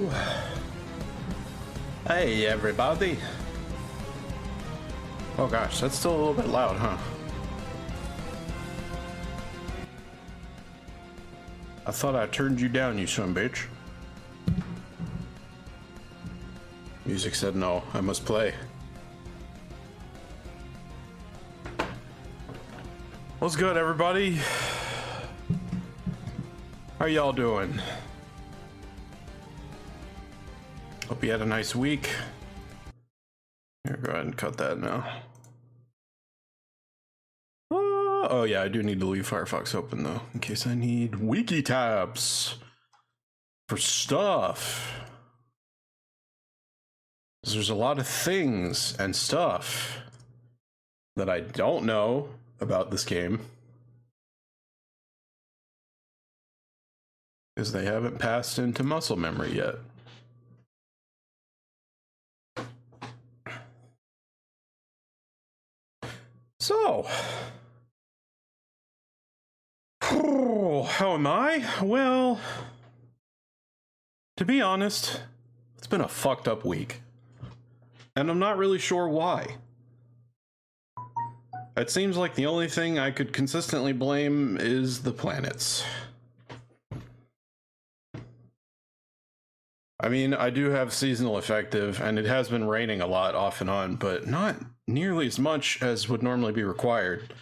Woo! Hey, everybody. Oh gosh, that's still a little bit loud, huh? I thought I turned you down, you son of a bitch. Music said no, I must play. What's good, everybody? How y'all doing? Hope you had a nice week. Here, go ahead and cut that now. Oh yeah, I do need to leave Firefox open though, in case I need wiki tabs for stuff. There's a lot of things and stuff that I don't know about this game, because they haven't passed into muscle memory yet. So, how am I? Well, to be honest, it's been a fucked up week. And I'm not really sure why. It seems like the only thing I could consistently blame is the planets. I mean, I do have seasonal affective, and it has been raining a lot off and on, but not nearly as much as would normally be required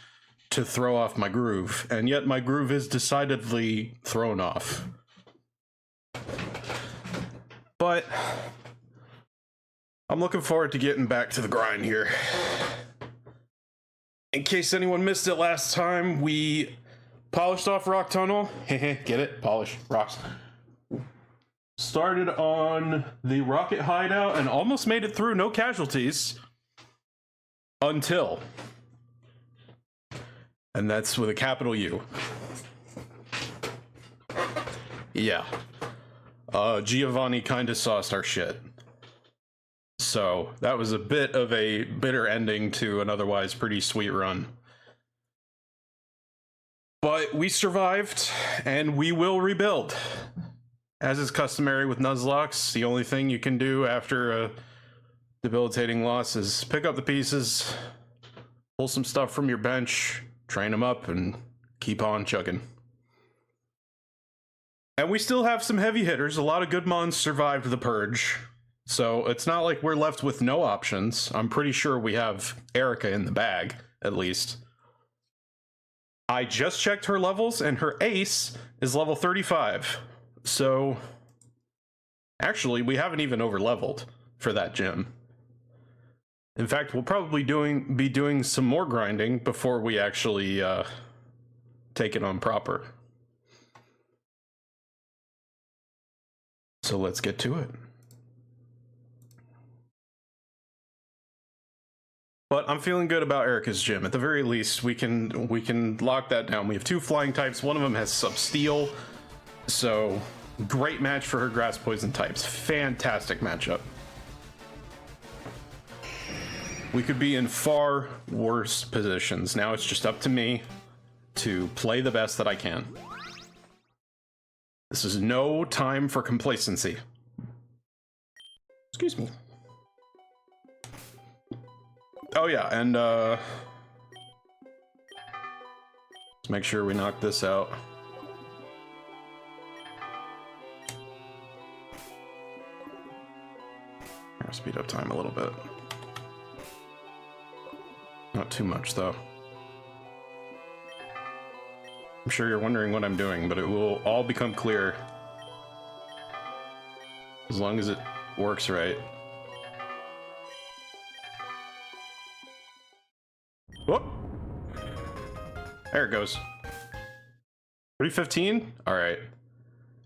to throw off my groove, and yet my groove is decidedly thrown off. But I'm looking forward to getting back to the grind here. In case anyone missed it last time, we polished off Rock Tunnel. Get it? Polish rocks. Started on the rocket hideout and almost made it through, no casualties. Until. And that's with a capital U. Yeah. Giovanni kinda sauced our shit. So that was a bit of a bitter ending to an otherwise pretty sweet run. But we survived, and we will rebuild. As is customary with Nuzlocke, the only thing you can do after a debilitating loss is pick up the pieces, pull some stuff from your bench, train them up, and keep on chugging. And we still have some heavy hitters. A lot of good mons survived the purge, so it's not like we're left with no options. I'm pretty sure we have Erica in the bag, at least. I just checked her levels, and her ace is level 35. So, actually, we haven't even over-leveled for that gym. In fact, we'll probably be doing some more grinding before we actually take it on proper. So let's get to it. But I'm feeling good about Erica's gym. At the very least, we can lock that down. We have two flying types. One of them has sub-steel. So, great match for her grass poison types. Fantastic matchup. We could be in far worse positions. Now it's just up to me to play the best that I can. This is no time for complacency. Excuse me. Oh yeah, and let's make sure we knock this out. Speed up time a little bit. Not too much, though. I'm sure you're wondering what I'm doing, but it will all become clear as long as it works right. Whoop! There it goes. 315? Alright.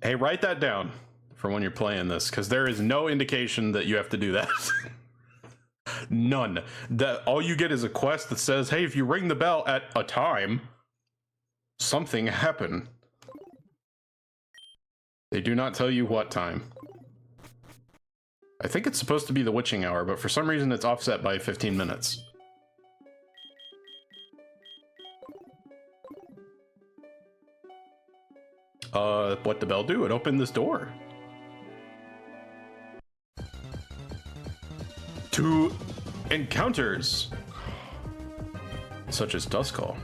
Hey, write that down for when you're playing this, because there is no indication that you have to do that. None. All you get is a quest that says, hey, if you ring the bell at a time, something happened. They do not tell you what time. I think it's supposed to be the witching hour, but for some reason it's offset by 15 minutes. What the bell do? It opened this door. encounters, such as Duskull.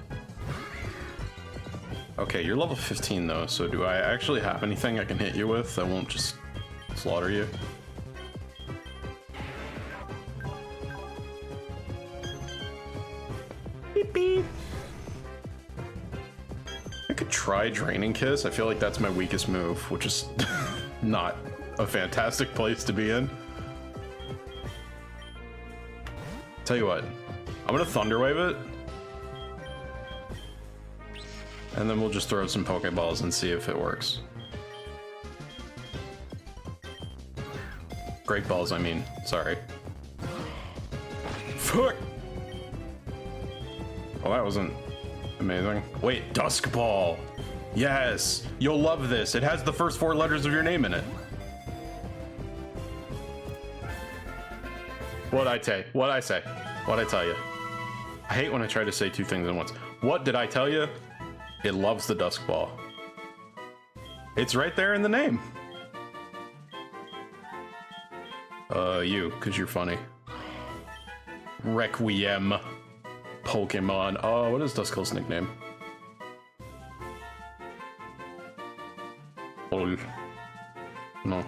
Okay, you're level 15 though, so do I actually have anything I can hit you with that won't just slaughter you? Beep beep. I could try Draining Kiss. I feel like that's my weakest move, which is not a fantastic place to be in. Tell you what, I'm gonna Thunder Wave it. And then we'll just throw some Pokeballs and see if it works. Great Balls, I mean. Sorry. Fuck! Well, that wasn't amazing. Wait, Dusk Ball! Yes! You'll love this. It has the first 4 letters of your name in it. What'd I say? What'd I say? What'd I tell you? I hate when I try to say 2 things at once. What did I tell you? It loves the Dusk Ball. It's right there in the name. You, because you're funny. Requiem. Pokemon. Oh, what is Duskull's nickname? Oh. No.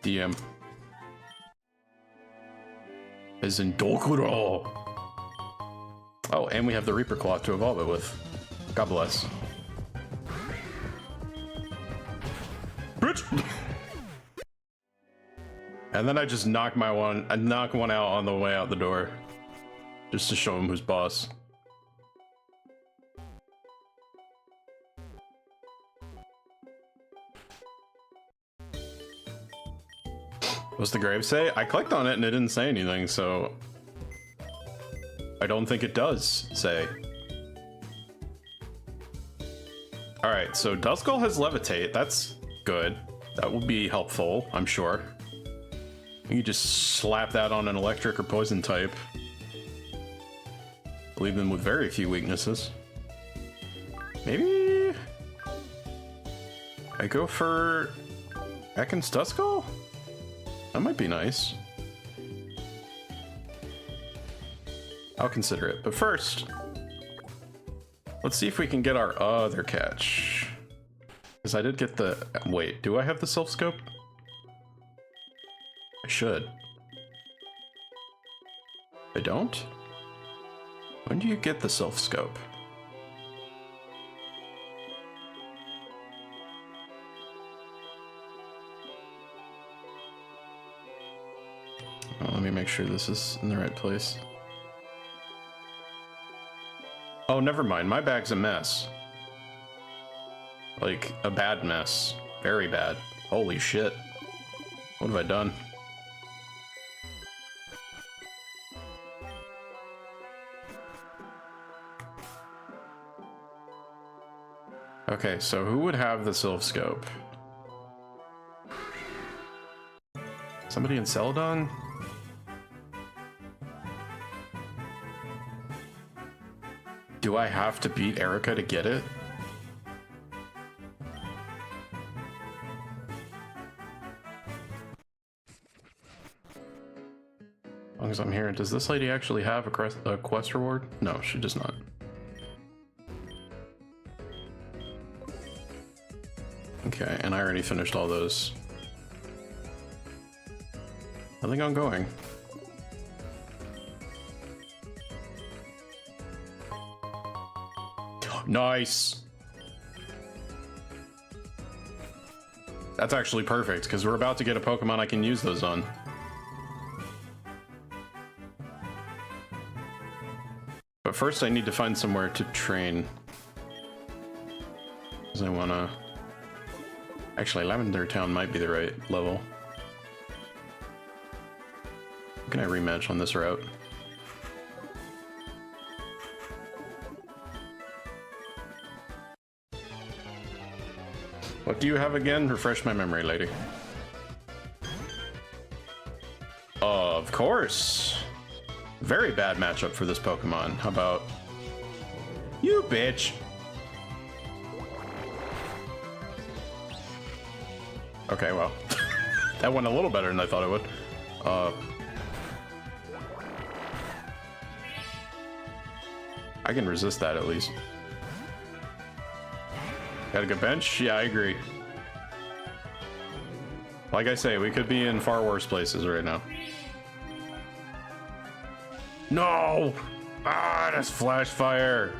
DM is in Dokuro. Oh, and we have the Reaper Claw to evolve it with. God bless. Bitch! And then I just knock one out on the way out the door, just to show him who's boss. What's the grave say? I clicked on it and it didn't say anything, so I don't think it does say. Alright, so Duskull has Levitate. That's good. That will be helpful, I'm sure. You just slap that on an electric or poison type. Leave them with very few weaknesses. Maybe I go for Ekans Duskull? That might be nice. I'll consider it, but first, let's see if we can get our other catch. Because I did get the... Wait, do I have the Self Scope? I should. I don't? When do you get the Self Scope? Let me make sure this is in the right place. Oh, never mind. My bag's a mess. Like, a bad mess. Very bad. Holy shit. What have I done? Okay, so who would have the Sylph Scope? Somebody in Celadon? Do I have to beat Erica to get it? As long as I'm here, does this lady actually have a quest reward? No, she does not. Okay, and I already finished all those. Nothing ongoing. Nice! That's actually perfect, because we're about to get a Pokemon I can use those on. But first I need to find somewhere to train. Because I wanna... Actually, Lavender Town might be the right level. Can I rematch on this route? What do you have again? Refresh my memory, lady. Of course. Very bad matchup for this Pokemon. How about you, bitch? Okay, well. That went a little better than I thought it would. I can resist that at least. Got a good bench? Yeah, I agree. Like I say, we could be in far worse places right now. No! Ah, that's flash fire.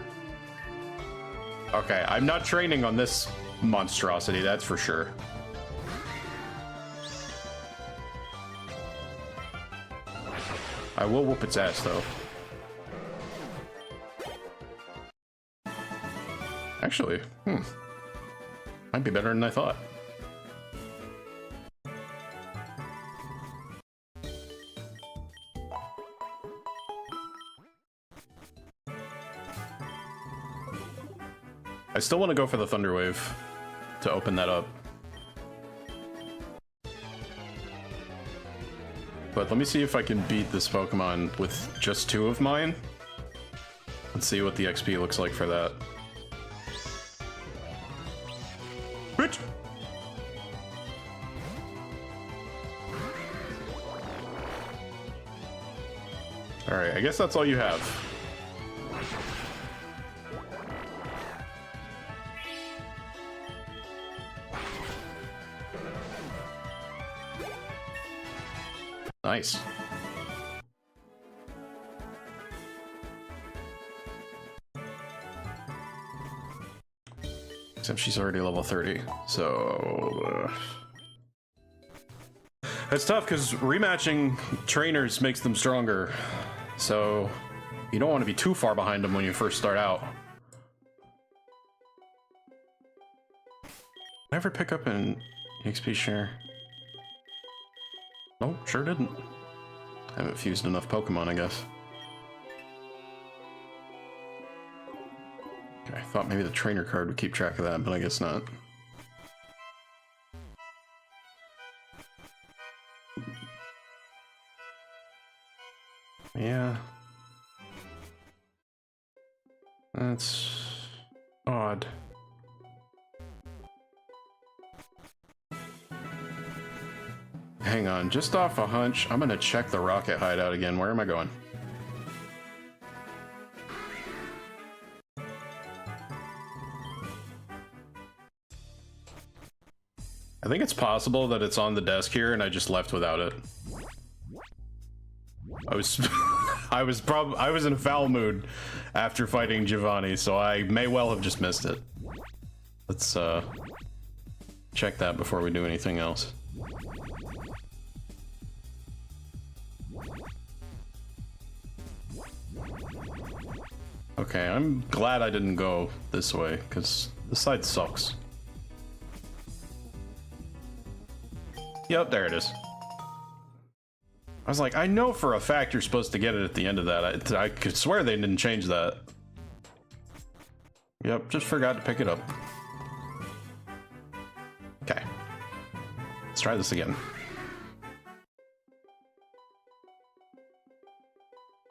Okay, I'm not training on this monstrosity, that's for sure. I will whoop its ass, though. Actually, might be better than I thought. I still want to go for the Thunder Wave to open that up. But let me see if I can beat this Pokemon with just 2 of mine. Let's see what the XP looks like for that. Bitch! Alright, I guess that's all you have. Nice. Except she's already level 30, so... It's tough, because rematching trainers makes them stronger. So, you don't want to be too far behind them when you first start out. Never pick up an XP share. Nope, sure didn't. Haven't fused enough Pokemon, I guess. Okay, I thought maybe the trainer card would keep track of that, but I guess not. Yeah. That's odd. Hang on, just off a hunch, I'm gonna check the rocket hideout again. Where am I going? I think it's possible that it's on the desk here and I just left without it. I was I was in a foul mood after fighting Giovanni, so I may well have just missed it. Let's check that before we do anything else. Okay, I'm glad I didn't go this way, because this side sucks. Yep, there it is. I was like, I know for a fact you're supposed to get it at the end of that. I could swear they didn't change that. Yep, just forgot to pick it up. Okay. Let's try this again.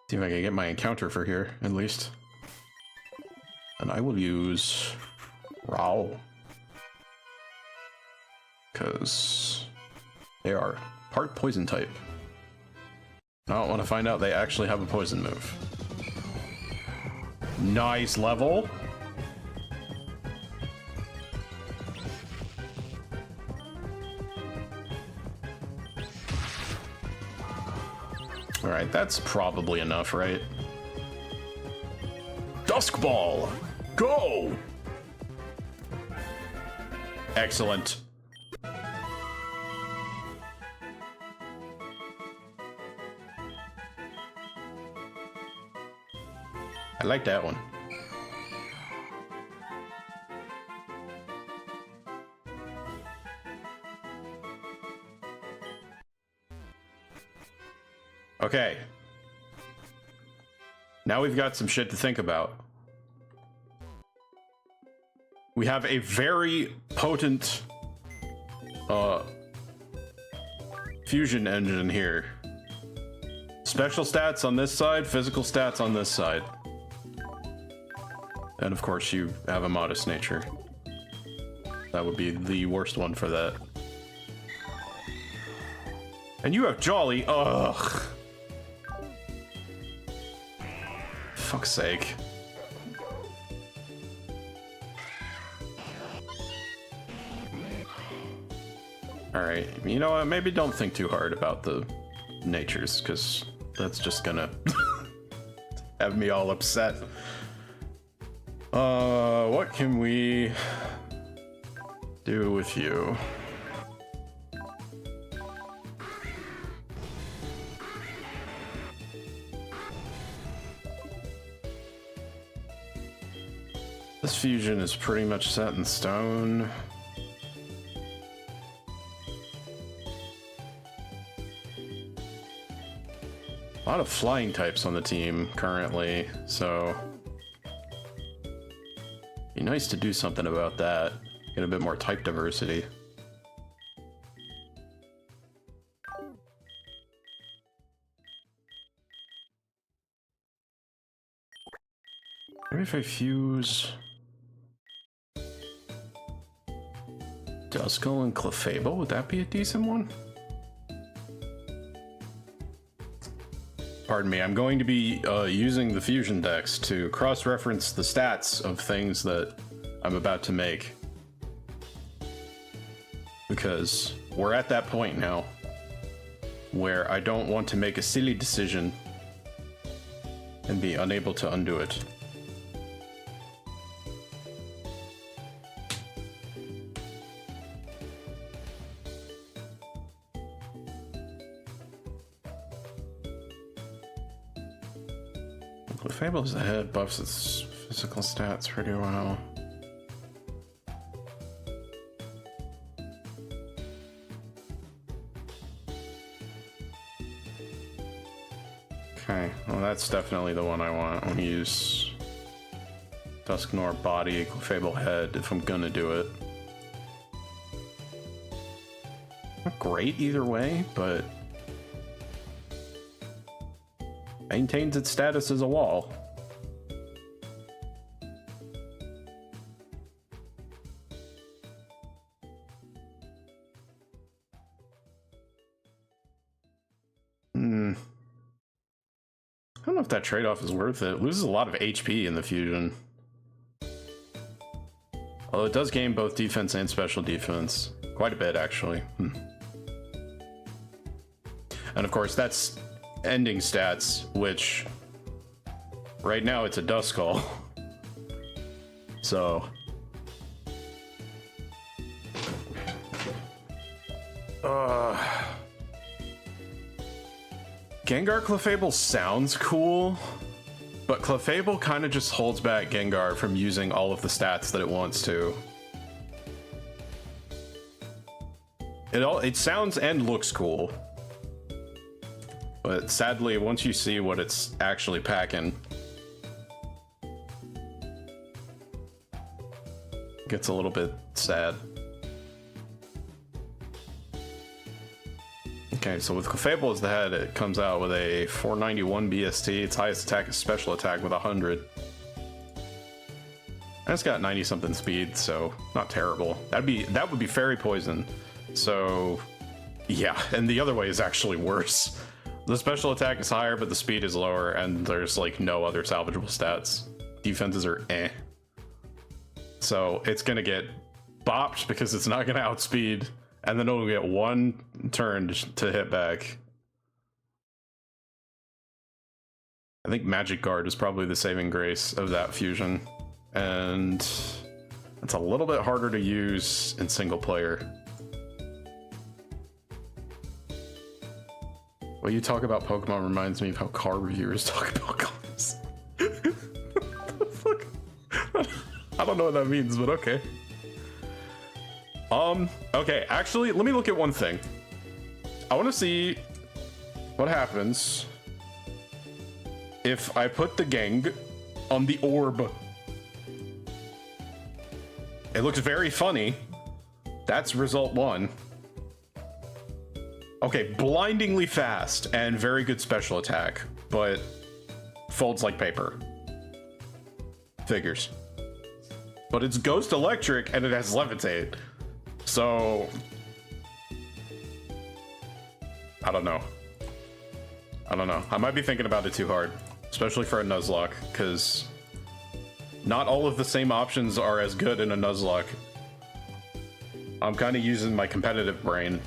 See if I can get my encounter for here, at least. And I will use Raw. Because they are part poison type. I don't want to find out they actually have a poison move. Nice level. Alright, that's probably enough, right? Dusk Ball! Go! Excellent. I like that one. Okay. Now we've got some shit to think about. We have a very potent fusion engine here. Special stats on this side, physical stats on this side. And of course you have a modest nature. That would be the worst one for that. And you have Jolly. Ugh. Fuck's sake. Alright, you know what? Maybe don't think too hard about the natures, because that's just gonna have me all upset. What can we do with you? This fusion is pretty much set in stone. A lot of flying types on the team currently, so be nice to do something about that. Get a bit more type diversity. Maybe if I fuse Duskull and Clefable, would that be a decent one? Pardon me, I'm going to be using the fusion dex to cross-reference the stats of things that I'm about to make. Because we're at that point now where I don't want to make a silly decision and be unable to undo it. Clefable's ahead, buffs its physical stats pretty well. Okay, well that's definitely the one I want. I'm gonna use Dusknoir body, Clefable head if I'm gonna do it. Not great either way, but maintains its status as a wall. I don't know if that trade-off is worth it. It loses a lot of HP in the fusion. Although it does gain both defense and special defense. Quite a bit, actually. And of course, that's ending stats, which right now it's a Duskull. So Gengar Clefable sounds cool, but Clefable kind of just holds back Gengar from using all of the stats that it wants to. It sounds and looks cool, but sadly, once you see what it's actually packing, it gets a little bit sad. Okay, so with Clefable as the head, it comes out with a 491 BST. Its highest attack is special attack with 100. And it's got 90 something speed, so not terrible. That would be Fairy Poison. So yeah, and the other way is actually worse. The special attack is higher, but the speed is lower, and there's like no other salvageable stats. Defenses are eh. So it's gonna get bopped because it's not gonna outspeed, and then it'll get one turn to hit back. I think Magic Guard is probably the saving grace of that fusion, and it's a little bit harder to use in single player. What you talk about Pokemon reminds me of how car reviewers talk about cars. What the fuck? I don't know what that means, but okay. Okay, actually, let me look at one thing. I want to see what happens if I put the Gang on the orb. It looks very funny. That's result 1. Okay, blindingly fast and very good special attack, but folds like paper. Figures. But it's Ghost Electric and it has Levitate. So I don't know. I don't know. I might be thinking about it too hard, especially for a Nuzlocke, because not all of the same options are as good in a Nuzlocke. I'm kind of using my competitive brain.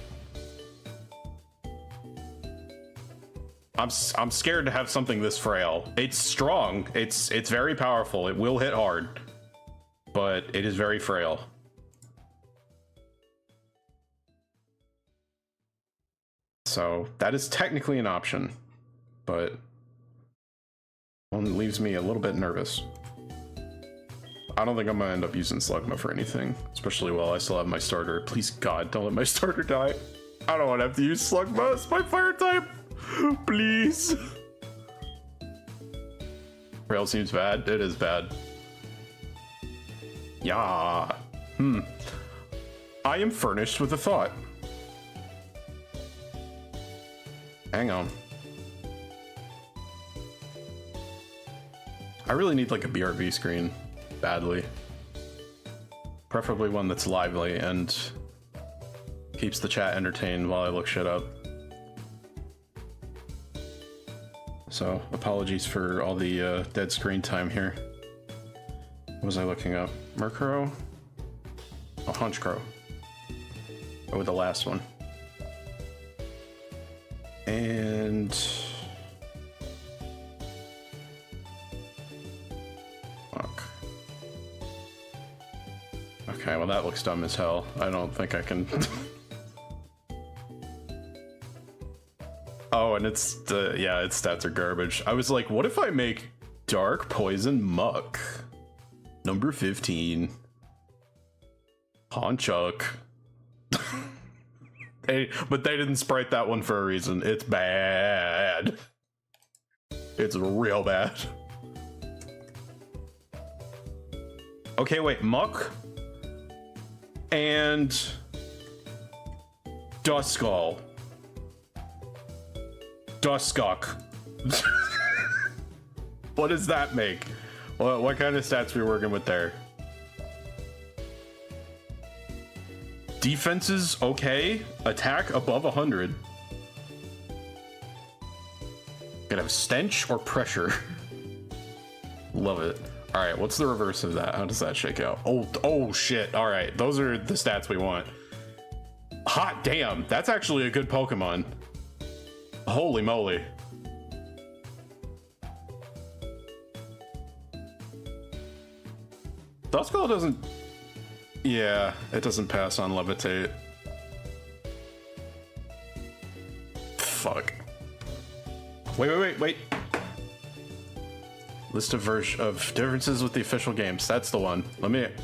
I'm scared to have something this frail. It's strong. It's very powerful. It will hit hard, but it is very frail. So that is technically an option, but one leaves me a little bit nervous. I don't think I'm gonna end up using Slugma for anything, especially while I still have my starter. Please God, don't let my starter die. I don't want to have to use Slugma. It's my fire type. Please. Frail seems bad. It is bad. Yeah. I am furnished with a thought. Hang on. I really need like a BRB screen badly. Preferably one that's lively and keeps the chat entertained while I look shit up. So apologies for all the dead screen time here. What was I looking up? Murkrow? Oh, Honchkrow. Oh, the last one. And fuck. Okay, well that looks dumb as hell. I don't think I can. Oh, and it's the its stats are garbage. I was like, what if I make Dark Poison Muck? Number 15. Honchuk. But they didn't sprite that one for a reason. It's bad. It's real bad. Okay, wait, Muck and Duskull. Duskok. What does that make? What kind of stats are we working with there? Defense is okay. Attack above 100. Gonna have stench or pressure. Love it. All right, what's the reverse of that? How does that shake out? Oh shit. All right, those are the stats we want. Hot damn, that's actually a good Pokemon. Holy moly. Duskull doesn't... Yeah, it doesn't pass on Levitate. Fuck. Wait. List of differences with the official games. That's the one.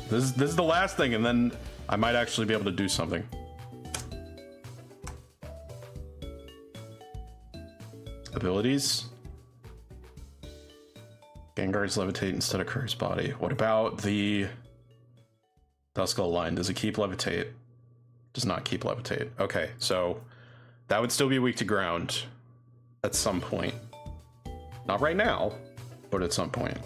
This is the last thing, and then I might actually be able to do something. Abilities. Gengar's Levitate instead of Curse Body. What about the Duskull line? Does it keep Levitate? Does not keep Levitate. Okay, so that would still be weak to ground at some point. Not right now, but at some point.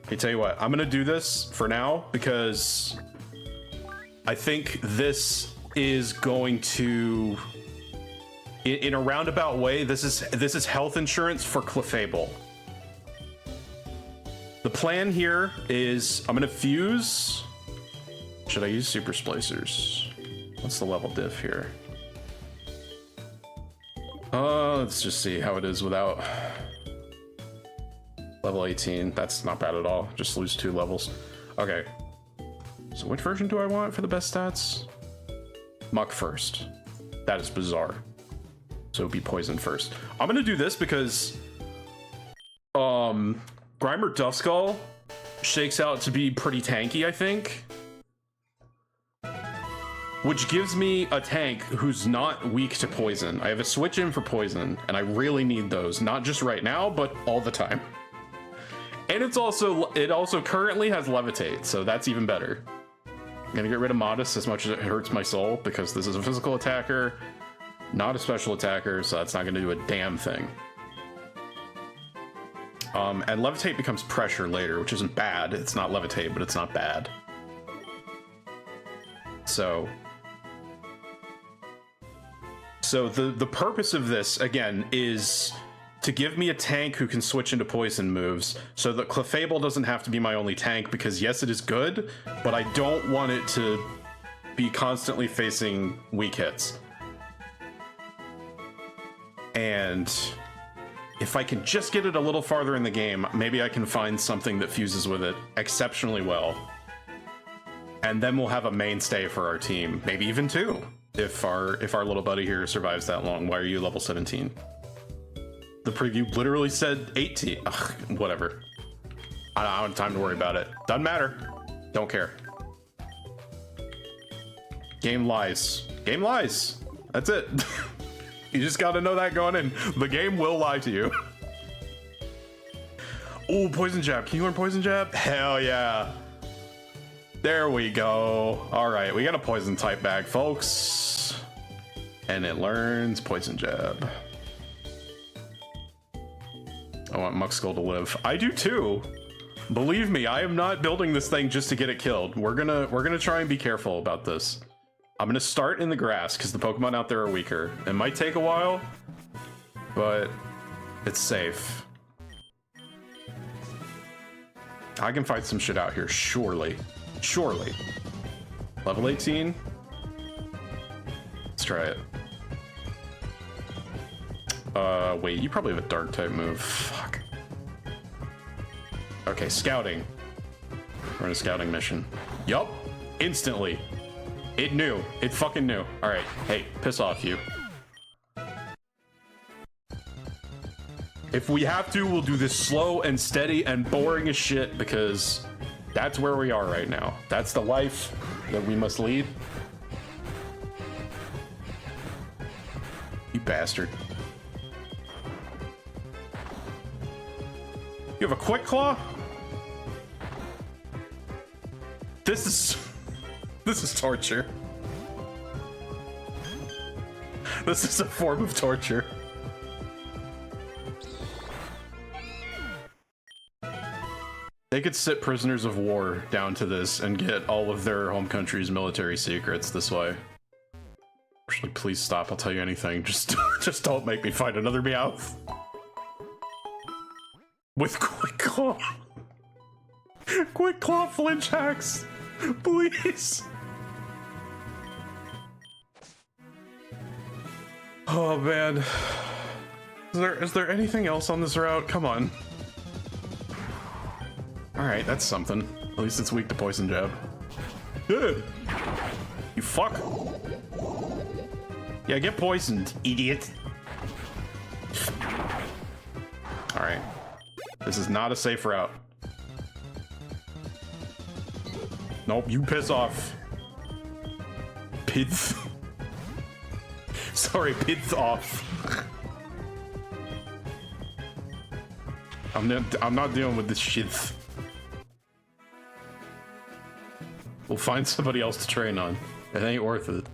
Hey, tell you what, I'm gonna do this for now because I think this is going to, in a roundabout way, this is health insurance for Clefable. The plan here is I'm gonna fuse. Should I use Super Splicers? What's the level diff here? Let's just see how it is without. Level 18. That's not bad at all. Just lose 2 levels. Okay. So which version do I want for the best stats? Muck first. That is bizarre. So it'd be Poison first. I'm gonna do this because Grimer Duskull shakes out to be pretty tanky, I think. Which gives me a tank who's not weak to poison. I have a switch in for poison, and I really need those. Not just right now, but all the time. And it also currently has Levitate, so that's even better. I'm gonna get rid of Modest as much as it hurts my soul, because this is a physical attacker, not a special attacker, so that's not gonna do a damn thing. And Levitate becomes pressure later, which isn't bad. It's not Levitate, but it's not bad. So the purpose of this, again, is to give me a tank who can switch into poison moves, so that Clefable doesn't have to be my only tank, because yes, it is good, but I don't want it to be constantly facing weak hits. And if I can just get it a little farther in the game, maybe I can find something that fuses with it exceptionally well. And then we'll have a mainstay for our team, maybe even two, if our little buddy here survives that long. Why are you level 17? The preview literally said 18. Ugh, whatever. I don't have time to worry about it. Doesn't matter. Don't care. Game lies. Game lies. That's it. You just gotta know that going in. The game will lie to you. Oh, Poison Jab. Can you learn Poison Jab? Hell yeah. There we go. All right, we got a Poison type bag, folks. And it learns Poison Jab. I want Muck Skull to live. I do too. Believe me, I am not building this thing just to get it killed. We're gonna try and be careful about this. I'm gonna start in the grass because the Pokemon out there are weaker. It might take a while, but it's safe. I can fight some shit out here, surely. Surely. Level 18. Let's try it. Wait, you probably have a dark type move. Fuck. Okay, scouting. We're on a scouting mission. Yup. Instantly. It knew. It fucking knew. Alright. Hey, piss off, you. If we have to, we'll do this slow and steady and boring as shit, because that's where we are right now. That's the life that we must lead. You bastard. You have a Quick Claw? This is torture. This is a form of torture. They could sit prisoners of war down to this and get all of their home country's military secrets this way. Actually, please stop. I'll tell you anything. Just don't make me fight another Meowth. With Quick Claw. Quick Claw flinch hacks. Please. Oh man. Is there anything else on this route? Come on. Alright, that's something. At least it's weak to Poison Jab. Good. You fuck. Yeah, get poisoned, idiot. Alright. This is not a safe route. Nope, you piss off. Pith. Sorry, pith off. I'm not dealing with this shit. We'll find somebody else to train on. It ain't worth it.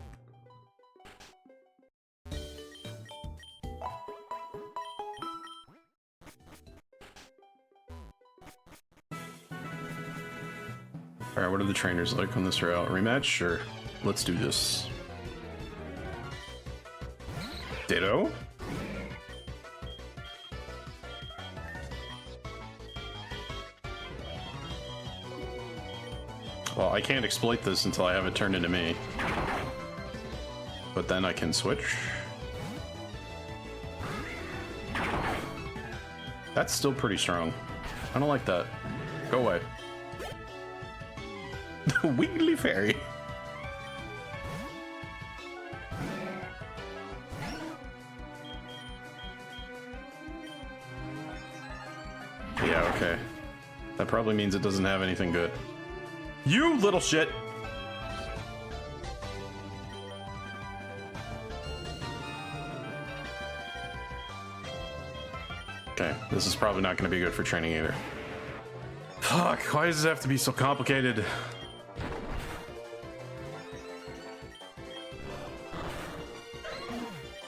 Alright, what are the trainers like on this route? Rematch? Sure. Let's do this. Ditto? Well, I can't exploit this until I have it turned into me. But then I can switch. That's still pretty strong. I don't like that. Go away. Wiggly Fairy. Yeah, okay. That probably means it doesn't have anything good. You little shit! Okay, this is probably not going to be good for training either. Fuck, why does it have to be so complicated?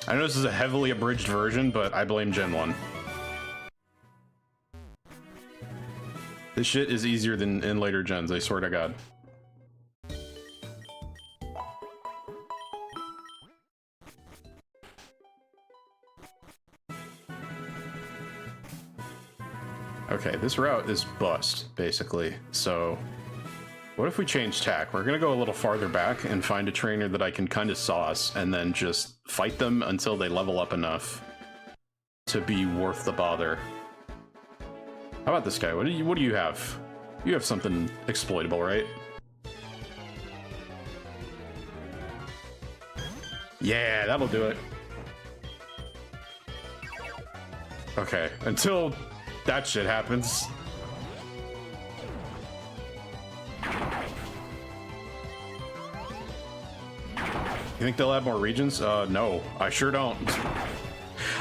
I know this is a heavily abridged version, but I blame Gen 1. This shit is easier than in later gens, I swear to God. Okay, this route is bust, basically. So, what if we change tack? We're gonna go a little farther back and find a trainer that I can kind of sauce, and then just fight them until they level up enough to be worth the bother. How about this guy? What do you have? You have something exploitable, right? Yeah, that'll do it. Okay, until that shit happens. You think they'll add more regions? No, I sure don't.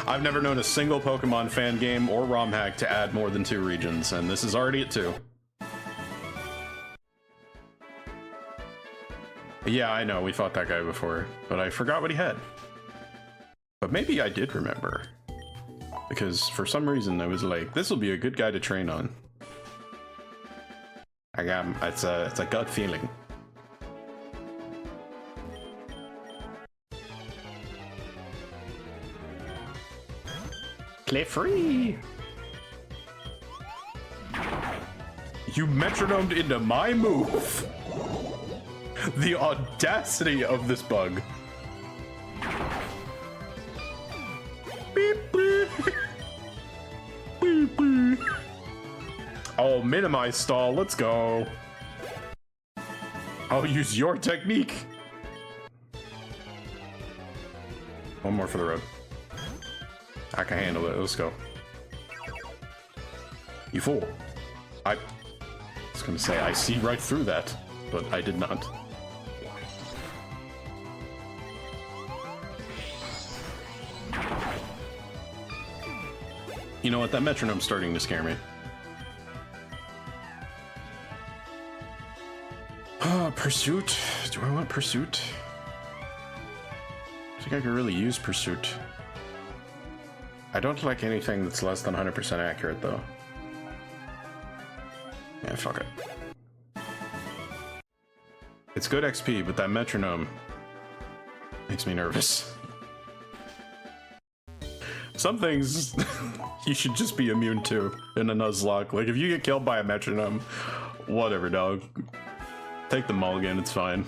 I've never known a single Pokemon fan game or ROM hack to add more than 2 regions, and this is already at 2. Yeah, I know, we fought that guy before, but I forgot what he had. But maybe I did remember. Because for some reason I was like, this will be a good guy to train on. I got him. It's a gut feeling. Play free! You metronomed into my move! The audacity of this bug. Beep, beep. Beep, beep. Oh, minimize stall, let's go. I'll use your technique. One more for the road. I can handle it, let's go. You fool. I was gonna say, I see right through that, but I did not. You know what, that metronome's starting to scare me. Pursuit? Do I want Pursuit? I think I could really use Pursuit. I don't like anything that's less than 100% accurate, though. Yeah, fuck it. It's good XP, but that metronome makes me nervous. Some things you should just be immune to in a Nuzlocke. Like, if you get killed by a metronome, whatever, dog. Take the mulligan, it's fine.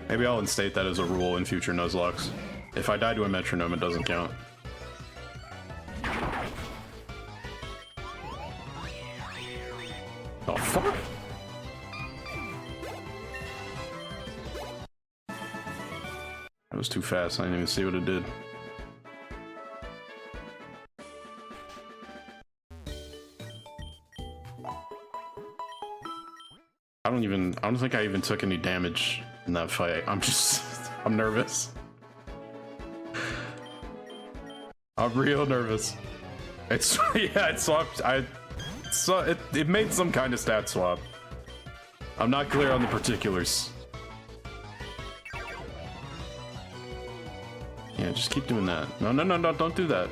Maybe I'll instate that as a rule in future Nuzlocks. If I die to a metronome, it doesn't count. Oh, fuck! That was too fast, I didn't even see what it did. I don't think I even took any damage in that fight. I'm nervous. I'm real nervous. It's, yeah, it swapped, it made some kind of stat swap. I'm not clear on the particulars. Yeah, just keep doing that. No, don't do that.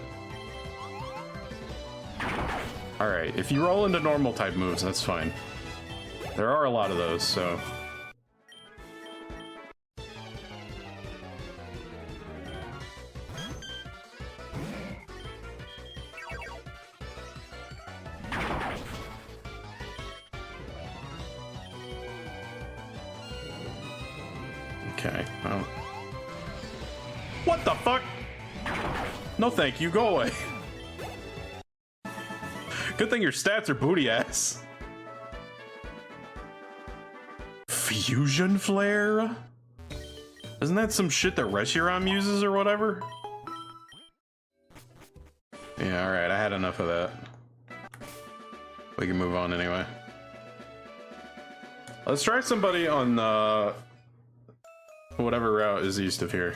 Alright, if you roll into normal type moves, that's fine. There are a lot of those, so... Okay, well... What the fuck? No thank you, go away. Good thing your stats are booty ass. Fusion Flare? Isn't that some shit that Reshiram uses or whatever? Yeah, alright, I had enough of that. We can move on anyway. Let's try somebody on whatever route is east of here.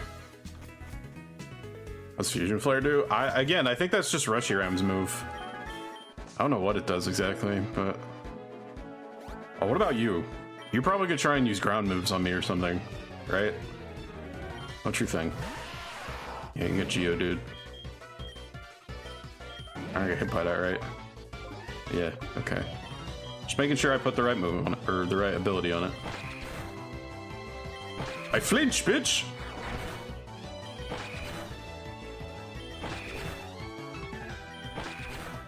What's Fusion Flare do? I think that's just Reshiram's move. I don't know what it does exactly, but... Oh, what about you? You probably could try and use ground moves on me or something, right? What's your thing? Yeah, you can get Geodude. I don't get hit by that, right? Yeah, okay. Just making sure I put the right move on it, or the right ability on it. I flinch, bitch!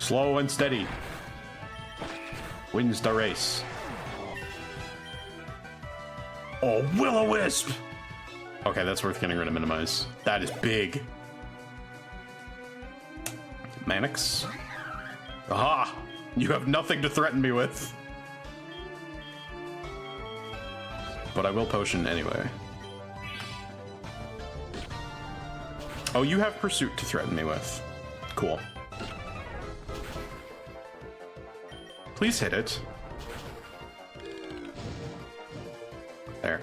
Slow and steady. Wins the race. Oh, Will-O-Wisp! Okay, that's worth getting rid of Minimize. That is big. Manix. Aha! You have nothing to threaten me with. But I will potion anyway. Oh, you have Pursuit to threaten me with. Cool. Please hit it. There.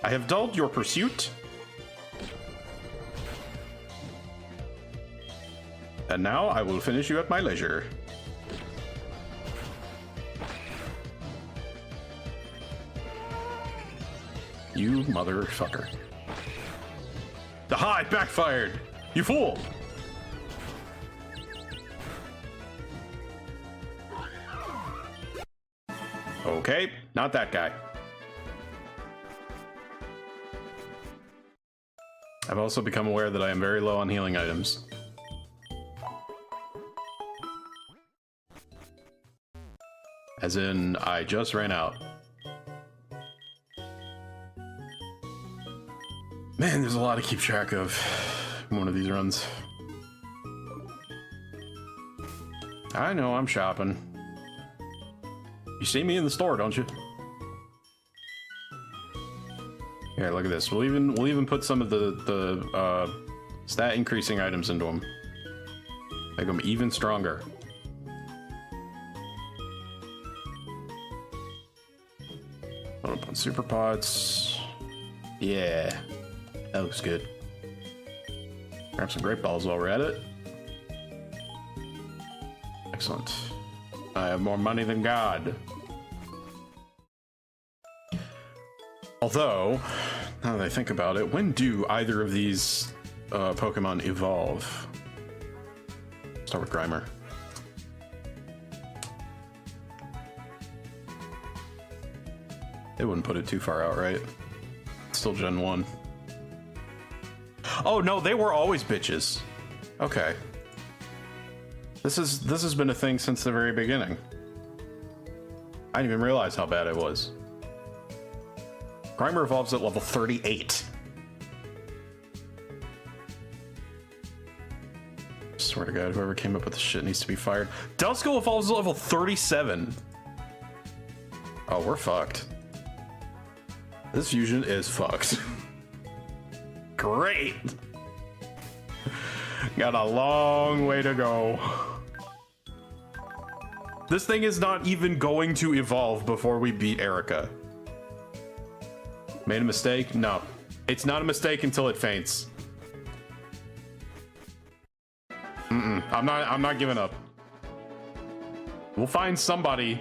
I have dulled your pursuit. And now I will finish you at my leisure. You motherfucker. Aha, it backfired! You fool! Okay, not that guy. I've also become aware that I am very low on healing items. As in, I just ran out. Man, there's a lot to keep track of in one of these runs. I know, I'm shopping. You see me in the store, don't you? Here, look at this. We'll even put some of the stat increasing items into them. Make them even stronger. Put up on super pots. Yeah, that looks good. Grab some great balls while we're at it. Excellent. I have more money than God. Although, now that I think about it, when do either of these Pokemon evolve? Start with Grimer. It wouldn't put it too far out, right? It's still Gen 1. Oh no, they were always bitches. Okay. This has been a thing since the very beginning. I didn't even realize how bad it was. Grimer evolves at level 38. Swear to God, whoever came up with this shit needs to be fired. Duskull evolves at level 37. Oh, we're fucked. This fusion is fucked. Great! Got a long way to go. This thing is not even going to evolve before we beat Erica. Made a mistake? No. It's not a mistake until it faints. I'm not giving up. We'll find somebody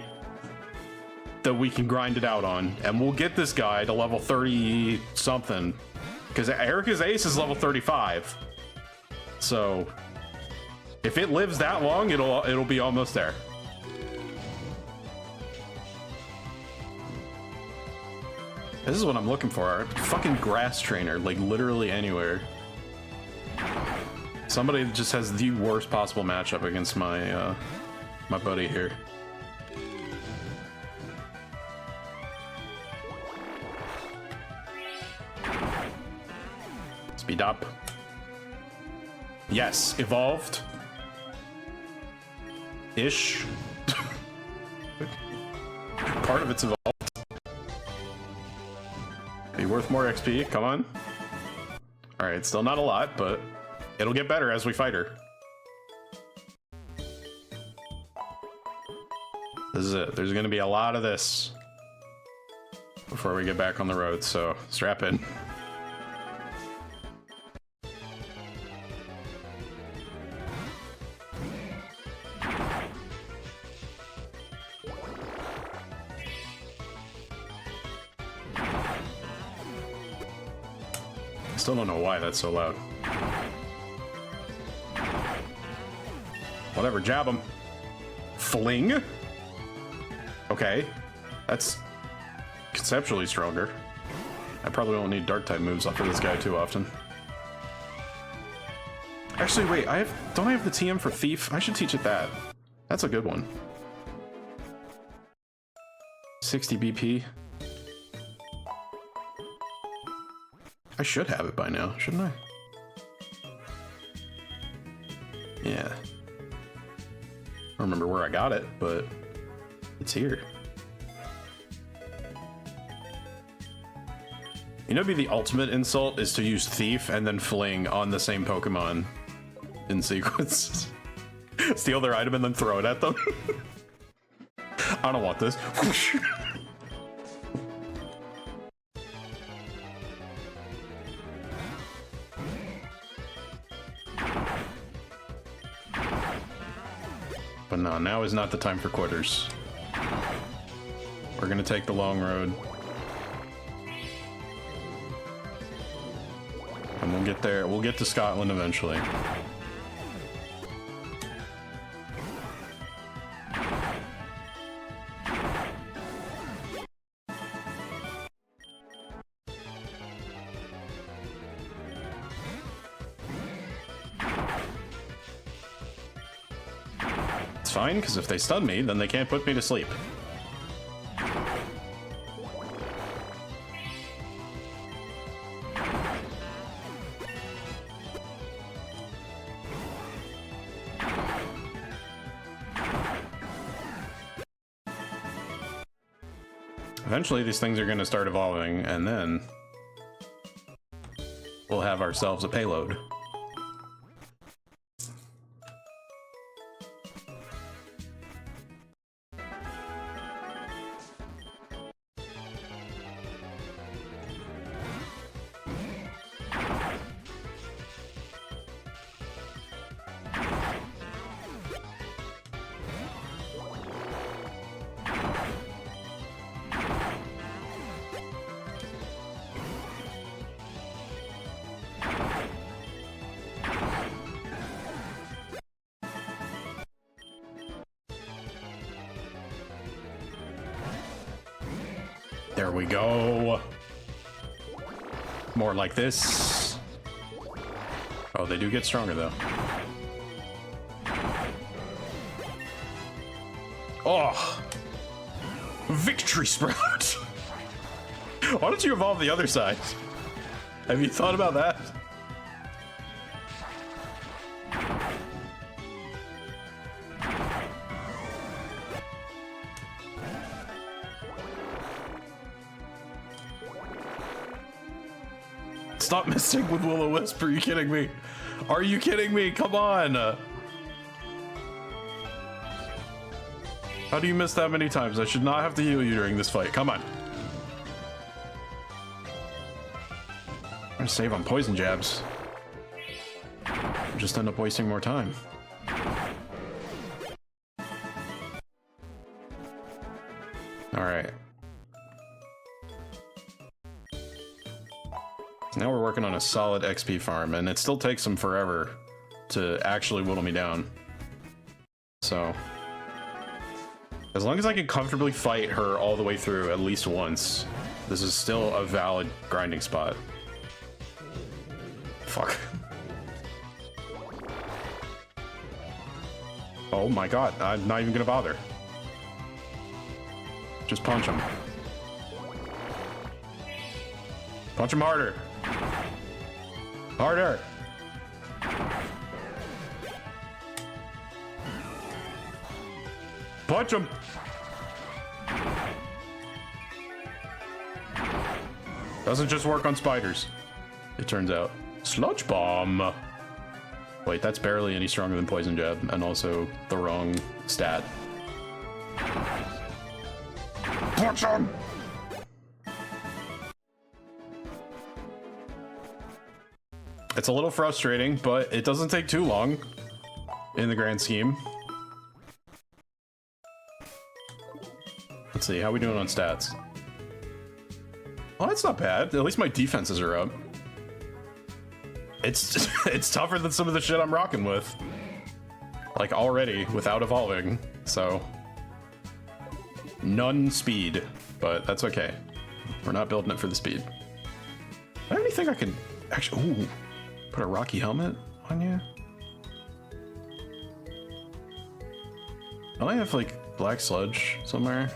that we can grind it out on, and we'll get this guy to level 30 something. Because Erica's ace is level 35. So if it lives that long, it'll be almost there. This is what I'm looking for. Fucking grass trainer, like literally anywhere. Somebody that just has the worst possible matchup against my my buddy here. Speed up. Yes, evolved. Ish. Part of it's evolved. Be worth more XP, come on. Alright, still not a lot, but it'll get better as we fight her. This is it. There's gonna be a lot of this before we get back on the road, so strap in. Still don't know why that's so loud. Whatever, jab him. Fling? Okay. That's conceptually stronger. I probably won't need dark type moves off of this guy too often. Actually, wait, don't I have the TM for Thief? I should teach it that. That's a good one. 60 BP. I should have it by now, shouldn't I? Yeah. I don't remember where I got it, but it's here. You know, be the ultimate insult is to use Thief and then Fling on the same Pokemon in sequence. Steal their item and then throw it at them. I don't want this. But no, now is not the time for quitters. We're gonna take the long road. And we'll get there. We'll get to Scotland eventually. It's fine, because if they stun me, then they can't put me to sleep. Eventually, these things are going to start evolving, and then we'll have ourselves a payload. There we go. More like this. Oh, they do get stronger though. Oh! Victory Sprout! Why don't you evolve the other side? Have you thought about that? Stop messing with Will-O-Wisp, are you kidding me? Are you kidding me? Come on! How do you miss that many times? I should not have to heal you during this fight. Come on. I'm gonna save on poison jabs. I'll just end up wasting more time. Alright. Now we're working on a solid XP farm, and it still takes them forever to actually whittle me down. So, as long as I can comfortably fight her all the way through at least once, this is still a valid grinding spot. Fuck. Oh my god, I'm not even gonna bother. Just punch him. Punch him harder. Harder! Punch him! Doesn't just work on spiders, it turns out. Sludge Bomb! Wait, that's barely any stronger than Poison Jab, and also the wrong stat. Punch him! It's a little frustrating, but it doesn't take too long in the grand scheme. Let's see, how are we doing on stats? Oh, that's not bad. At least my defenses are up. It's it's tougher than some of the shit I'm rocking with. Like already, without evolving, so. None speed, but that's okay. We're not building it for the speed. I don't even think I can actually, ooh. Put a rocky helmet on you? Don't I have like black sludge somewhere?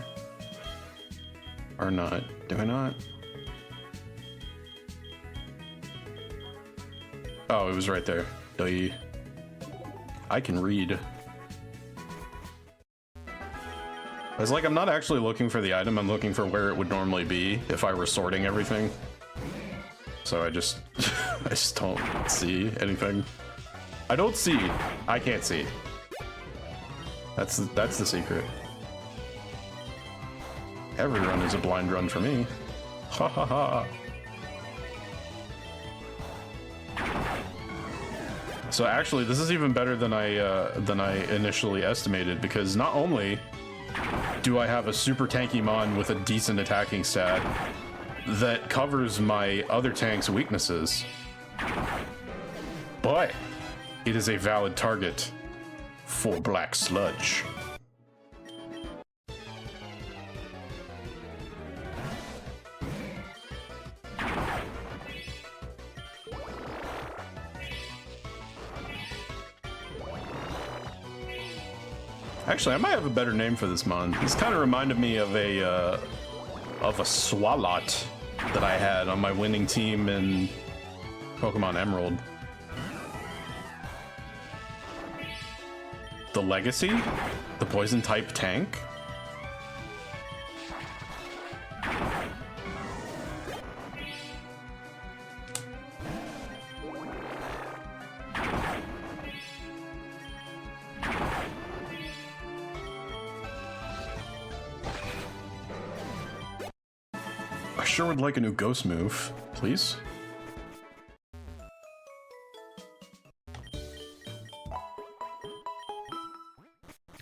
Or not? Do I not? Oh, it was right there. Duh. I can read. It's like I'm not actually looking for the item, I'm looking for where it would normally be if I were sorting everything. So I just I just don't see anything. I don't see. I can't see. That's the secret. Every run is a blind run for me. Ha ha ha. So actually, this is even better than I initially estimated, because not only do I have a super tanky mon with a decent attacking stat that covers my other tank's weaknesses, but it is a valid target for black sludge. Actually, I might have a better name for this mon. This kind of reminded me of a Swalot that I had on my winning team in Pokemon Emerald. The Legacy? The poison type tank? I sure would like a new ghost move, please.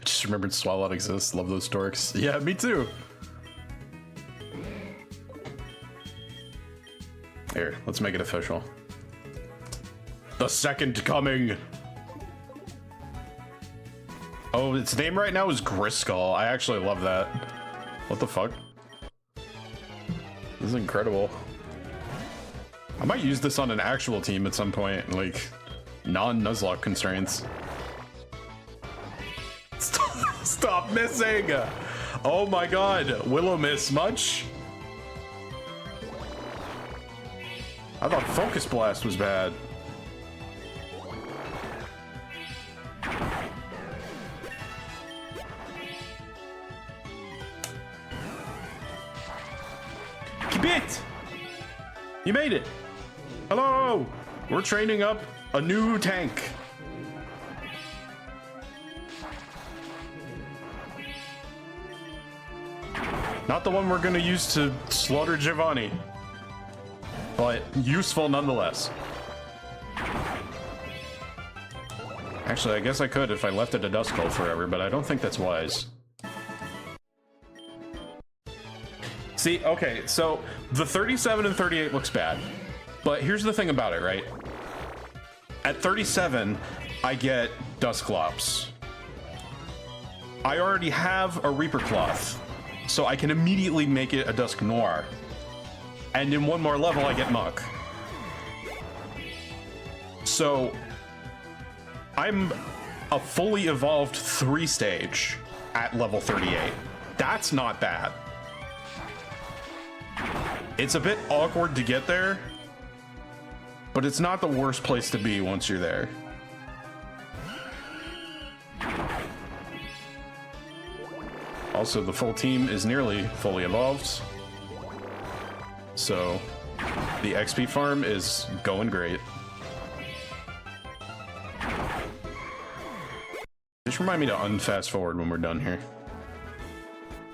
Just remembered Swalot exists. Love those dorks. Yeah, me too. Here, let's make it official. The second coming. Oh, its name right now is Griskull. I actually love that. What the fuck? This is incredible. I might use this on an actual team at some point, like non-Nuzlocke constraints. Stop missing! Oh my god, Willow miss much? I thought Focus Blast was bad. Bit! You made it! Hello! We're training up a new tank. Not the one we're gonna use to slaughter Giovanni, but useful nonetheless. Actually, I guess I could if I left it a Duskull forever, but I don't think that's wise. See, okay, so the 37 and 38 looks bad, but here's the thing about it, right? At 37, I get Dusclops. I already have a Reaper Cloth, so I can immediately make it a Dusk Noir. And in one more level, I get Muck. So I'm a fully evolved 3-stage at level 38. That's not bad. It's a bit awkward to get there, but it's not the worst place to be once you're there. Also, the full team is nearly fully evolved, so the XP farm is going great. Just remind me to unfast forward when we're done here.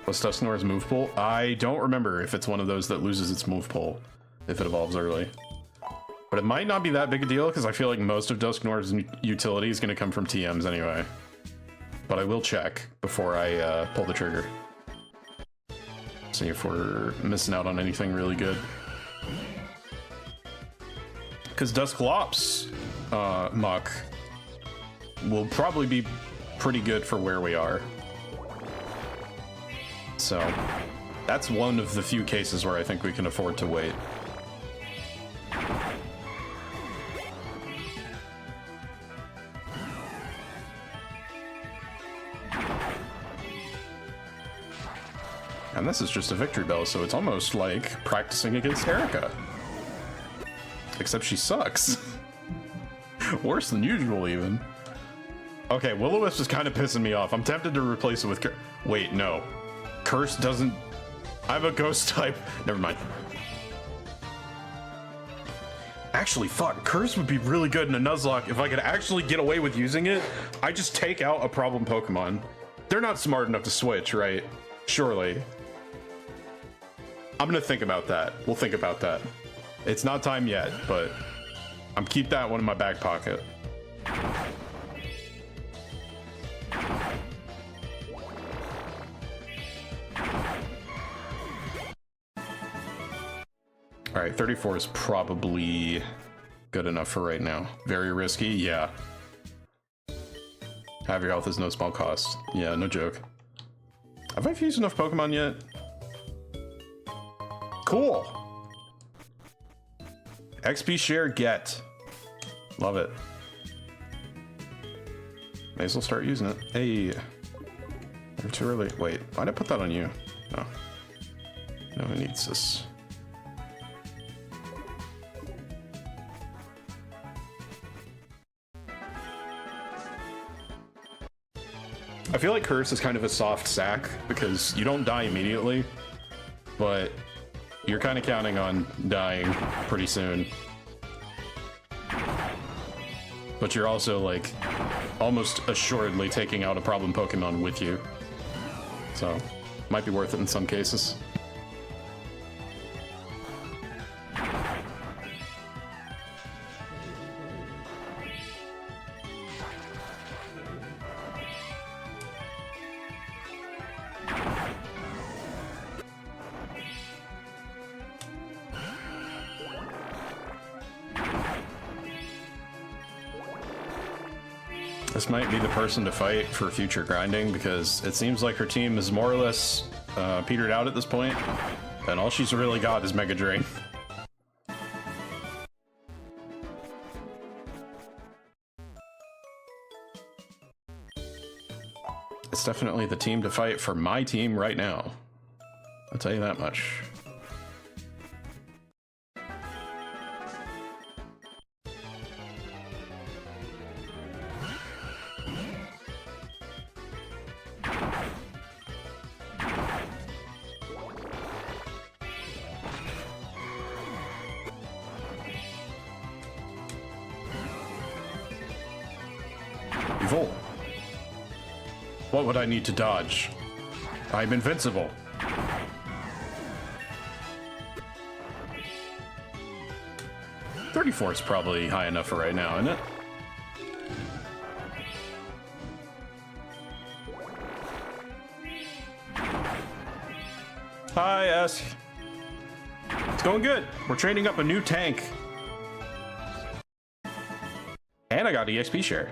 What's Dusknoir's move pool? I don't remember if it's one of those that loses its move pool if it evolves early. But it might not be that big a deal, because I feel like most of Dusknoir's utility is going to come from TMs anyway. But I will check before I pull the trigger. See if we're missing out on anything really good. Because Dusclops Muck will probably be pretty good for where we are. So that's one of the few cases where I think we can afford to wait. And this is just a victory bell, so it's almost like practicing against Erica. Except she sucks. Worse than usual, even. Okay, Will-O-Wisp is kind of pissing me off. I'm tempted to replace it with wait, no. Curse doesn't... I have a ghost type. Never mind. Actually, fuck. Curse would be really good in a Nuzlocke if I could actually get away with using it. I just take out a problem Pokemon. They're not smart enough to switch, right? Surely. I'm gonna think about that. We'll think about that. It's not time yet, but I'm keep that one in my back pocket. All right, 34 is probably good enough for right now. Very risky, yeah. Have your health is no small cost. Yeah, no joke. Have I fused enough Pokemon yet? Cool. XP share get. Love it. May as well start using it. Hey. Never too early. Wait, why'd I put that on you? No. No one needs this. I feel like Curse is kind of a soft sack because you don't die immediately, but you're kind of counting on dying pretty soon. But you're also like almost assuredly taking out a problem Pokemon with you. So might be worth it in some cases. This might be the person to fight for future grinding because it seems like her team is more or less petered out at this point, and all she's really got is Mega Drain. It's definitely the team to fight for my team right now. I'll tell you that much. Volt. What would I need to dodge? I'm invincible. $34 is probably high enough for right now, isn't it? Hi, S. It's going good. We're training up a new tank. And I got EXP share.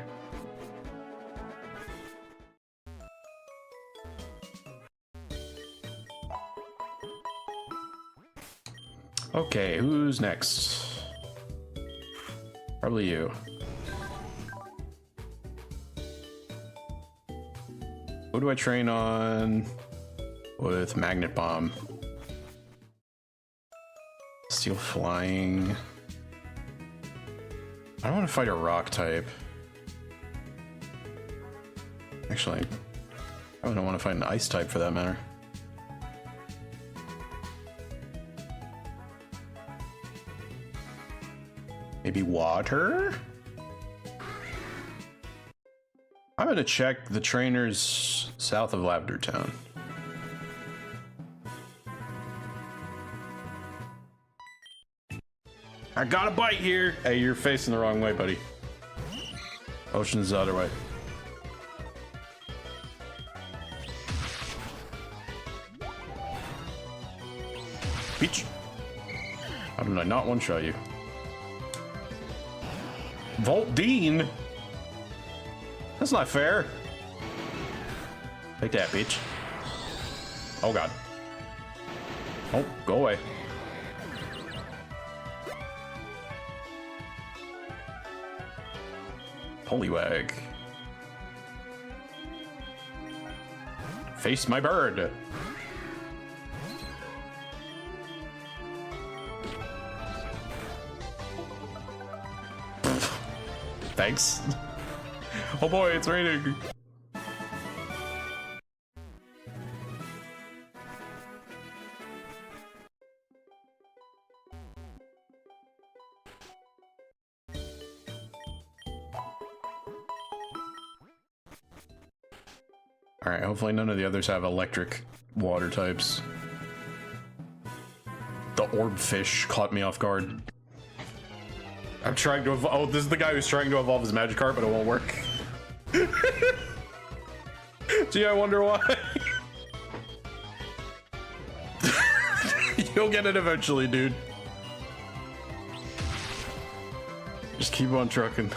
Okay, who's next? Probably you. Who do I train on with Magnet Bomb? Steel Flying. I don't want to fight a rock type. Actually, I don't want to fight an ice type for that matter. Maybe water? I'm gonna check the trainers south of Lavender Town. I got a bite here! Hey, you're facing the wrong way, buddy. Ocean's the other way. Peach! How did I not one-shot you? Voltdean? That's not fair. Take that, bitch. Oh god. Oh, go away. Poliwag. Face my bird. Thanks. Oh boy, it's raining. Alright, hopefully none of the others have electric water types. The orb fish caught me off guard. I'm trying to evolve. Oh, this is the guy who's trying to evolve his Magikarp, but it won't work. Gee, I wonder why. You'll get it eventually, dude. Just keep on trucking.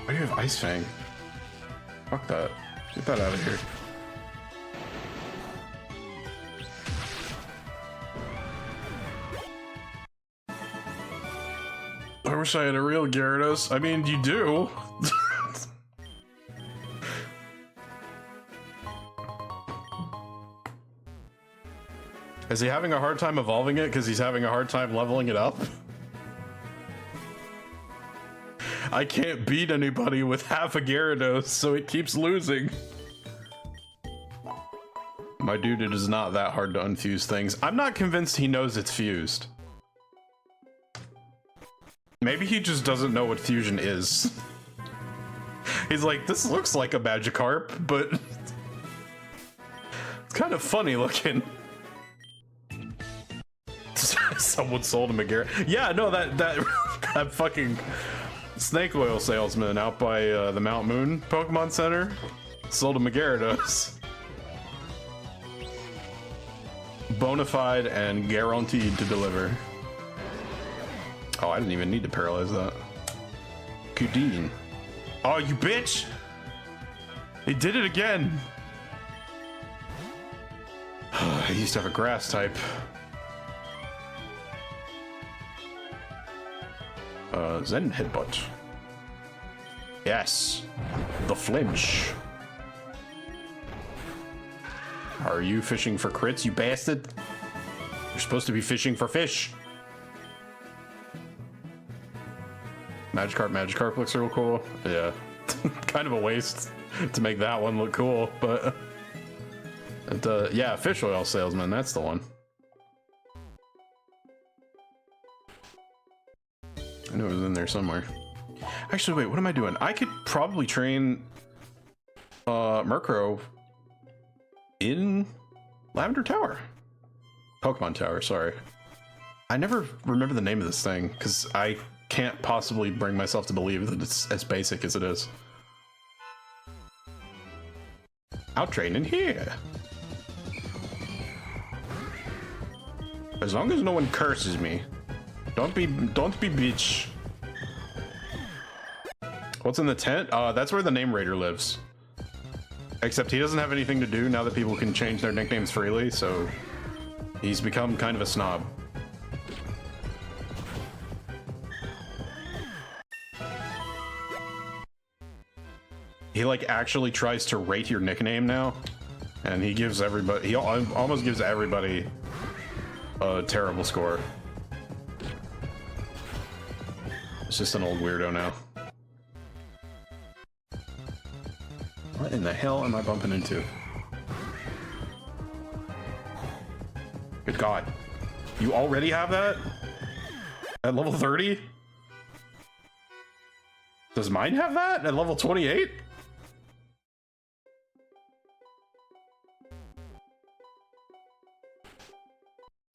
Why do you have Ice Fang? Fuck that. Get that out of here. I wish I had a real Gyarados. I mean, you do. Is he having a hard time evolving it because he's having a hard time leveling it up? I can't beat anybody with half a Gyarados, so it keeps losing. My dude, it is not that hard to unfuse things. I'm not convinced he knows it's fused. Maybe he just doesn't know what fusion is. He's like, this looks like a Magikarp, but it's kind of funny looking. Someone sold him a Gyarados. Yeah, no, that fucking snake oil salesman out by the Mount Moon Pokemon Center sold him a Gyarados. Bonafide and guaranteed to deliver. Oh, I didn't even need to paralyze that. Kudin. Oh, you bitch! He did it again! He used to have a grass type. Zen Headbutt. Yes. The flinch. Are you fishing for crits, you bastard? You're supposed to be fishing for fish. Magikarp looks real cool. Yeah. Kind of a waste to make that one look cool, but yeah, fish oil salesman, that's the one. I knew it was in there somewhere. Actually, wait, what am I doing? I could probably train Murkrow in Lavender Tower. Pokemon Tower, sorry. I never remember the name of this thing because I can't possibly bring myself to believe that it's as basic as it is. I'll train in here. As long as no one curses me. Don't be bitch. What's in the tent? That's where the Name Raider lives. Except he doesn't have anything to do now that people can change their nicknames freely, so he's become kind of a snob. He like actually tries to rate your nickname now, and he gives everybody, he almost gives everybody a terrible score. It's just an old weirdo now. What in the hell am I bumping into? Good God. You already have that? At level 30? Does mine have that at level 28?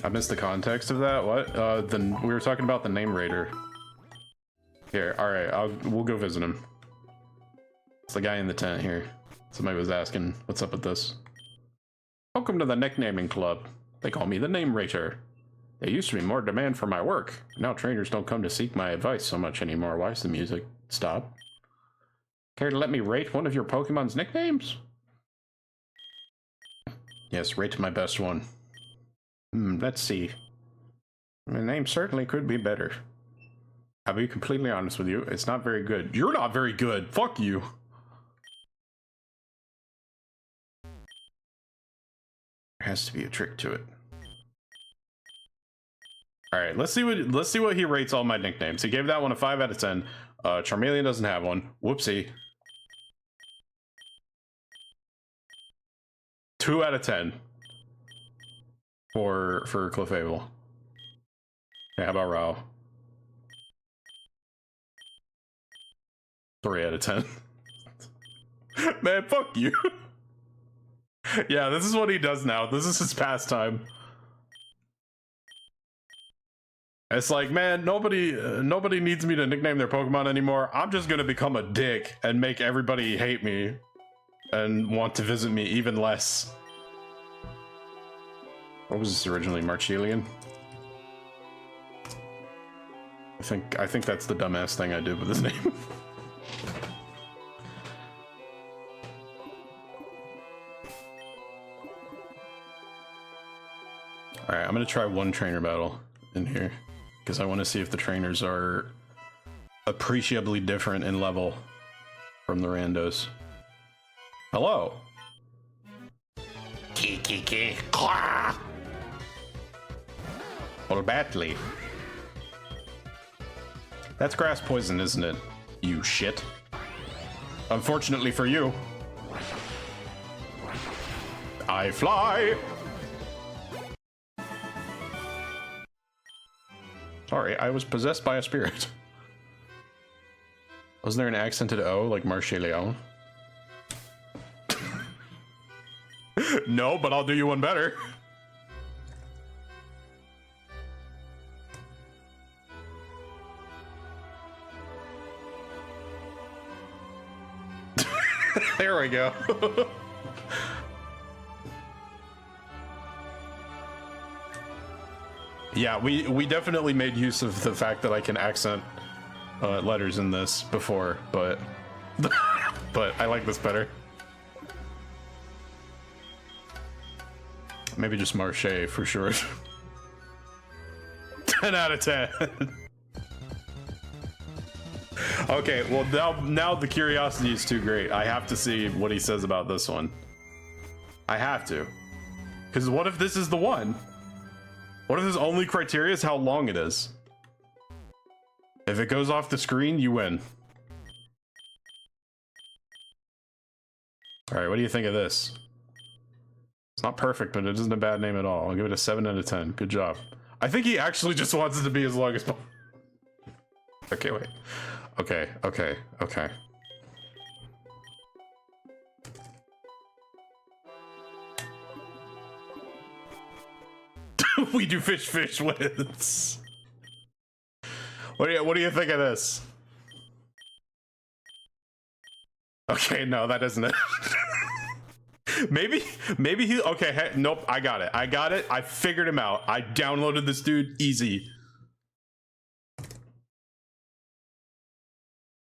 I missed the context of that. What? We were talking about the Name Raider. Here, all right. We'll go visit him. It's the guy in the tent here. Somebody was asking, what's up with this? Welcome to the nicknaming club. They call me the Name Raider. There used to be more demand for my work. Now trainers don't come to seek my advice so much anymore. Why's the music stop? Care to let me rate one of your Pokemon's nicknames? Yes, rate my best one. Let's see. My name certainly could be better. I'll be completely honest with you. It's not very good. You're not very good. Fuck you. There has to be a trick to it. All right, let's see what he rates all my nicknames. He gave that one a 5 out of 10. Charmeleon doesn't have one. Whoopsie. 2 out of 10 for Clefable. Okay, how about Rao? 3 out of 10. Man, fuck you. Yeah, this is what he does now. This is his pastime. It's like, man, nobody needs me to nickname their Pokemon anymore. I'm just gonna become a dick and make everybody hate me and want to visit me even less. What was this originally? Marchelian? I think that's the dumbass thing I did with his name. Alright, I'm gonna try one trainer battle in here, because I want to see if the trainers are appreciably different in level from the randos. Hello! Kiki. Well, badly. That's grass poison, isn't it? You shit. Unfortunately for you. I fly! Sorry, I was possessed by a spirit. Wasn't there an accented O, like Marcheleon? No, but I'll do you one better. There we go. Yeah, we definitely made use of the fact that I can accent letters in this before, but but I like this better. Maybe just Marche for sure. 10 out of 10. Okay, well now the curiosity is too great. I have to see what he says about this one. I have to. Because what if this is the one? What if his only criteria is how long it is? If it goes off the screen, you win. Alright, what do you think of this? It's not perfect, but it isn't a bad name at all. I'll give it a 7 out of 10. Good job. I think he actually just wants it to be as long as possible. Okay, wait. Okay. We do fish wins. What do you think of this? Okay, no, that isn't it. maybe he, okay, hey, nope, I got it. I figured him out. I downloaded this dude easy.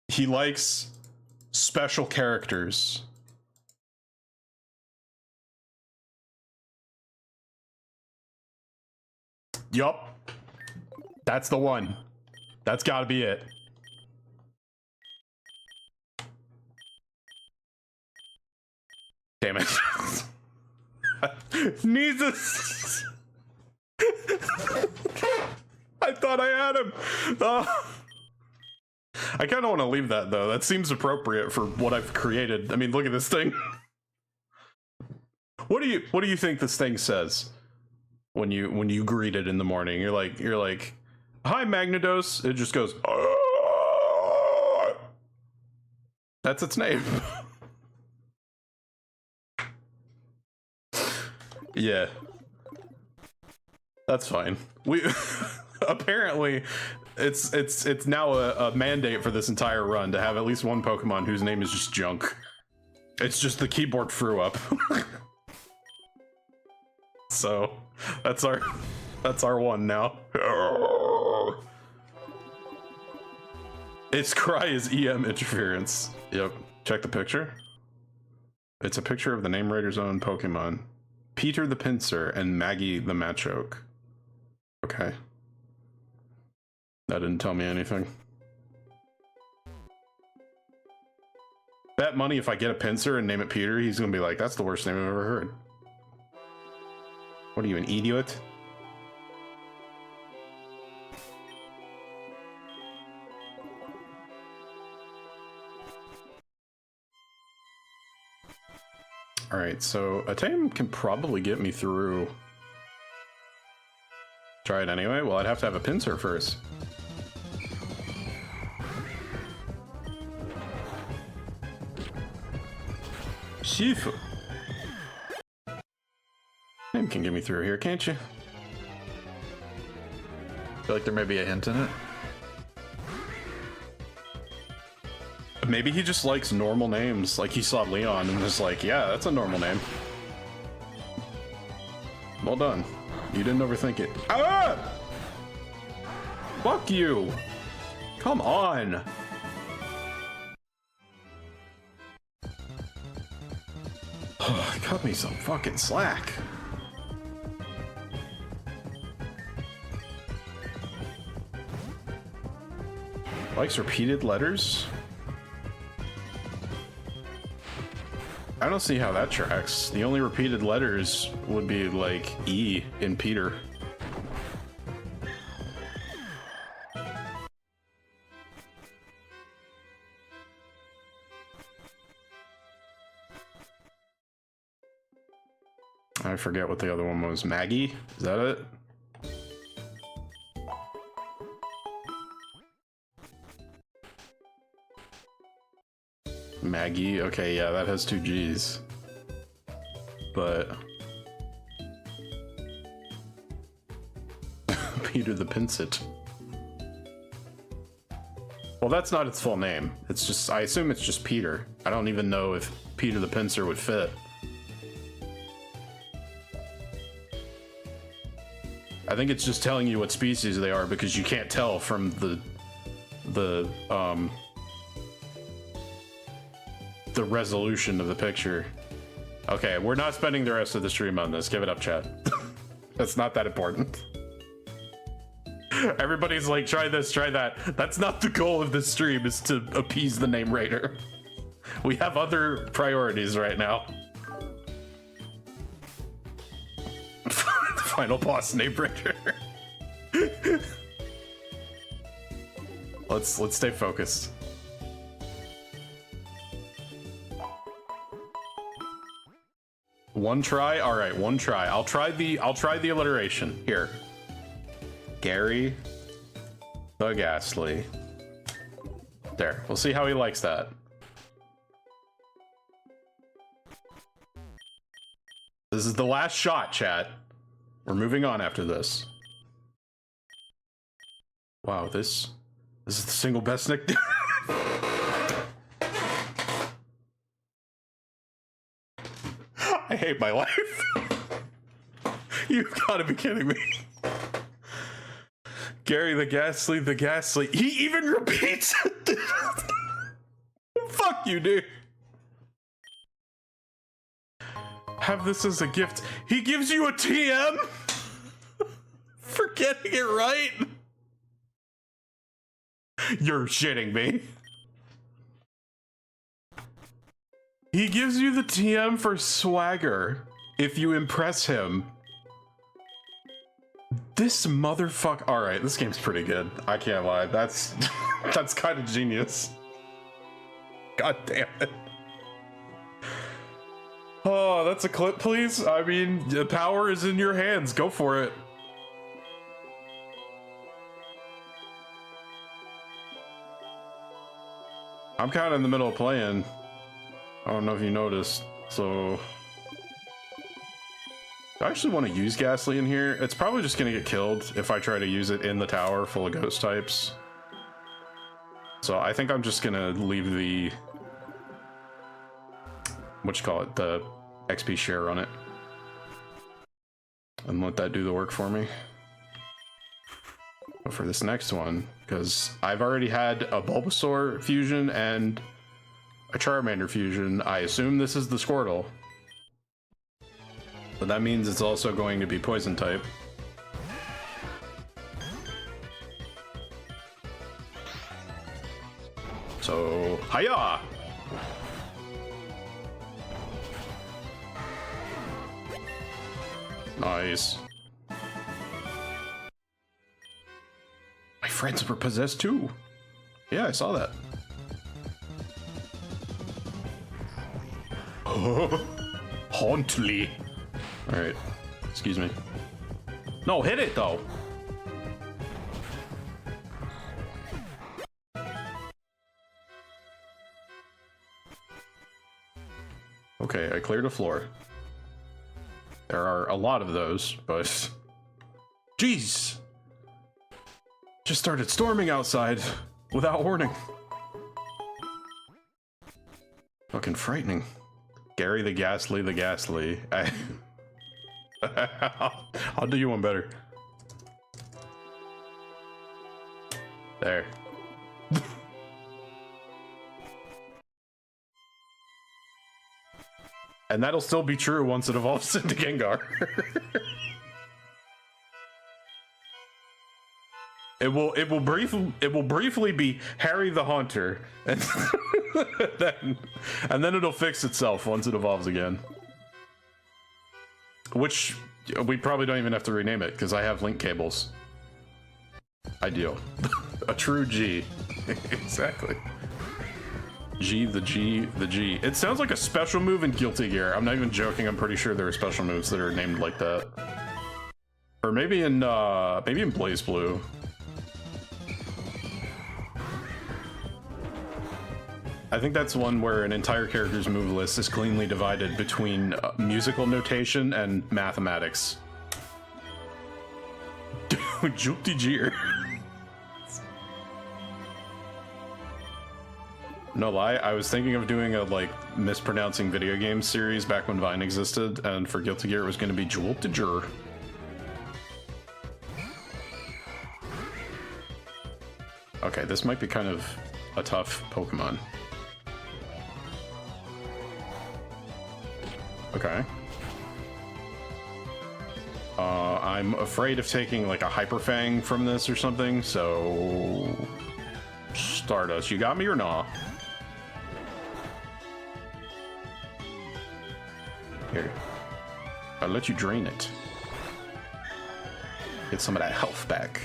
He likes special characters. Yup. That's the one. That's gotta be it. Damn it. Jesus. I thought I had him. I kind of want to leave that though. That seems appropriate for what I've created. I mean, look at this thing. What do you think this thing says when you greet it in the morning? You're like, "Hi, Magnados." It just goes, "Arr!" That's its name. Yeah. That's fine. We apparently it's now a mandate for this entire run to have at least one Pokemon whose name is just junk. It's just the keyboard threw up. So that's our one now. Its cry is EM interference. Yep. Check the picture. It's a picture of the Name Raider's own Pokemon, Peter the Pinsir and Maggie the Machoke. Okay. That didn't tell me anything. Bet money if I get a Pinsir and name it Peter, he's gonna be like, that's the worst name I've ever heard. What are you, an idiot? Alright, so a tame can probably get me through. Try it anyway? Well, I'd have to have a pincer first. Shifu. Tame can get me through here, can't you? I feel like there may be a hint in it. Maybe he just likes normal names. Like he saw Leon and was like, yeah, that's a normal name. Well done. You didn't overthink it. Ah! Fuck you! Come on! Cut me some fucking slack. Likes repeated letters? I don't see how that tracks. The only repeated letters would be like E in Peter. I forget what the other one was. Maggie? Is that it? Maggie? Okay, yeah, that has 2 G's. But... Peter the Pincit. Well, that's not its full name. It's just, I assume it's just Peter. I don't even know if Peter the Pincer would fit. I think it's just telling you what species they are because you can't tell from the resolution of the picture. Okay, we're not spending the rest of the stream on this. Give it up, chat. That's not that important. Everybody's like, try this, try that. That's not the goal of this stream, is to appease the name raider. We have other priorities right now. Final boss name raider. Let's stay focused. One try? All right, one try. I'll try the alliteration here. Gary the Ghastly. There. We'll see how he likes that. This is the last shot, chat. We're moving on after this. Wow, this is the single best nickname. I hate my life. You've got to be kidding me. Gary the Ghastly, the Ghastly. He even repeats it. Fuck you, dude. Have this as a gift. He gives you a TM for getting it right. You're shitting me. He gives you the TM for swagger if you impress him. This motherfucker. All right, this game's pretty good. I can't lie. That's kind of genius. God damn it. Oh, that's a clip, please. I mean, the power is in your hands. Go for it. I'm kind of in the middle of playing. I don't know if you noticed. So I actually want to use Ghastly in here. It's probably just going to get killed if I try to use it in the tower full of ghost types. So I think I'm just going to leave the... what you call it? The XP share on it. And let that do the work for me. But for this next one, because I've already had a Bulbasaur fusion and a Charmander fusion, I assume this is the Squirtle. But that means it's also going to be poison type. So, hiya! Nice. My friends were possessed too. Yeah, I saw that. Hauntley. Alright. Excuse me. No, hit it though. Okay, I cleared a floor. There are a lot of those, but... Jeez! Just started storming outside without warning. Fucking frightening. Gary the Ghastly. I'll do you one better. There. And that'll still be true once it evolves into Gengar. It will briefly be Harry the Haunter, and then it'll fix itself once it evolves again. Which we probably don't even have to rename it because I have link cables. Ideal. A true G. Exactly. The G. It sounds like a special move in Guilty Gear. I'm not even joking. I'm pretty sure there are special moves that are named like that. Or maybe in Blaze Blue. I think that's one where an entire character's move list is cleanly divided between musical notation and mathematics. Guilty Gear. No lie, I was thinking of doing a like mispronouncing video game series back when Vine existed, and for Guilty Gear it was going to be Jewel-to-Jur. Okay, this might be kind of a tough Pokemon. Okay. I'm afraid of taking like a Hyper Fang from this or something, so... Stardust, you got me or nah? Here. I'll let you drain it. Get some of that health back.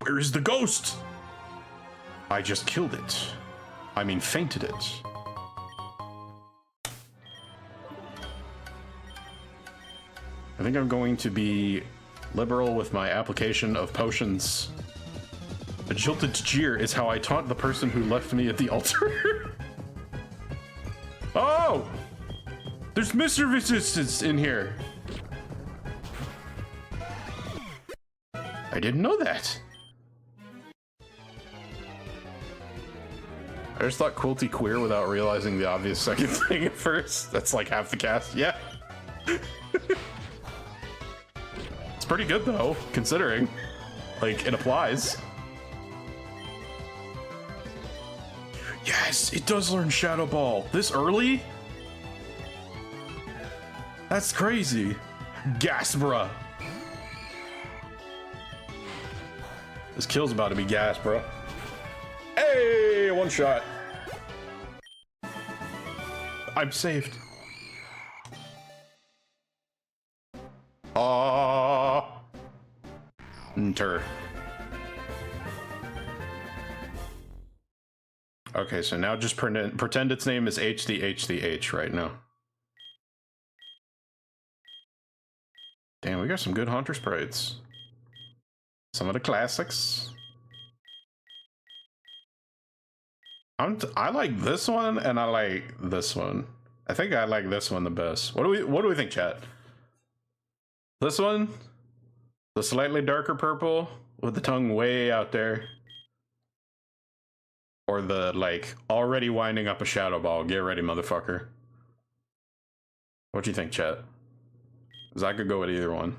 Where is the ghost? I just killed it. I mean, fainted it. I think I'm going to be liberal with my application of potions. A jilted jeer is how I taunt the person who left me at the altar. Oh! There's Mr. Resistance in here. I didn't know that. I just thought Quilty queer without realizing the obvious second thing at first. That's like half the cast. Yeah. It's pretty good though, considering. Like, it applies. Yes, it does learn Shadow Ball. This early? That's crazy. Gas, bruh. This kill's about to be gas, bro. Hey, one shot. I'm saved. Enter. Okay, so now just pretend its name is HDHDH right now. Damn, we got some good Haunter sprites. Some of the classics. I like this one and I like this one. I think I like this one the best. What do we think, chat? This one? The slightly darker purple with the tongue way out there. Or the, like, already winding up a Shadow Ball. Get ready, motherfucker. What do you think, chat? Because I could go with either one.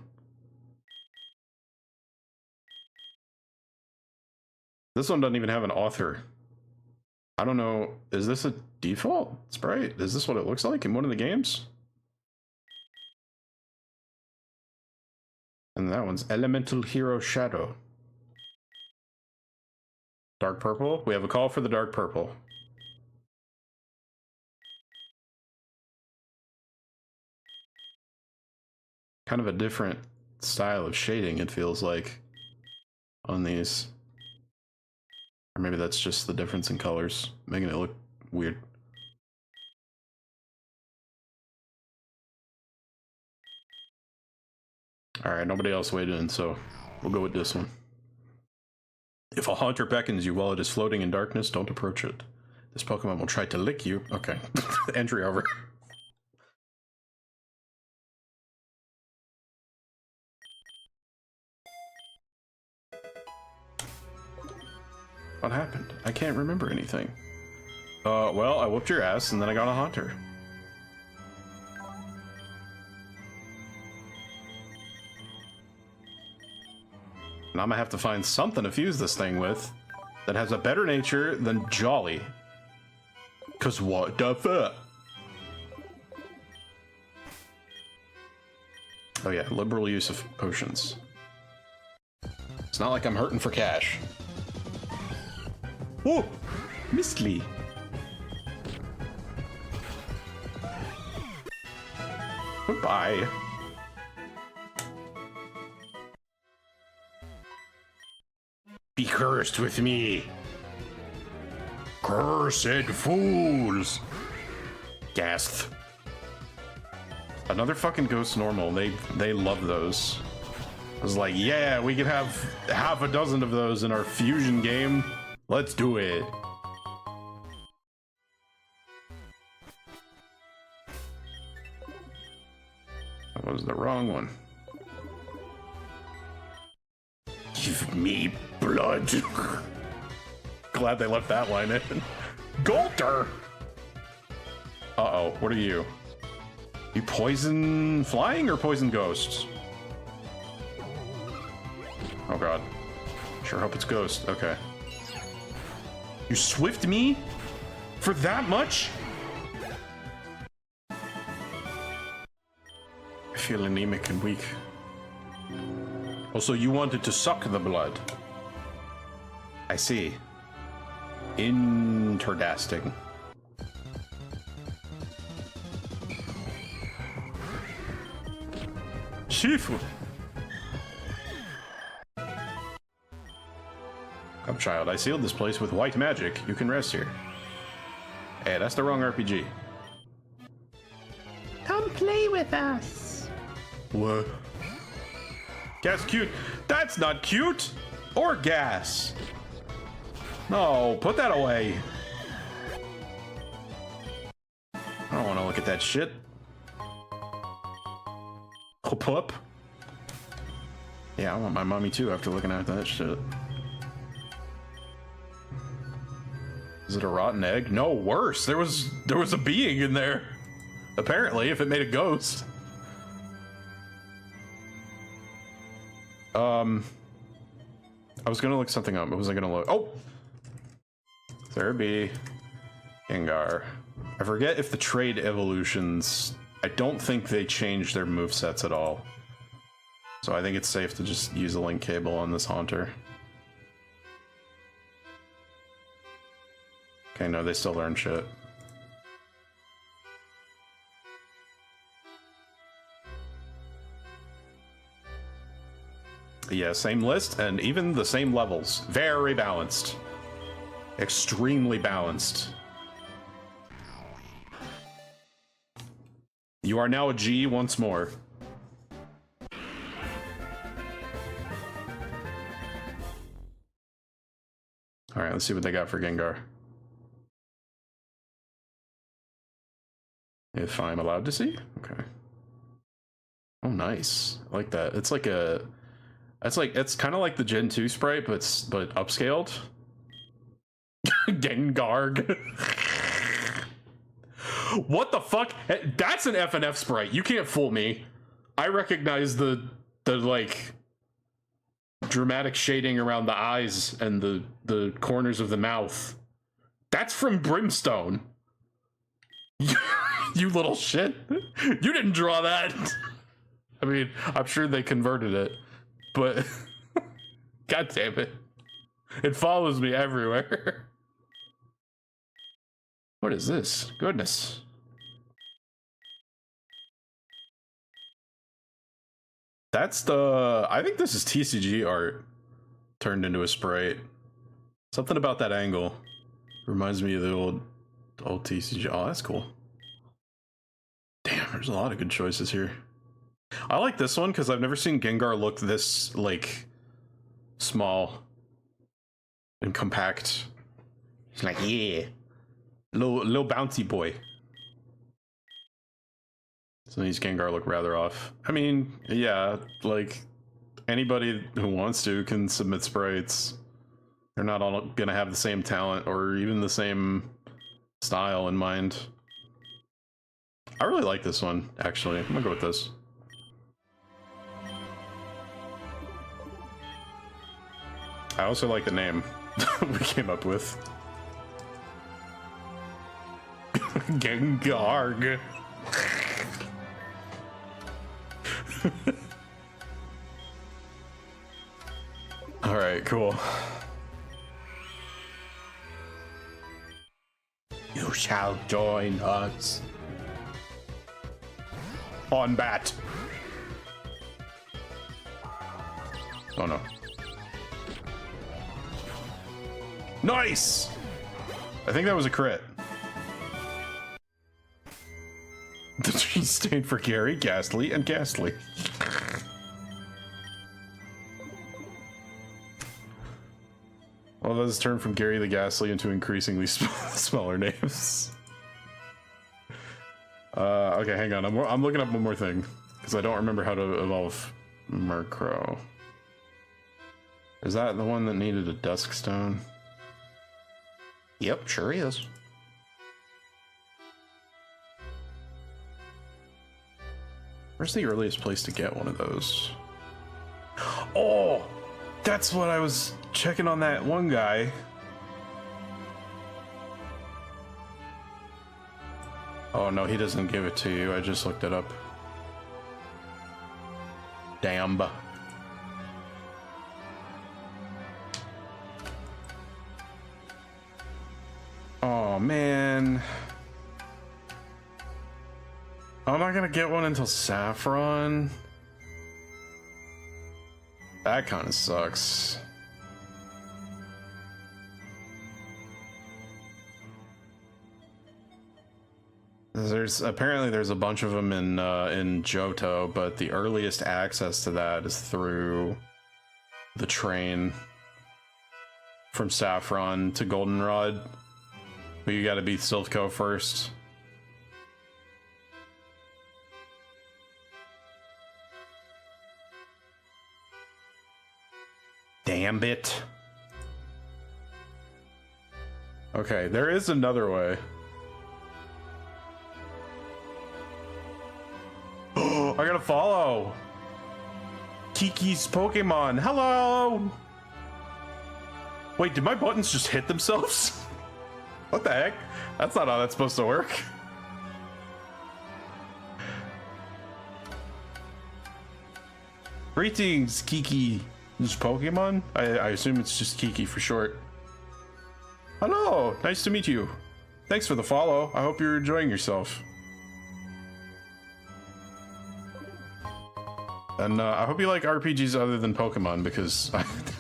This one doesn't even have an author. I don't know. Is this a default sprite? Is this what it looks like in one of the games? And that one's Elemental Hero Shadow. Dark purple. We have a call for the dark purple. Kind of a different style of shading, it feels like, on these. Or maybe that's just the difference in colors, making it look weird. Alright, nobody else weighed in, so we'll go with this one. If a haunter beckons you while it is floating in darkness, don't approach it. This Pokemon will try to lick you. Okay. Entry over. What happened? I can't remember anything. Well, I whooped your ass and then I got a haunter. And I'm gonna have to find something to fuse this thing with that has a better nature than Jolly. Cause what the fuck? Oh yeah, liberal use of potions. It's not like I'm hurting for cash. Whoa! Mistly. Goodbye. Be cursed with me. Cursed fools. Gasth. Another fucking ghost normal. They love those. I was like, yeah, we could have half a dozen of those in our fusion game. Let's do it. That was the wrong one. Give me blood. Glad they left that line in. Golter! Uh-oh, what are you? You poison flying or poison ghosts? Oh god. Sure hope it's ghost. Okay. You swift me? For that much? I feel anemic and weak. Also, you wanted to suck the blood. I see. Interdasting. Shifu. Come, child. I sealed this place with white magic. You can rest here. Hey, that's the wrong RPG. Come play with us. What? Gas cute. That's not cute. Or gas. No, put that away. I don't want to look at that shit. Hop up. Yeah, I want my mommy too after looking at that shit. Is it a rotten egg? No, worse. There was a being in there. Apparently, if it made a ghost. I was gonna look something up. What was I gonna look? Oh! Therapy. Gengar. I forget if the trade evolutions... I don't think they changed their movesets at all. So I think it's safe to just use a link cable on this Haunter. Okay, no, they still learn shit. Yeah, same list and even the same levels. Very balanced. Extremely balanced. You are now a G once more. Alright, let's see what they got for Gengar. If I'm allowed to see? Okay. Oh, nice. I like that. It's like a... It's kind of like the Gen 2 sprite, but upscaled. Gengarg. What the fuck? That's an FNF sprite. You can't fool me. I recognize the like dramatic shading around the eyes and the corners of the mouth. That's from Brimstone. You little shit. You didn't draw that. I mean, I'm sure they converted it, but god damn it. It follows me everywhere. What is this? Goodness. That's the... I think this is TCG art turned into a sprite. Something about that angle reminds me of the old TCG. Oh, that's cool. Damn, there's a lot of good choices here. I like this one because I've never seen Gengar look this, like, small and compact. He's like, yeah. Little bouncy boy. So these Gengar look rather off. I mean, yeah, like, anybody who wants to can submit sprites. They're not all gonna have the same talent or even the same style in mind. I really like this one, actually. I'm gonna go with this. I also like the name we came up with. Gengar. All right, cool. You shall join us. On bat. Oh no. Nice! I think that was a crit. The tree stained for Gary, Ghastly, and Ghastly. Well, that has turned from Gary the Ghastly into increasingly smaller names. Okay, hang on. I'm looking up one more thing because I don't remember how to evolve Murkrow. Is that the one that needed a Dusk Stone? Yep, sure is. Where's the earliest place to get one of those? Oh, that's what I was checking on that one guy. Oh no, he doesn't give it to you. I just looked it up. Damn. Oh man. I'm not gonna get one until Saffron. That kind of sucks. Apparently there's a bunch of them in Johto, but the earliest access to that is through the train from Saffron to Goldenrod. But you gotta beat Silphco first. Damn it. Okay, there is another way. Oh, I gotta follow Kiki's Pokemon. Hello. Wait, did my buttons just hit themselves? What the heck? That's not how that's supposed to work. Greetings, Kiki. This Pokemon? I assume it's just Kiki for short. Hello, nice to meet you. Thanks for the follow. I hope you're enjoying yourself. And I hope you like RPGs other than Pokemon, because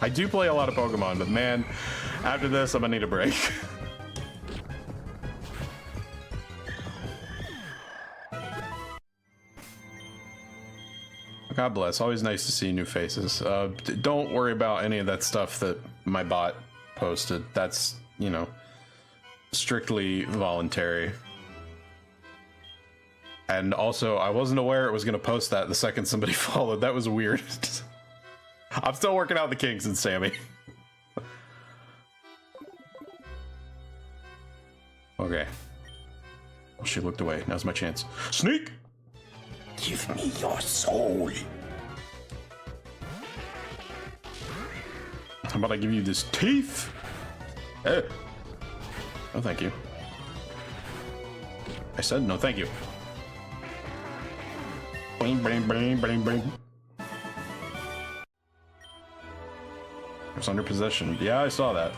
I do play a lot of Pokemon, but man, after this, I'm gonna need a break. God bless. Always nice to see new faces. Don't worry about any of that stuff that my bot posted. That's, you know, strictly voluntary. And also, I wasn't aware it was going to post that the second somebody followed. That was weird. I'm still working out the kinks in Sammy. Okay. She looked away. Now's my chance. Sneak! Give me your soul. How about I give you this teeth? Oh, thank you. I said no, thank you. Bing, bing, bing, bing, bing. It's under possession. Yeah, I saw that.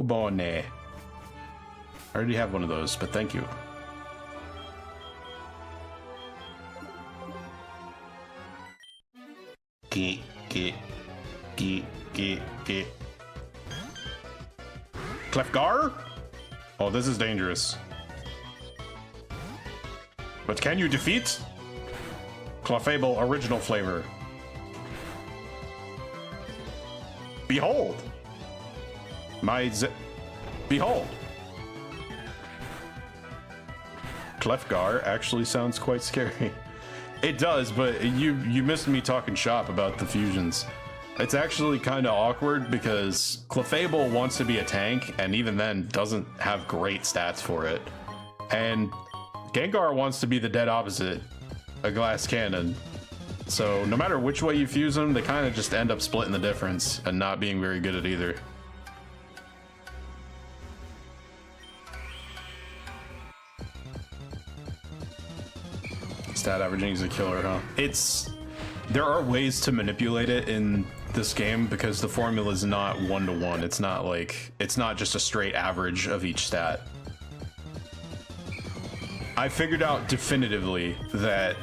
Bone. I already have one of those, but thank you. Get. Clefgar? Oh, this is dangerous. But can you defeat Clefable original flavor? Behold! Behold! Clefgar actually sounds quite scary. It does, but you missed me talking shop about the fusions. It's actually kind of awkward because Clefable wants to be a tank, and even then doesn't have great stats for it. And Gengar wants to be the dead opposite, a glass cannon. So no matter which way you fuse them, they kind of just end up splitting the difference and not being very good at either. Stat averaging is a killer, huh? There are ways to manipulate it in this game because the formula is not 1-to-1. It's not just a straight average of each stat. I figured out definitively that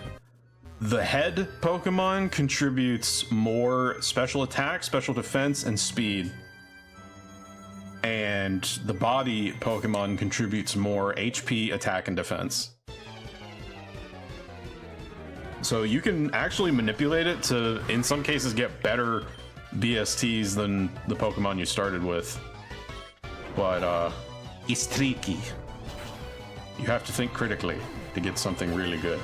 the head Pokemon contributes more special attack, special defense, and speed. And the body Pokemon contributes more HP, attack, and defense. So you can actually manipulate it to, in some cases, get better BSTs than the Pokemon you started with. But, it's tricky. You have to think critically to get something really good.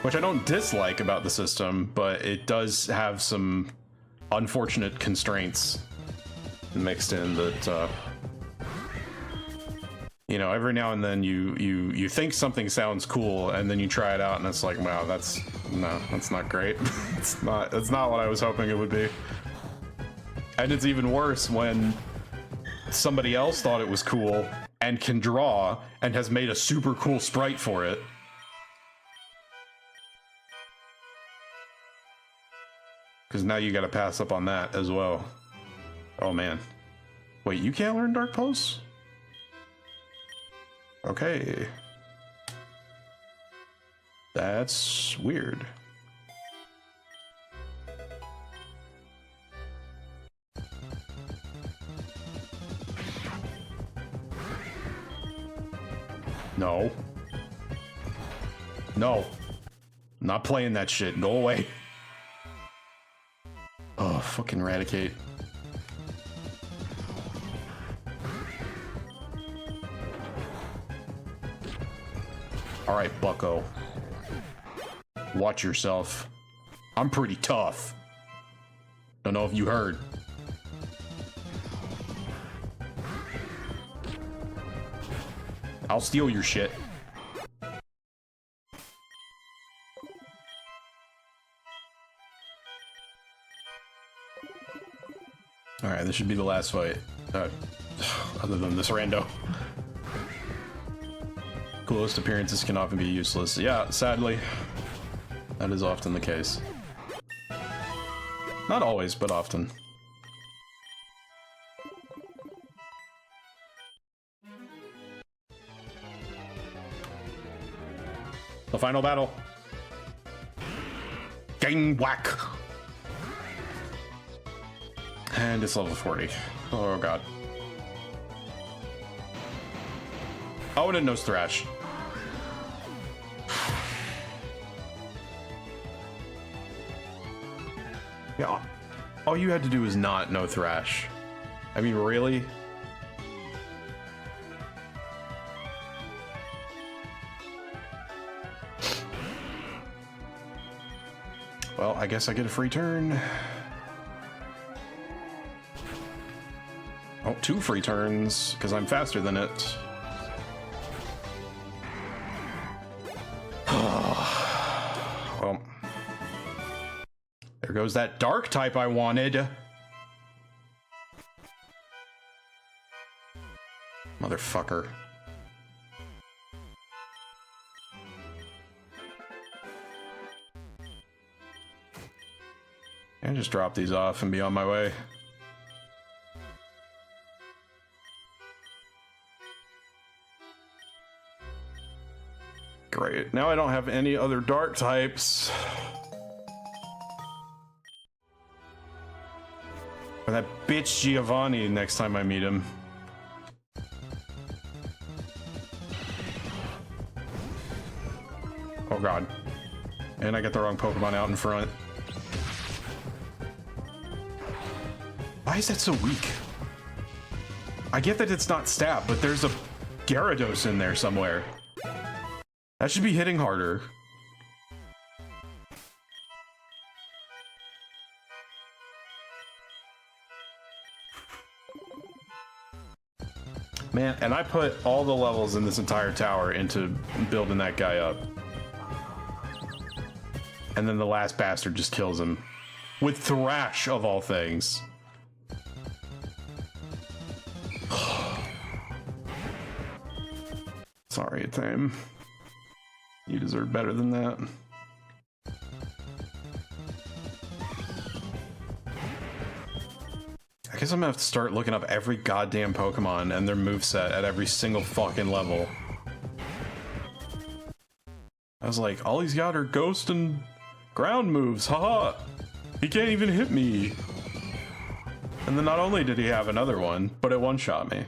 Which I don't dislike about the system, but it does have some unfortunate constraints mixed in that, you know, every now and then you think something sounds cool, and then you try it out, and it's like, wow, that's not great. it's not what I was hoping it would be. And it's even worse when somebody else thought it was cool and can draw and has made a super cool sprite for it. Because now you gotta pass up on that as well. Oh man. Wait, you can't learn Dark Pulse? Okay. That's weird. No. No. Not playing that shit. Go away. Oh, fucking Eradicate. Alright, bucko. Watch yourself. I'm pretty tough. Don't know if you heard. I'll steal your shit. Alright, this should be the last fight. Other than this rando. Coolest appearances can often be useless. Yeah, sadly. That is often the case. Not always, but often. The final battle. Gang whack. And it's level 40. Oh god. Oh, and it knows Thrash. Yeah, all you had to do was not know Thrash. I mean, really? Well, I guess I get a free turn. Oh, 2 free turns, because I'm faster than it. Well, there goes that dark type I wanted. Motherfucker. I just drop these off and be on my way. Great. Now I don't have any other dark types. Or that bitch Giovanni next time I meet him. Oh god. And I got the wrong Pokemon out in front. Why is that so weak? I get that it's not stab, but there's a Gyarados in there somewhere. That should be hitting harder. Man, and I put all the levels in this entire tower into building that guy up. And then the last bastard just kills him. With Thrash, of all things. Sorry, Tame. You deserve better than that. I guess I'm gonna have to start looking up every goddamn Pokemon and their moveset at every single fucking level. I was like, all he's got are ghost and ground moves, haha! He can't even hit me! And then not only did he have another one, but it one-shot me.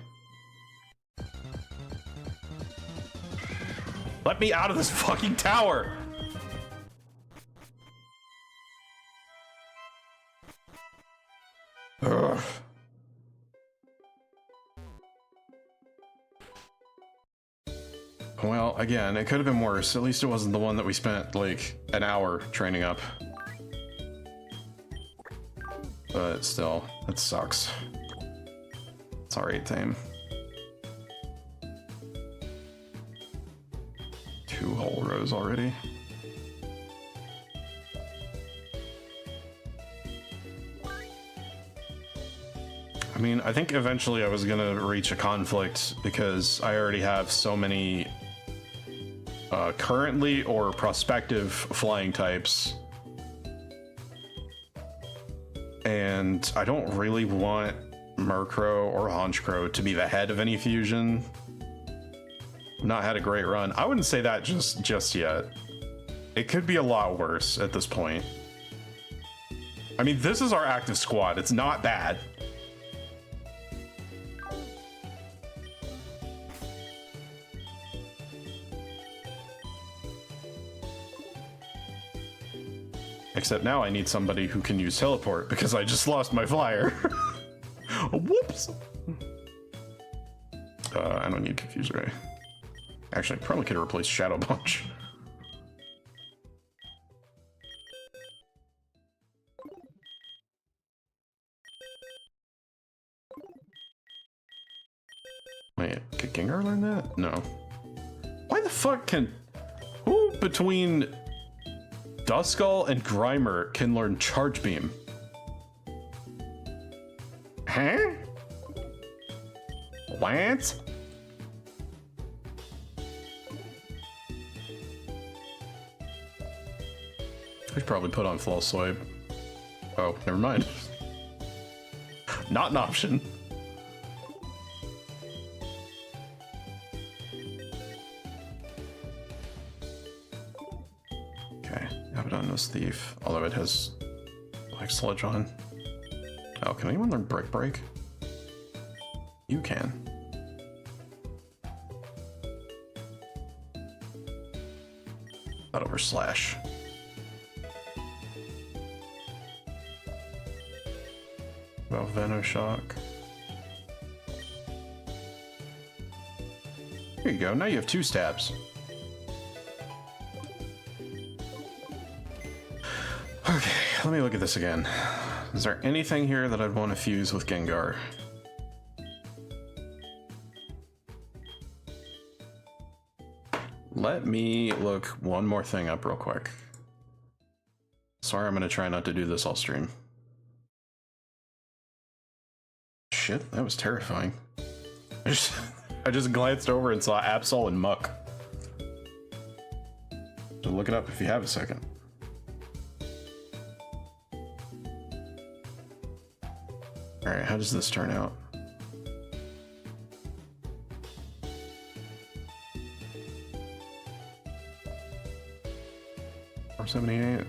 Let me out of this fucking tower! Ugh. Well, again, it could have been worse. At least it wasn't the one that we spent, like, an hour training up. But still, it sucks. It's alright, Tame. 2 whole rows already. I mean, I think eventually I was gonna reach a conflict because I already have so many currently or prospective flying types. And I don't really want Murkrow or Honchkrow to be the head of any fusion. Not had a great run. I wouldn't say that just yet. It could be a lot worse at this point. I mean, this is our active squad. It's not bad. Except now I need somebody who can use teleport because I just lost my flyer. Whoops. I don't need Confuse Ray. Actually, I probably could have replaced Shadow Punch. Wait, could Gengar learn that? No. Why the fuck can... Who between Duskull and Grimer can learn Charge Beam? Huh? What? I should probably put on False Swipe. Oh, never mind. Not an option. Okay, Abaddon's Thief, although it has Black Sludge on. Oh, can anyone learn Brick Break? You can. Not over Slash. About Venoshock. Here you go, now you have 2 stabs. Okay, let me look at this again. Is there anything here that I'd want to fuse with Gengar? Let me look one more thing up real quick. Sorry, I'm gonna try not to do this all stream. Shit, that was terrifying. I just glanced over and saw Absol and Muck. So look it up if you have a second. Alright, how does this turn out? $478.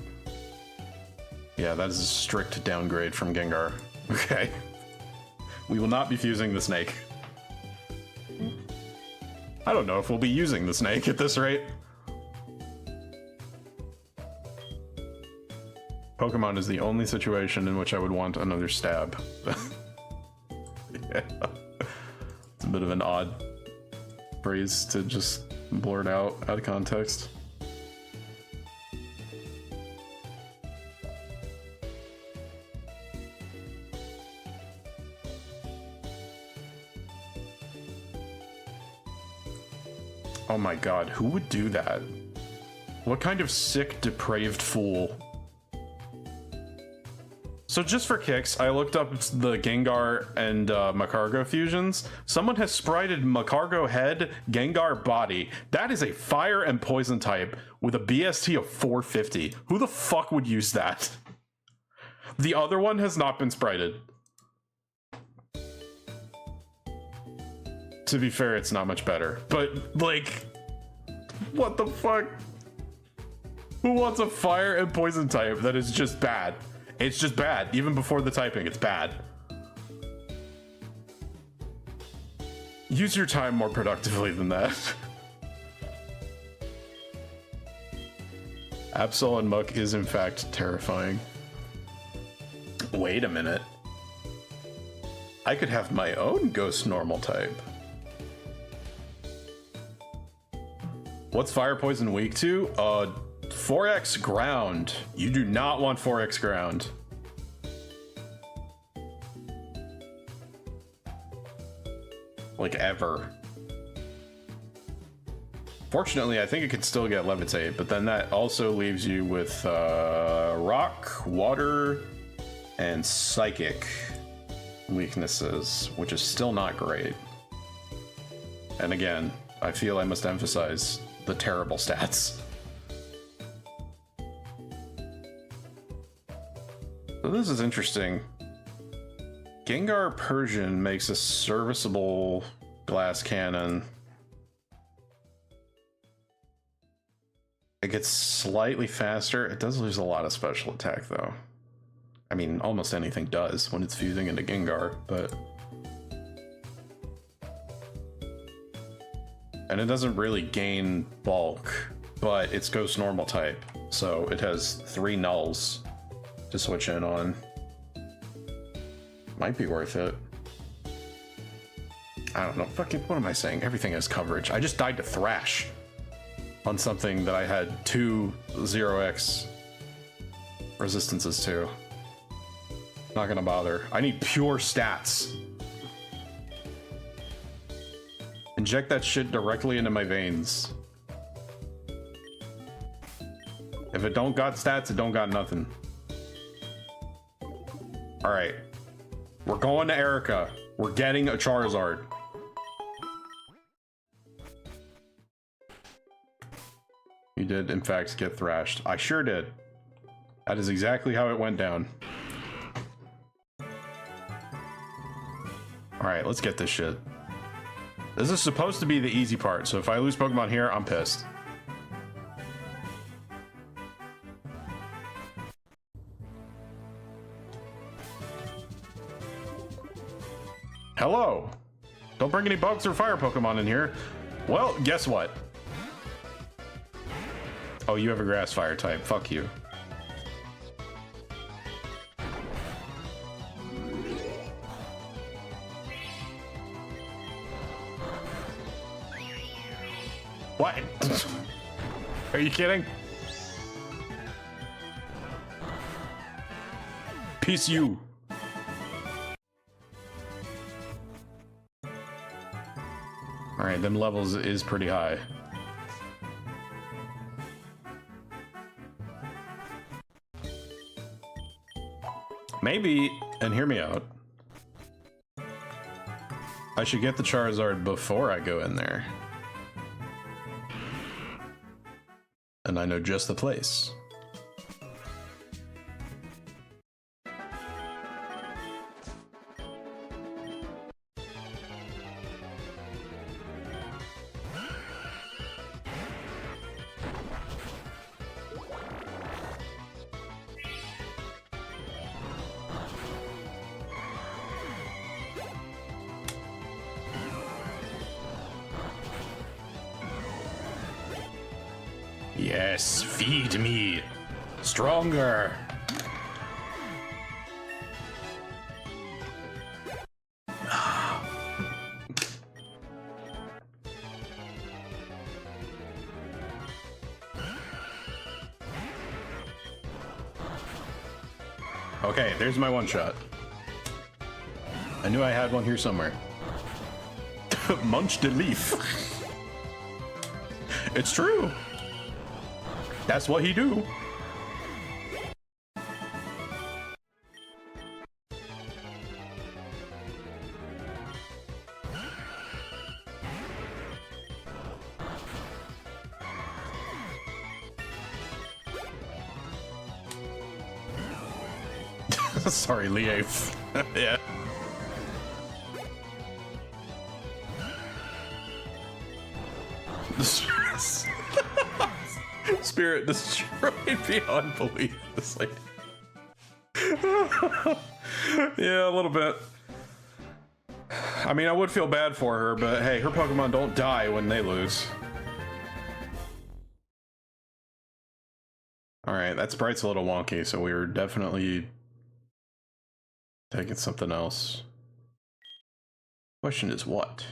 Yeah, that is a strict downgrade from Gengar. Okay. We will not be fusing the snake. I don't know if we'll be using the snake at this rate. Pokemon is the only situation in which I would want another stab. Yeah. It's a bit of an odd phrase to just blurt out of context. Oh my god, who would do that? What kind of sick, depraved fool? So just for kicks, I looked up the Gengar and Macargo fusions. Someone has sprited Macargo head, Gengar body. That is a fire and poison type with a BST of 450. Who the fuck would use that? The other one has not been sprited. To be fair, it's not much better, but like, what the fuck? Who wants a fire and poison type that is just bad? It's just bad. Even before the typing, it's bad. Use your time more productively than that. Absol and Muck is in fact terrifying. Wait a minute. I could have my own ghost normal type. What's fire poison weak to? 4x ground. You do not want 4x ground. Like ever. Fortunately, I think it can still get levitate, but then that also leaves you with rock, water, and psychic weaknesses, which is still not great. And again, I feel I must emphasize the terrible stats. So this is interesting. Gengar Persian makes a serviceable glass cannon. It gets slightly faster. It does lose a lot of special attack though. I mean, almost anything does when it's fusing into Gengar, but... And it doesn't really gain bulk, but it's Ghost Normal type, so it has 3 nulls to switch in on. Might be worth it. I don't know. Fucking, what am I saying? Everything has coverage. I just died to Thrash on something that I had 2 0x resistances to. Not gonna bother. I need pure stats. Inject that shit directly into my veins. If it don't got stats, it don't got nothing. Alright. We're going to Erica. We're getting a Charizard. You did, in fact, get thrashed. I sure did. That is exactly how it went down. Alright, let's get this shit. This is supposed to be the easy part, so if I lose Pokemon here, I'm pissed. Hello! Don't bring any bugs or fire Pokemon in here. Well, guess what? Oh, you have a grass fire type. Fuck you. What? Are you kidding? Peace you. Alright, them levels is pretty high. Maybe, and hear me out, I should get the Charizard before I go in there. And I know just the place. Yes, feed me. Stronger. Okay, there's my one shot. I knew I had one here somewhere. Munch the leaf. It's true. That's what he do. Sorry, Leaf. Yeah. Spirit destroyed beyond belief. It's like... yeah, a little bit. I mean, I would feel bad for her, but hey, her Pokemon don't die when they lose. Alright, that sprite's a little wonky, so we were definitely taking something else. Question is what?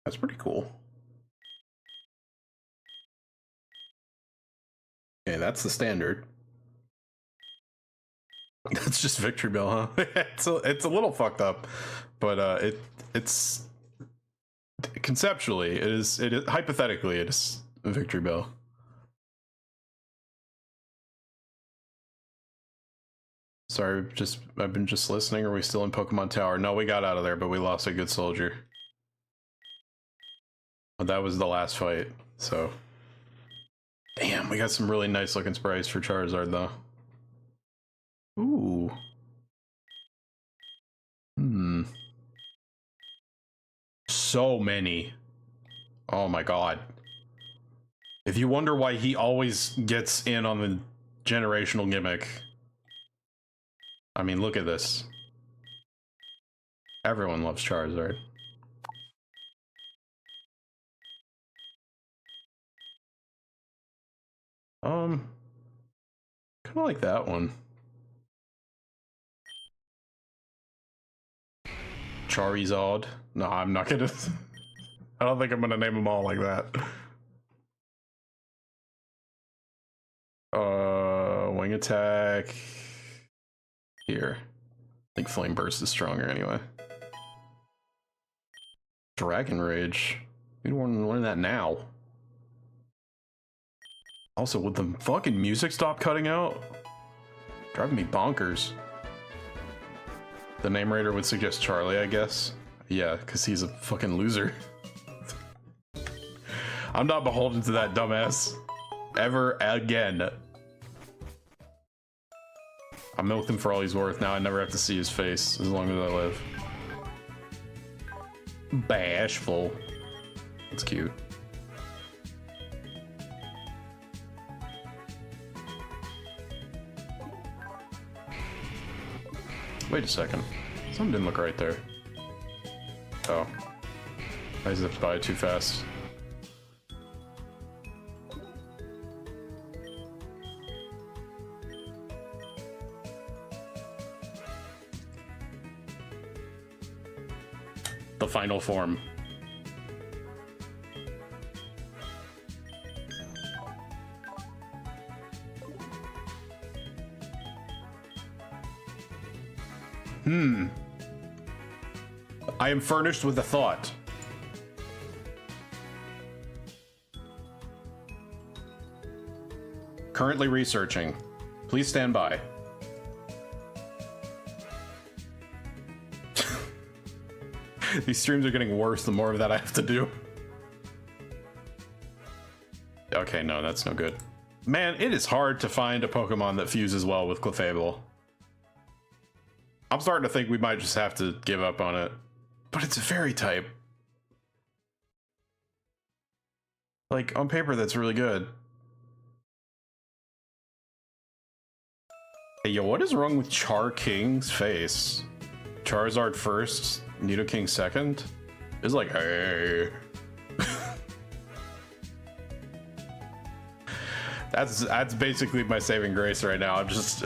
That's pretty cool. Okay, that's the standard. That's just Victory Bell, huh? it's a little fucked up, but it's conceptually it is hypothetically it is a Victory Bell. Sorry, I've been just listening. Are we still in Pokemon Tower? No, we got out of there, but we lost a good soldier. But that was the last fight, so. Damn, we got some really nice looking sprites for Charizard, though. Ooh. So many. Oh my god. If you wonder why he always gets in on the generational gimmick, I mean, look at this. Everyone loves Charizard. Kind of like that one. Charizard. No, I'm not gonna. I don't think I'm gonna name them all like that. Wing attack. Here. I think Flame Burst is stronger anyway. Dragon Rage. You don't want to learn that now. Also, would the fucking music stop cutting out? Driving me bonkers. The name rater would suggest Charlie, I guess. Yeah, because he's a fucking loser. I'm not beholden to that dumbass. Ever again. I milked him for all he's worth. Now I never have to see his face as long as I live. Bashful. That's cute. Wait a second. Something didn't look right there. Oh. I zipped by too fast. The final form. I am furnished with a thought. Currently researching. Please stand by. These streams are getting worse the more of that I have to do. Okay, no, that's no good. Man, it is hard to find a Pokemon that fuses well with Clefable. I'm starting to think we might just have to give up on it. But it's a fairy type. Like, on paper, that's really good. Hey, yo, what is wrong with Char King's face? Charizard first, Nidoking second? It's like, hey. That's basically my saving grace right now. I'm just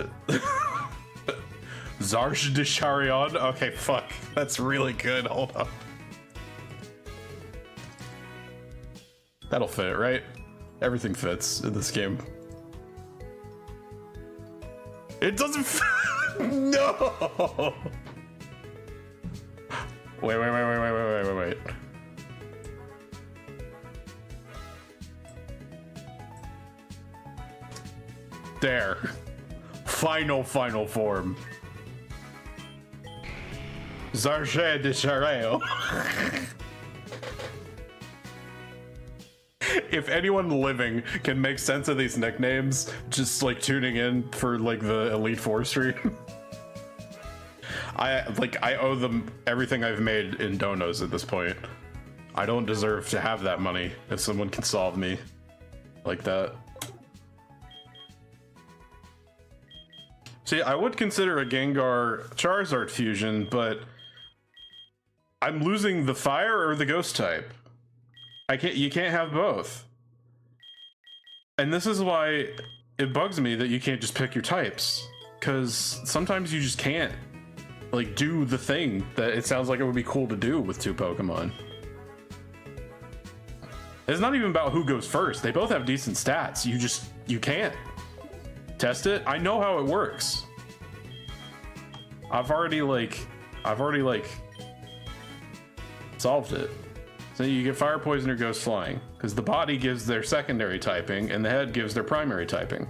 Zarsh de Charion. Okay, fuck. That's really good. Hold up. That'll fit, right? Everything fits in this game. It doesn't fit. No. Wait. There. Final form. Zarche de Chareo. If anyone living can make sense of these nicknames, just like tuning in for like the Elite Four stream, I owe them everything I've made in donos at this point. I don't deserve to have that money if someone can solve me like that. See, I would consider a Gengar Charizard fusion, but I'm losing the fire or the ghost type. You can't have both. And this is why it bugs me that you can't just pick your types, because sometimes you just can't like do the thing that it sounds like it would be cool to do with two Pokemon. It's not even about who goes first. They both have decent stats. You can't test it. I know how it works. I've already solved it. So you get Fire, Poison, or Ghost Flying, because the body gives their secondary typing and the head gives their primary typing.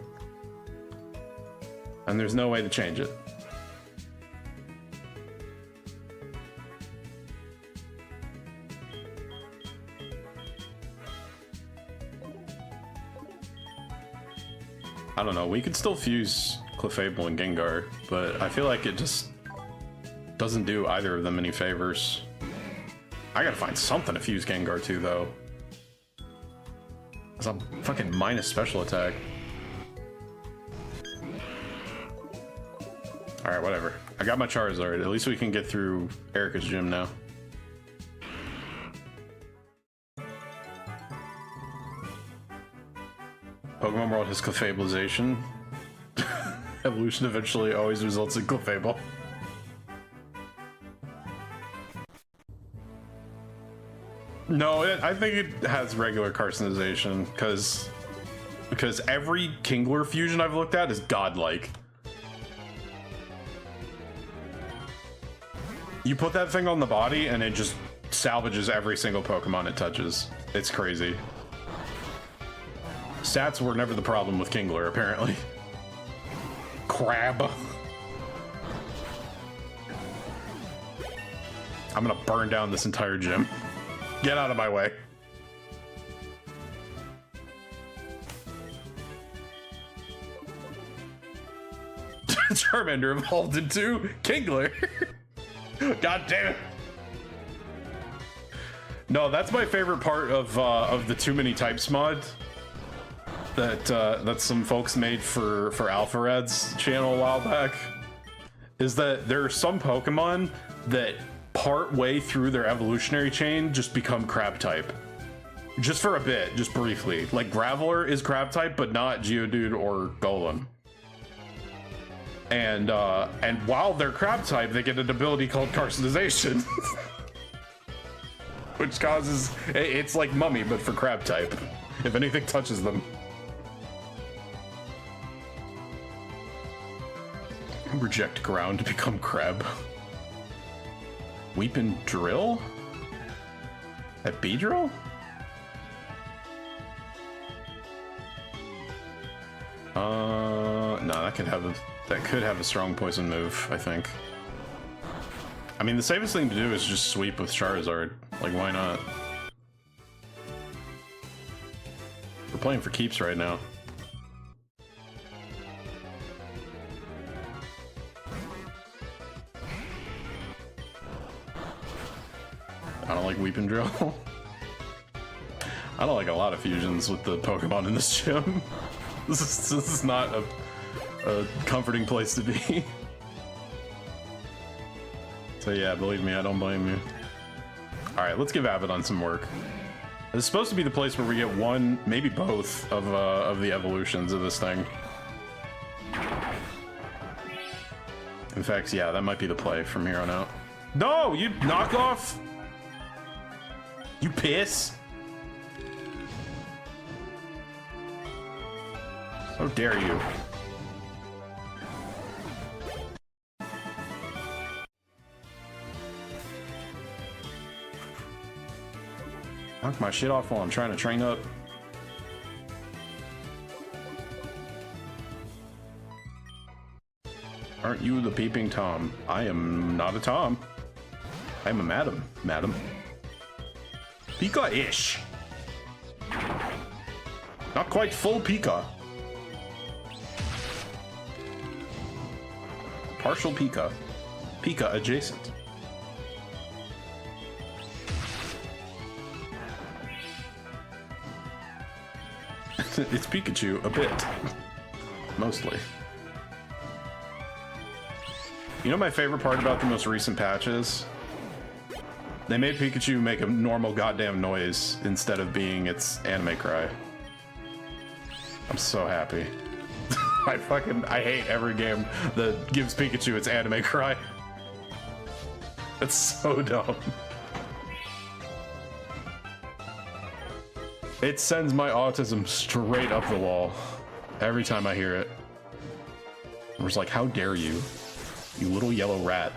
And there's no way to change it. I don't know, we could still fuse Clefable and Gengar, but I feel like it just doesn't do either of them any favors. I gotta find something to fuse Gengar to, though. Cause I'm fucking minus special attack. Alright, whatever. I got my Charizard. At least we can get through Erica's gym now. Pokemon World has Clefableization. Evolution eventually always results in Clefable. No, I think it has regular carcinization, because every Kingler fusion I've looked at is godlike. You put that thing on the body and it just salvages every single Pokemon it touches. It's crazy. Stats were never the problem with Kingler, apparently. Crab. I'm gonna burn down this entire gym. Get out of my way. Charmander evolved into Kingler. God damn it. No, that's my favorite part of the Too Many Types mod that some folks made for Alpharad's channel a while back. Is that there are some Pokemon that part way through their evolutionary chain just become crab type. Just for a bit, just briefly. Like Graveler is crab type, but not Geodude or Golem. And while they're crab type, they get an ability called carcinization. Which causes, it's like Mummy, but for crab type. If anything touches them. Reject ground to become crab. Weepin' Drill? That Beedrill? No, that could have a strong poison move, I think. I mean, the safest thing to do is just sweep with Charizard. Like, why not? We're playing for keeps right now. I don't like Weepin' Drill. I don't like a lot of fusions with the Pokemon in this gym. This is not a comforting place to be. So yeah, believe me, I don't blame you. Alright, let's give Abaddon some work. This is supposed to be the place where we get one, maybe both, of the evolutions of this thing. In fact, yeah, that might be the play from here on out. No, you knock off! You piss! How dare you? Knock my shit off while I'm trying to train up. Aren't you the peeping Tom? I am not a Tom. I am a madam, madam. Pika-ish. Not quite full Pika. Partial Pika. Pika adjacent. It's Pikachu a bit. Mostly. You know my favorite part about the most recent patches? They made Pikachu make a normal goddamn noise instead of being its anime cry. I'm so happy. I hate every game that gives Pikachu its anime cry. It's so dumb. It sends my autism straight up the wall every time I hear it. I'm just like, how dare you, you little yellow rat.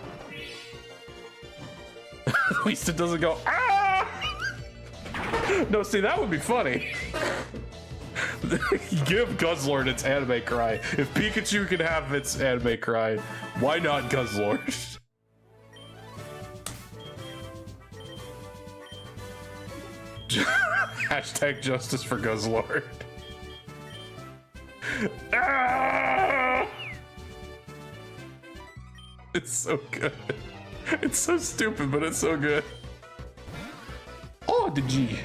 At least it doesn't go, ah! No, see, that would be funny. Give Guzzlord its anime cry. If Pikachu can have its anime cry, why not Guzzlord? Hashtag justice for Guzzlord. Ah! It's so good. It's so stupid, but it's so good. Oh, the G.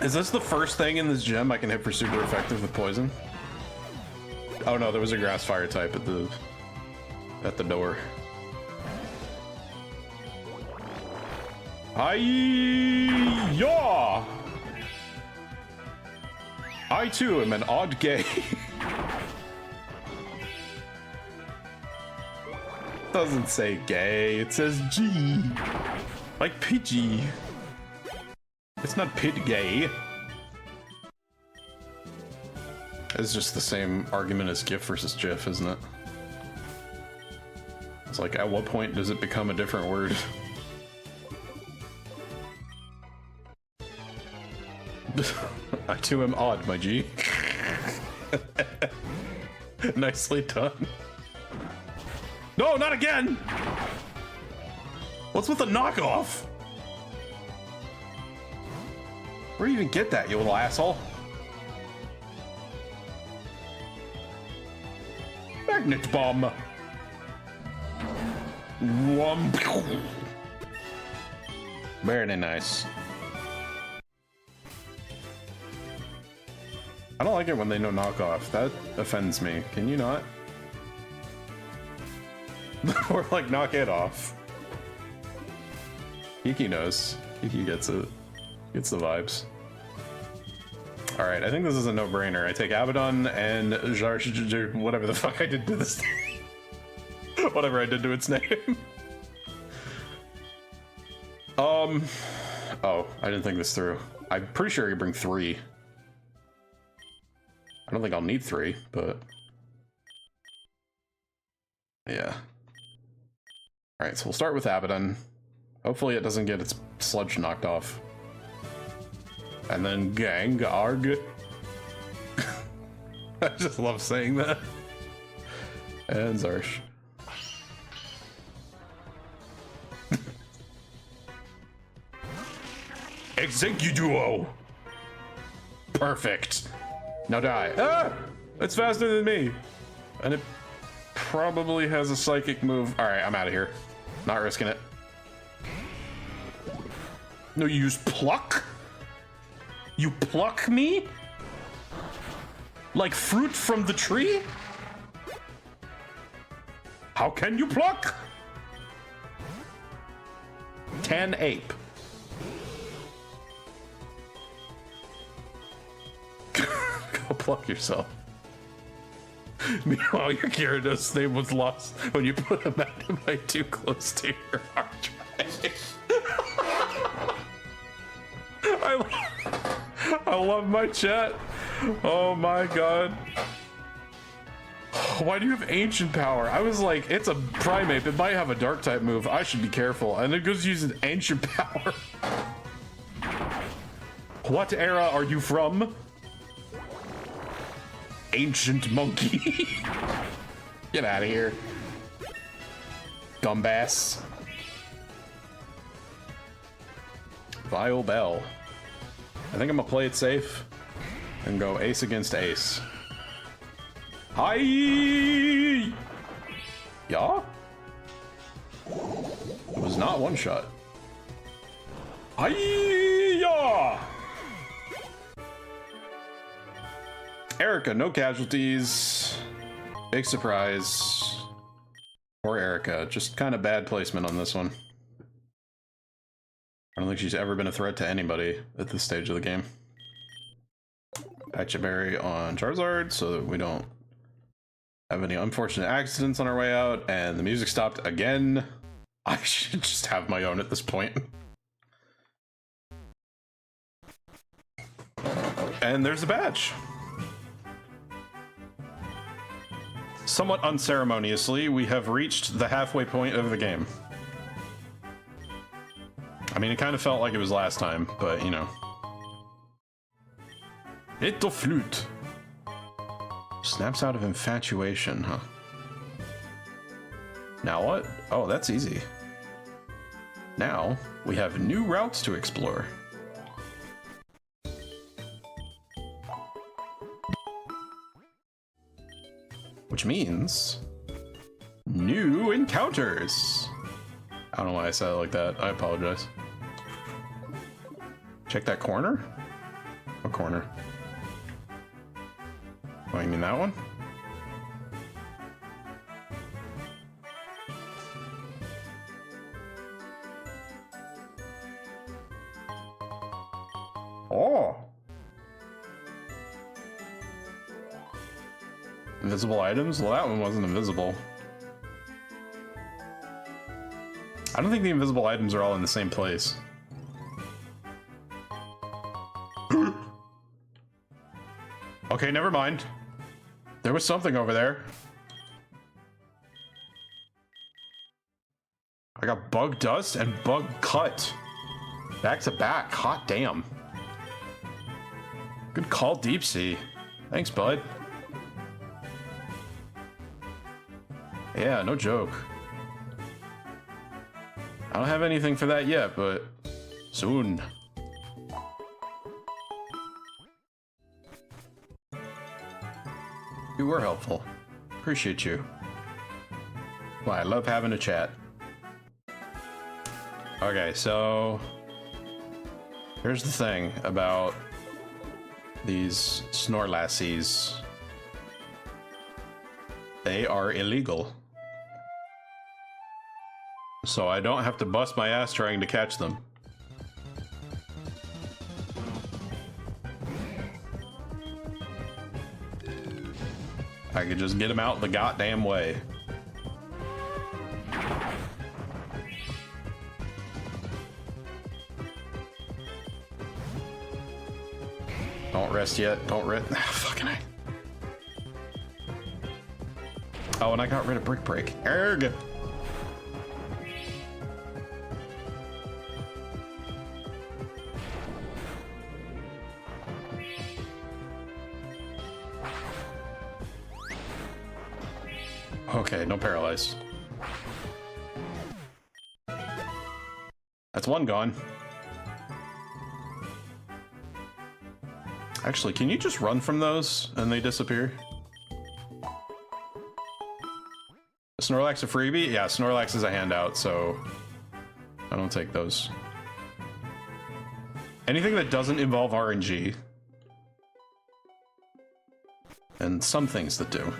Is this the first thing in this gym I can hit for super effective with poison? Oh no, there was a grass fire type at the door. Hi-yaw! I too am an odd gay. Doesn't say gay, it says G. Like Pidgey. It's not Pid gay. It's just the same argument as GIF versus GIF, isn't it? It's like, at what point does it become a different word? I too am odd, my G. Nicely done. No, not again! What's with the knockoff? Where do you even get that, you little asshole? Magnet bomb. Very nice. I don't like it when they know knockoff. That offends me. Can you not? Or like knock it off. Kiki knows. Kiki gets it. Gets the vibes. Alright, I think this is a no-brainer. I take Abaddon and whatever the fuck I did to this thing. Whatever I did to its name. Oh, I didn't think this through. I'm pretty sure I can bring 3. I don't think I'll need 3, but... yeah. Alright, so we'll start with Abaddon. Hopefully it doesn't get its sludge knocked off. And then Gengarg. I just love saying that. And Zarsh. Execuduo! Perfect. Now die. Ah! It's faster than me. And it probably has a psychic move. Alright, I'm out of here. Not risking it. No, you use pluck? You pluck me? Like fruit from the tree? How can you pluck? Can ape. Unplug yourself. Meanwhile, your Gyarados name was lost when you put a Magnemite too close to your hard drive. I love my chat. Oh my god. Why do you have ancient power? I was like, it's a primate. It might have a dark type move. I should be careful. And it goes using ancient power. What era are you from? Ancient monkey. Get out of here. Gumbass. Vile Bell. I think I'm gonna play it safe and go ace against ace. Hi! Yeah? It was not one shot. Hi! Yeah! Erica, no casualties. Big surprise. Poor Erica. Just kind of bad placement on this one. I don't think she's ever been a threat to anybody at this stage of the game. Patch a berry on Charizard so that we don't have any unfortunate accidents on our way out, and the music stopped again. I should just have my own at this point. And there's a badge. Somewhat unceremoniously, we have reached the halfway point of the game. I mean, it kind of felt like it was last time, but you know. Hit the flute. Snaps out of infatuation, huh? Now what? Oh, that's easy. Now we have new routes to explore. Which means new encounters. I don't know why I said it like that. I apologize. Check that corner? What corner? Oh, you mean that one? Oh! Invisible items? Well, that one wasn't invisible. I don't think the invisible items are all in the same place. Okay, never mind. There was something over there. I got bug dust and bug cut. Back to back. Hot damn. Good call, Deep Sea. Thanks, bud. Yeah, no joke. I don't have anything for that yet, but soon. You were helpful. Appreciate you. Well, I love having a chat. Okay, so here's the thing about these Snorlassies. They are illegal. So I don't have to bust my ass trying to catch them. I could just get them out the goddamn way. Don't rest yet. Don't rest. Fucking A. Oh, and I got rid of Brick Break. Erg! Okay, no paralyze. That's one gone. Actually, can you just run from those and they disappear? Snorlax a freebie? Yeah, Snorlax is a handout, so I don't take those. Anything that doesn't involve RNG. And some things that do.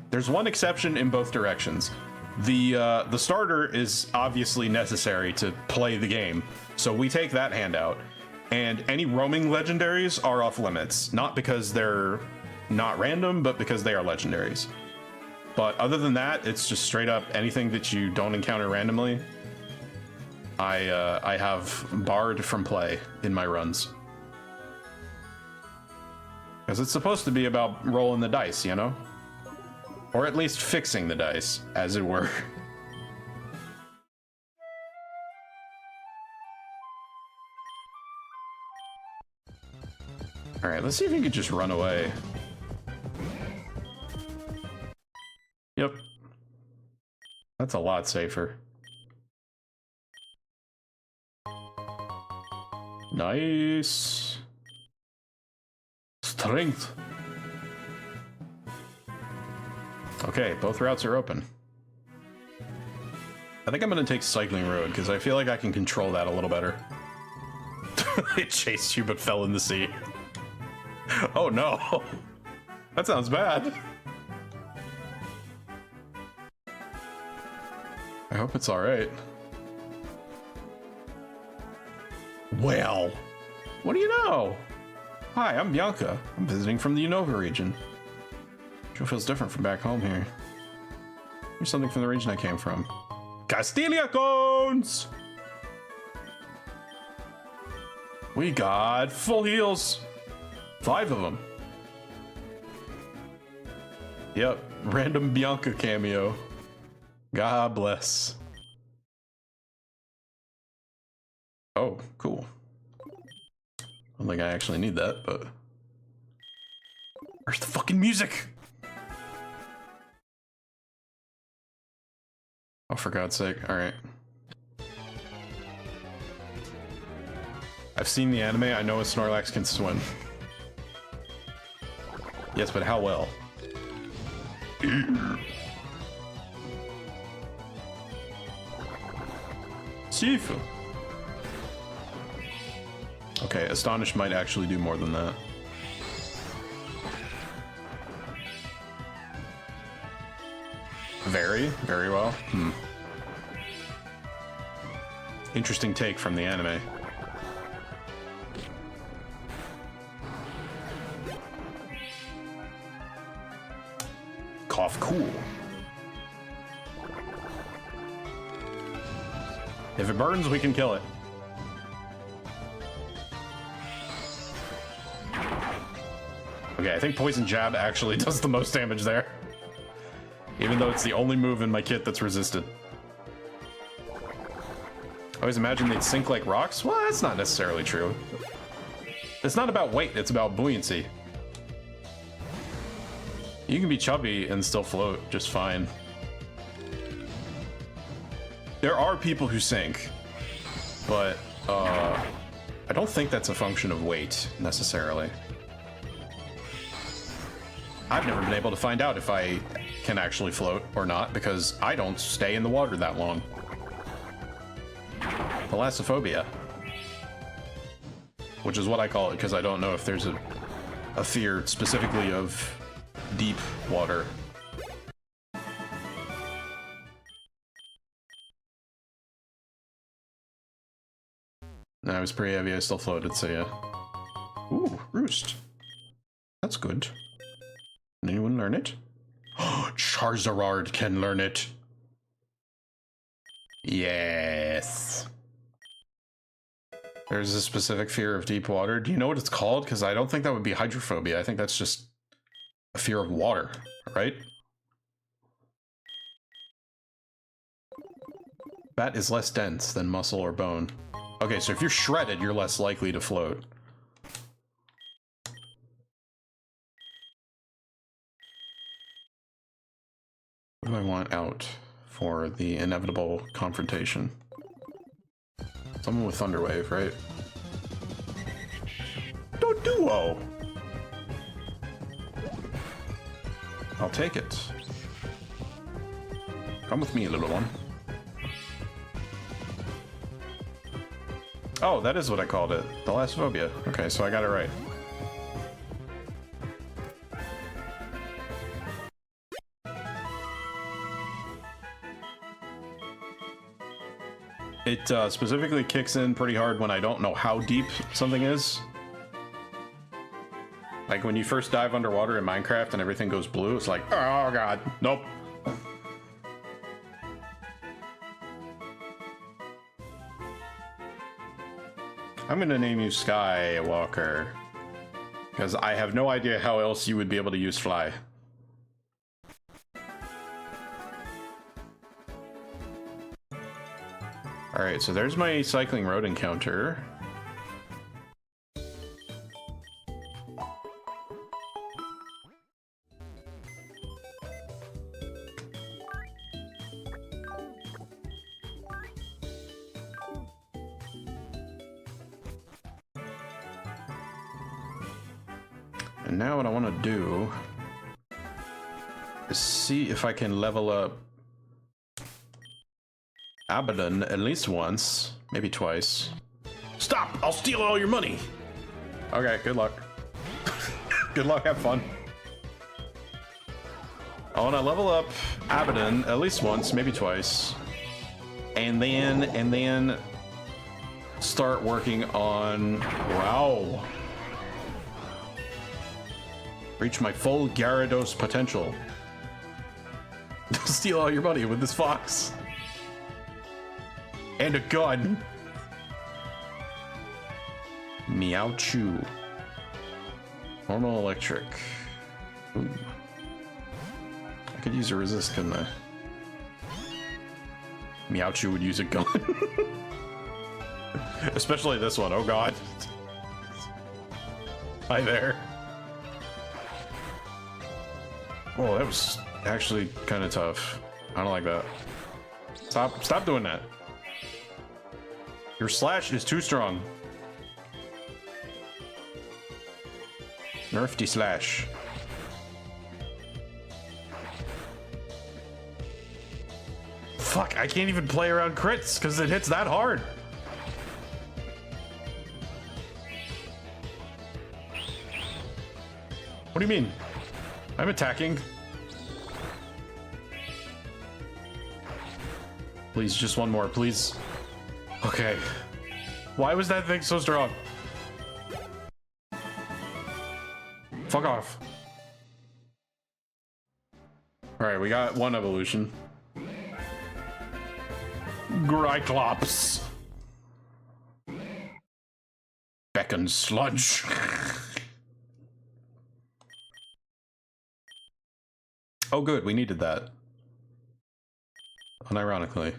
There's one exception in both directions. The starter is obviously necessary to play the game, so we take that handout. And any roaming legendaries are off limits. Not because they're not random, but because they are legendaries. But other than that, it's just straight up anything that you don't encounter randomly. I have barred from play in my runs. Because it's supposed to be about rolling the dice, you know? Or at least fixing the dice, as it were. Alright, let's see if you could just run away. Yep. That's a lot safer. Nice. Strength. Okay, both routes are open. I think I'm gonna take Cycling Road, because I feel like I can control that a little better. It chased you but fell in the sea. Oh no! That sounds bad. I hope it's alright. Well, what do you know? Hi, I'm Bianca. I'm visiting from the Unova region. Sure feels different from back home here. Here's something from the region I came from. Castilia cones! We got full heals. 5 of them. Yep, random Bianca cameo. God bless. Oh, cool. I don't think I actually need that, but... Where's the fucking music? Oh, for God's sake. Alright. I've seen the anime. I know a Snorlax can swim. Yes, but how well? Sifu. Okay, Astonish might actually do more than that. Very well. Interesting take from the anime. Cough cool. If it burns, we can kill it. Okay, I think Poison Jab actually does the most damage there. Even though it's the only move in my kit that's resisted. I always imagine they'd sink like rocks. Well, that's not necessarily true. It's not about weight, it's about buoyancy. You can be chubby and still float just fine. There are people who sink, but I don't think that's a function of weight, necessarily. I've never been able to find out if I can actually float or not, because I don't stay in the water that long. Thalassophobia. Which is what I call it, because I don't know if there's a fear specifically of deep water. No, I was pretty heavy, I still floated, so yeah. Ooh, Roost. That's good. Can anyone learn it? Charizard can learn it. Yes. There's a specific fear of deep water. Do you know what it's called? Because I don't think that would be hydrophobia. I think that's just a fear of water, right? Fat is less dense than muscle or bone. Okay, so if you're shredded, you're less likely to float. What do I want out for the inevitable confrontation? Someone with Thunderwave, right? Duo! I'll take it. Come with me, little one. Oh, that is what I called it. Thalassophobia. Okay, so I got it right. It specifically kicks in pretty hard when I don't know how deep something is. Like when you first dive underwater in Minecraft and everything goes blue, it's like, oh god, nope. I'm gonna name you Skywalker, because I have no idea how else you would be able to use fly. Alright, so there's my cycling road encounter. And now what I want to do is see if I can level up Abaddon at least once, maybe twice. Stop! I'll steal all your money! Okay, good luck. Good luck, have fun. I want to level up Abaddon at least once, maybe twice. And then start working on... Wow. Reach my full Gyarados potential. Steal all your money with this fox. And a gun. Meowchu. Normal electric. Ooh. I could use a resist, couldn't I? Meowchu would use a gun. Especially this one, oh god. Hi there. Oh, that was actually kind of tough. I don't like that. Stop doing that. Your slash is too strong. Nerf the slash. Fuck, I can't even play around crits because it hits that hard. What do you mean? I'm attacking. Please, just one more, please. Okay. Why was that thing so strong? Fuck off. Alright, we got one evolution. Gryclops. Beckon Sludge. Oh good, we needed that. Unironically.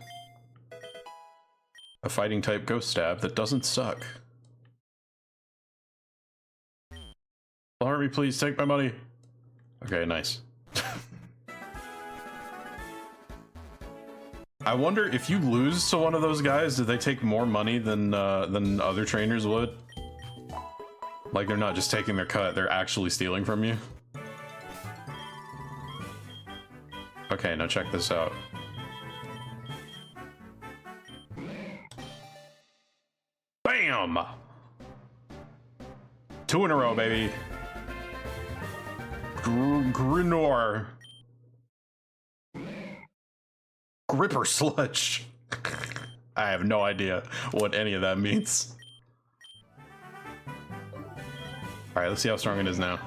A fighting type ghost stab that doesn't suck. Army, please take my money. Okay, nice. I wonder if you lose to one of those guys, do they take more money than other trainers would? Like they're not just taking their cut, they're actually stealing from you. Okay, now check this out. Bam! 2 in a row, baby. Grinor. Gripper Sludge. I have no idea what any of that means. Alright, let's see how strong it is now.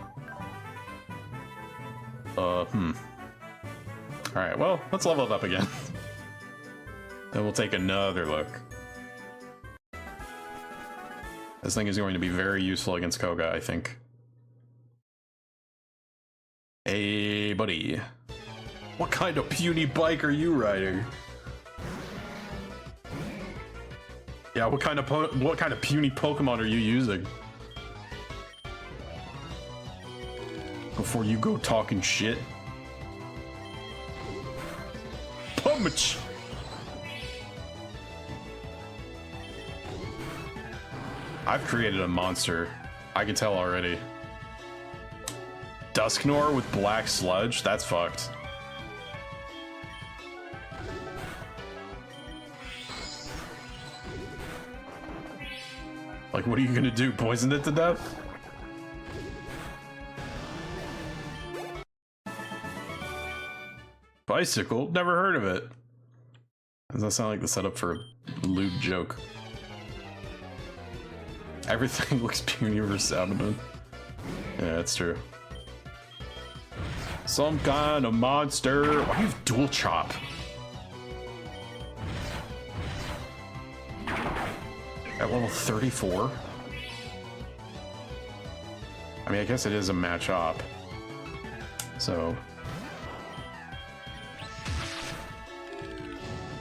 Alright, well, let's level it up again. Then we'll take another look. This thing is going to be very useful against Koga, I think. Hey, buddy. What kind of puny bike are you riding? Yeah, what kind of puny Pokemon are you using? Before you go talking shit. Punch! I've created a monster. I can tell already. Dusknor with black sludge? That's fucked. Like, what are you gonna do? Poison it to death? Bicycle? Never heard of it. Does that sound like the setup for a lewd joke? Everything looks puny versus Abaddon. Yeah, that's true. Some kind of monster. Why do you have dual chop? At level 34? I mean, I guess it is a match op. So...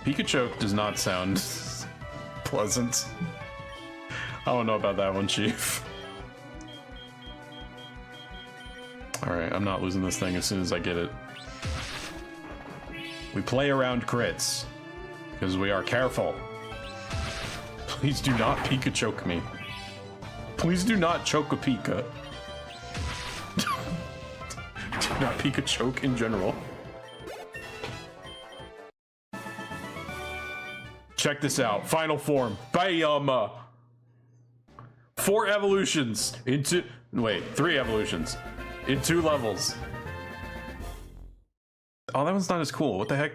Pikachu does not sound pleasant. I don't know about that one, Chief. Alright, I'm not losing this thing as soon as I get it. We play around crits, because we are careful. Please do not Pika-choke me. Please do not choke a Pika. Do not Pika-choke in general. Check this out. Final form. Bam! 4 evolutions into... Wait, 3 evolutions. In 2 levels. Oh, that one's not as cool. What the heck?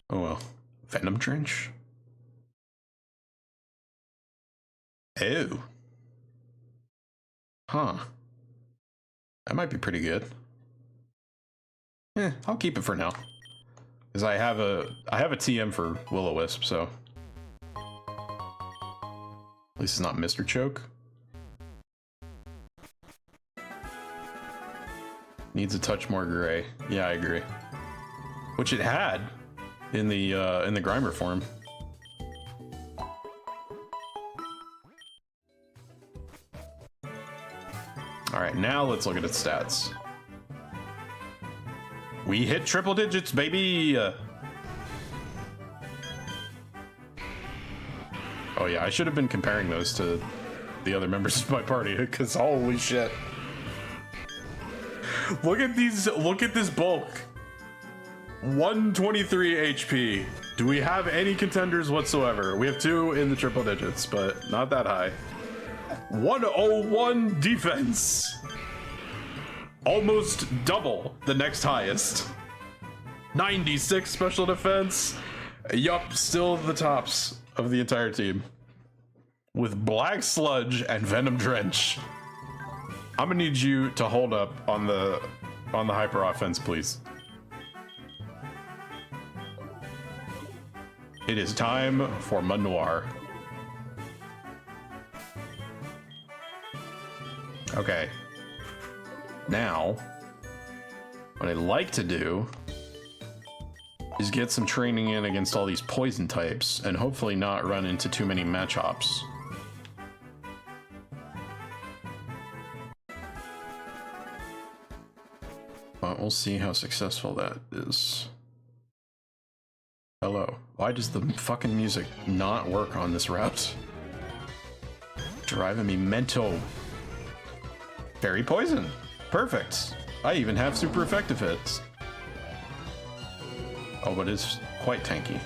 Oh well. Venom Drench? Oh. Huh. That might be pretty good. I'll keep it for now. Because I have a TM for Will-O-Wisp, so... At least it's not Mr. Choke. Needs a touch more gray. Yeah, I agree. Which it had in the Grimer form. Alright, now let's look at its stats. We hit triple digits, baby! Oh yeah, I should have been comparing those to the other members of my party, because holy shit. Look at these, look at this bulk. 123 HP. Do we have any contenders whatsoever? We have 2 in the triple digits, but not that high. 101 defense. Almost double the next highest. 96 special defense. Yup, still the tops of the entire team. With Black Sludge and Venom Drench. I'm gonna need you to hold up on the hyper offense, please. It is time for Manoir. Okay. Now, what I like to do is get some training in against all these poison types and hopefully not run into too many match ops. But we'll see how successful that is. Hello. Why does the fucking music not work on this route? Driving me mental. Fairy Poison. Perfect. I even have super effective hits. Oh, but it's quite tanky.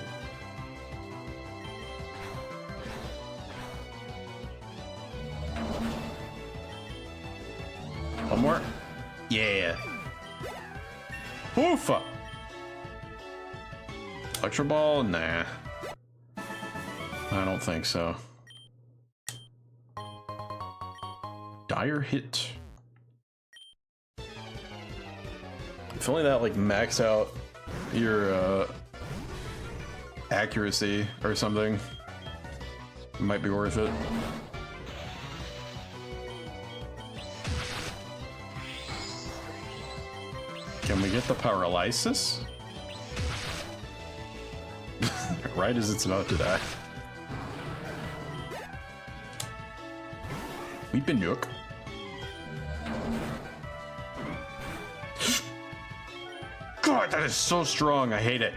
One more? Yeah. Oofa! Electro Ball? Nah. I don't think so. Dire Hit. If only that like max out your accuracy or something, it might be worth it. Can we get the paralysis? Right as it's about to die. Weepin' Nook. God, that is so strong. I hate it.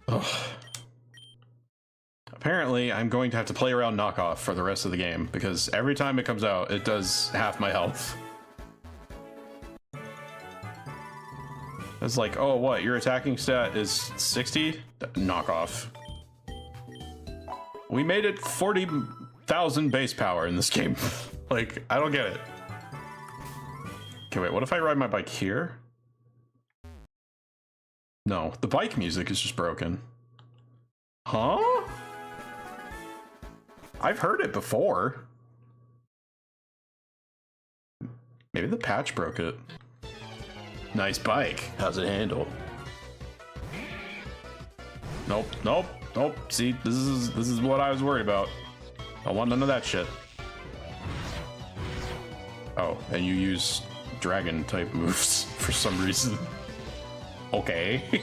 Ugh. Apparently, I'm going to have to play around knockoff for the rest of the game because every time it comes out, it does half my health. It's like, oh, what? Your attacking stat is 60? Knock off. We made it 40,000 base power in this game. Like, I don't get it. Okay, wait, what if I ride my bike here? No, the bike music is just broken. Huh? I've heard it before. Maybe the patch broke it. Nice bike. How's it handle? Nope, nope, nope. See, this is what I was worried about. I want none of that shit. Oh, and you use dragon type moves for some reason. Okay.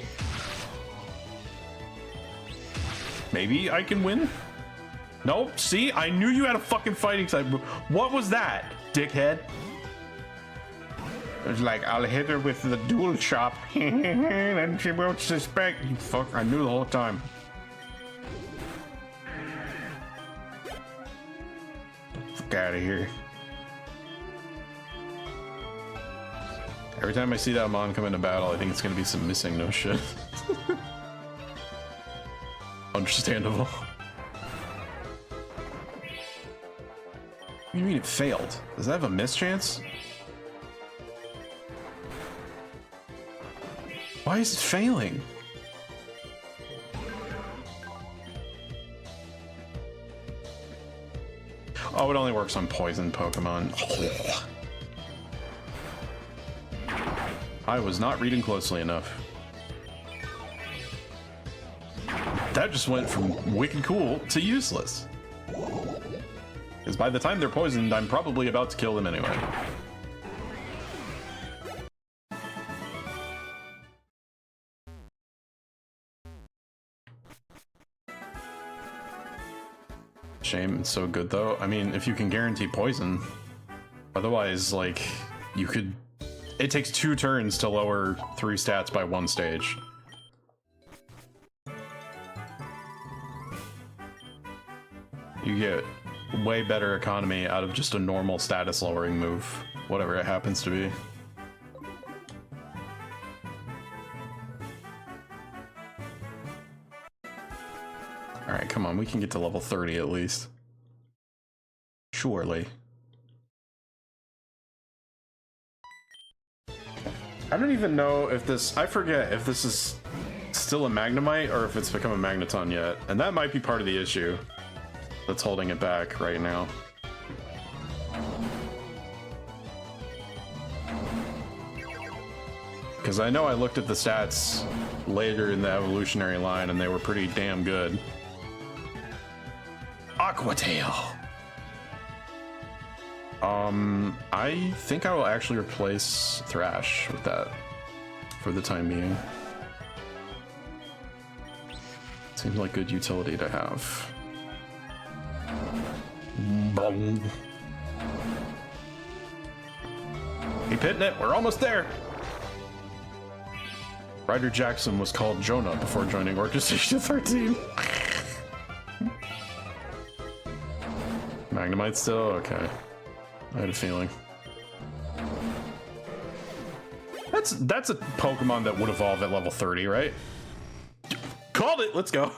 Maybe I can win? Nope, see? I knew you had a fucking fighting type move. What was that, dickhead? It was like, I'll hit her with the dual chop, and she won't suspect. You fuck, I knew the whole time. Fuck out of here. Every time I see that Mon come into battle, I think it's gonna be some missing no shit. Understandable. What do you mean it failed? Does that have a miss chance? Why is it failing? Oh, it only works on poison Pokemon. I was not reading closely enough. That just went from wicked cool to useless. Because by the time they're poisoned, I'm probably about to kill them anyway. Shame it's so good though. I mean, if you can guarantee poison, otherwise, like, you could. It takes 2 turns to lower 3 stats by 1 stage. You get way better economy out of just a normal status lowering move, whatever it happens to be. Alright, come on, we can get to level 30 at least. Surely. I don't even know if this... I forget if this is still a Magnemite or if it's become a Magneton yet. And that might be part of the issue that's holding it back right now. Because I know I looked at the stats later in the evolutionary line and they were pretty damn good. Aqua Tail! I think I will actually replace Thrash with that for the time being. Seems like good utility to have. Boom. Keep hitting it, we're almost there! Ryder Jackson was called Jonah before joining Organization 13. Magnemite still? Okay. I had a feeling. That's a Pokemon that would evolve at level 30, right? Called it! Let's go.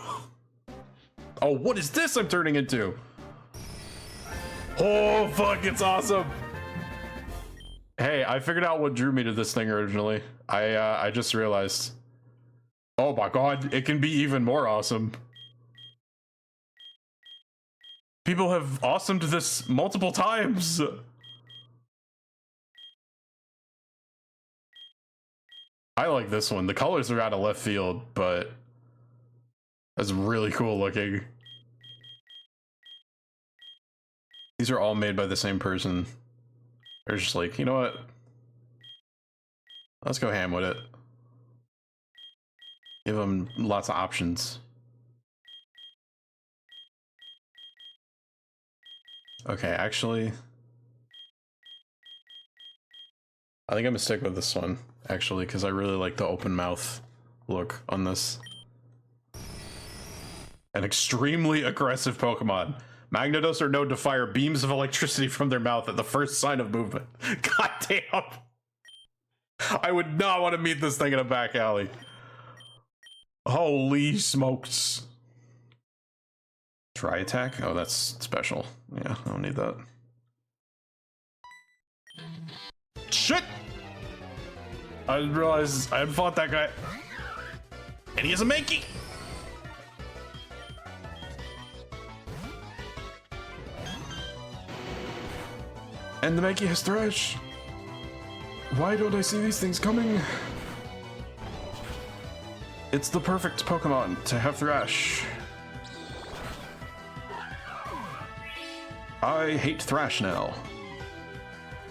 Oh, what is this I'm turning into? Oh, fuck, it's awesome! Hey, I figured out what drew me to this thing originally. I just realized. Oh my god, it can be even more awesome. People have awesomed this multiple times. I like this one. The colors are out of left field, but that's really cool looking. These are all made by the same person. They're just like, you know what? Let's go ham with it. Give them lots of options. Okay, actually, I think I'm gonna stick with this one, actually, because I really like the open mouth look on this. An extremely aggressive Pokemon. Magnetos are known to fire beams of electricity from their mouth at the first sign of movement. God damn. I would not want to meet this thing in a back alley. Holy smokes. Try attack? Oh, that's special. Yeah, I don't need that. Shit! I didn't realize I hadn't fought that guy. And he has a Mankey! And the Mankey has Thresh. Why don't I see these things coming? It's the perfect Pokemon to have Thresh. I hate Thrash now.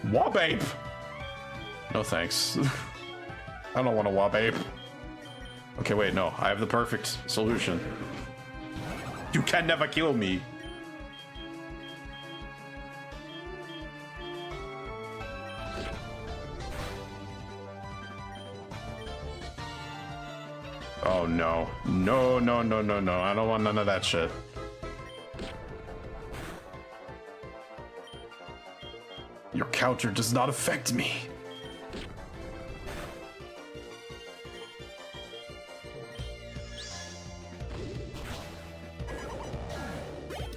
Wabape! No thanks. I don't want a Wabape. Okay, wait, no. I have the perfect solution. You can never kill me. Oh no. No, no, no, no, no. I don't want none of that shit. Your counter does not affect me.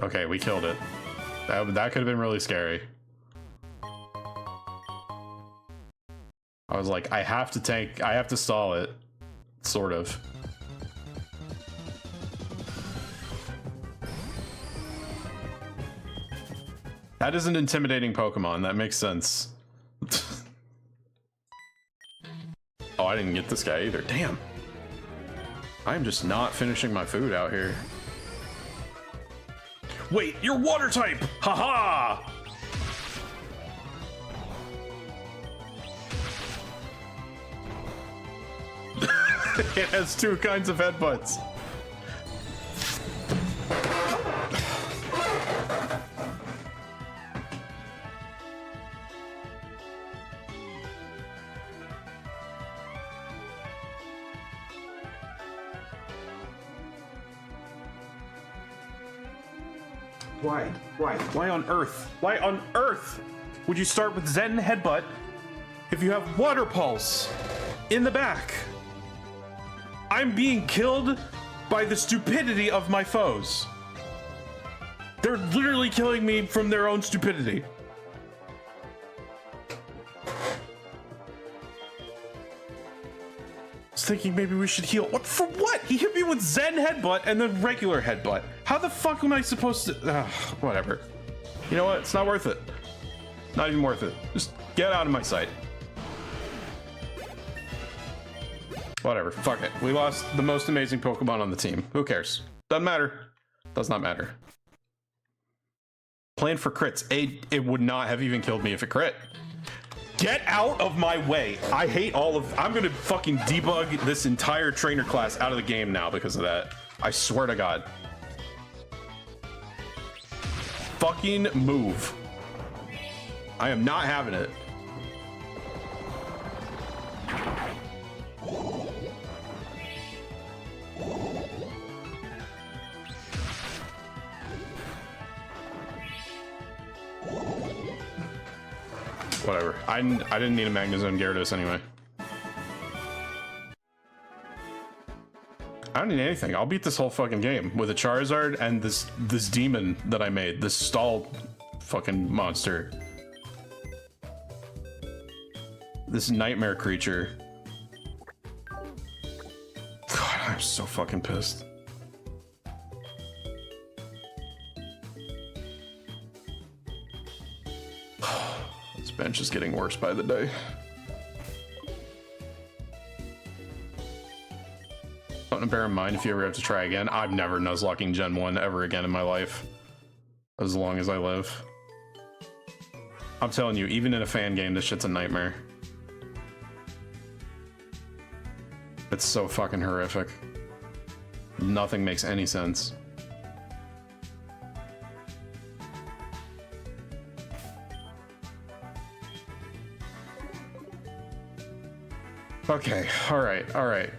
Okay, we killed it. That could have been really scary. I was like, I have to stall it. Sort of. That is an intimidating Pokemon. That makes sense. Oh, I didn't get this guy either. Damn. I'm just not finishing my food out here. Wait, you're water type! Haha! It has two kinds of headbutts. Why? Why? Why on earth? Why on earth would you start with Zen Headbutt if you have Water Pulse in the back? I'm being killed by the stupidity of my foes. They're literally killing me from their own stupidity. I was thinking maybe we should heal. What? For what? He hit me with Zen Headbutt and then regular Headbutt. How the fuck am I supposed to... whatever. You know what? It's not worth it. Not even worth it. Just get out of my sight. Whatever. Fuck it. We lost the most amazing Pokemon on the team. Who cares? Doesn't matter. Does not matter. Playing for crits. It would not have even killed me if it crit. Get out of my way. I hate all of... I'm gonna fucking debug this entire trainer class out of the game now because of that. I swear to God. Fucking move. I am not having it. Whatever. I didn't need a Magnezone Gyarados anyway. I don't need anything. I'll beat this whole fucking game with a Charizard and this demon that I made. This stall fucking monster. This nightmare creature. God, I'm so fucking pissed. This bench is getting worse by the day. Something to bear in mind if you ever have to try again. I'm never Nuzlocking Gen 1 ever again in my life. As long as I live. I'm telling you, even in a fan game, this shit's a nightmare. It's so fucking horrific. Nothing makes any sense. Okay, alright.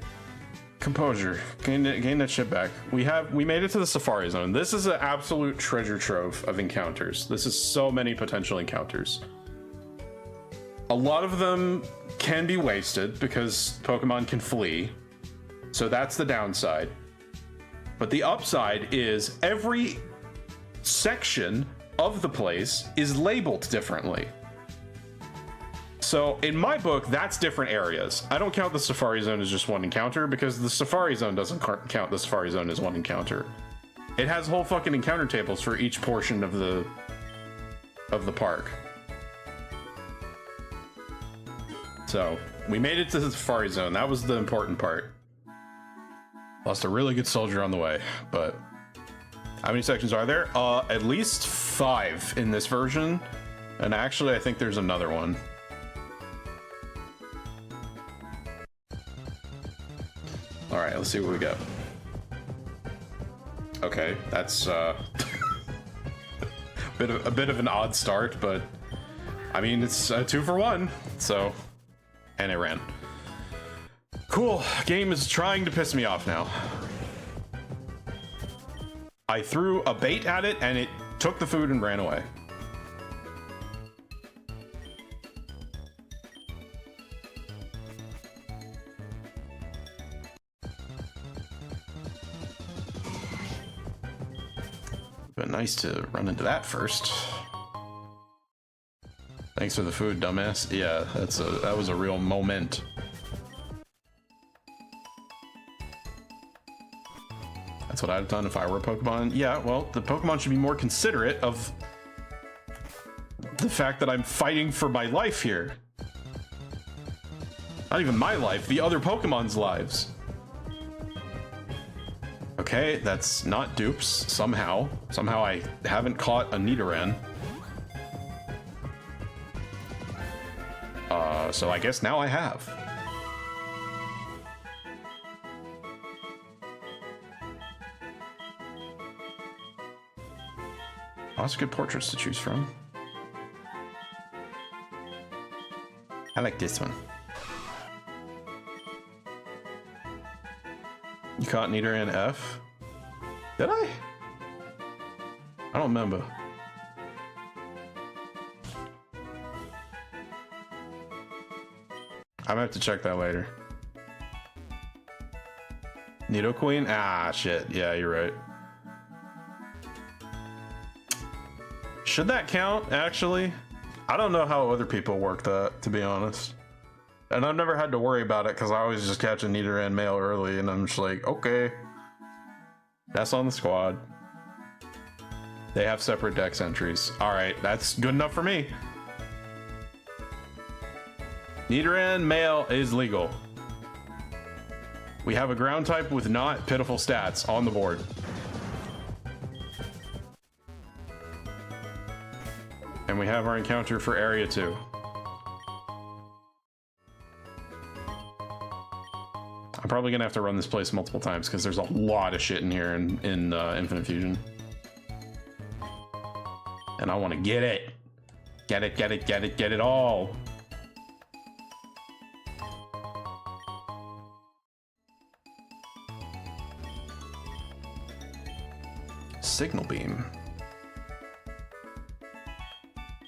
Composure. Gain that shit back. We made it to the Safari Zone. This is an absolute treasure trove of encounters. This is so many potential encounters. A lot of them can be wasted because Pokemon can flee. So that's the downside. But the upside is every section of the place is labeled differently. So in my book, that's different areas. I don't count the Safari Zone as just one encounter because the Safari Zone doesn't count the Safari Zone as one encounter. It has whole fucking encounter tables for each portion of the park. So we made it to the Safari Zone. That was the important part. Lost a really good soldier on the way, but how many sections are there? At least 5 in this version. And actually, I think there's another one. All right, let's see what we got. Okay, that's a bit of an odd start, but I mean, it's a 2 for 1, so, and it ran. Cool, game is trying to piss me off now. I threw a bait at it and it took the food and ran away. But nice to run into that first. Thanks for the food, dumbass. Yeah, that was a real moment. That's what I'd have done if I were a Pokemon. Yeah, well, the Pokemon should be more considerate of the fact that I'm fighting for my life here. Not even my life, the other Pokemon's lives. Okay, that's not dupes, somehow. Somehow I haven't caught a Nidoran. So I guess now I have. Lots of good portraits to choose from. I like this one. You caught Nidoran F? Did I? I don't remember. I'm gonna have to check that later. Nidoqueen? Ah, shit. Yeah, you're right. Should that count, actually? I don't know how other people work that, to be honest. And I've never had to worry about it because I always just catch a Nidoran male early and I'm just like, okay. That's on the squad. They have separate dex entries. Alright, that's good enough for me. Nidoran male is legal. We have a ground type with not pitiful stats on the board. And we have our encounter for area 2. I'm probably gonna have to run this place multiple times because there's a lot of shit in here in Infinite Fusion. And I want to get it. Get it, get it, get it, get it all. Signal beam.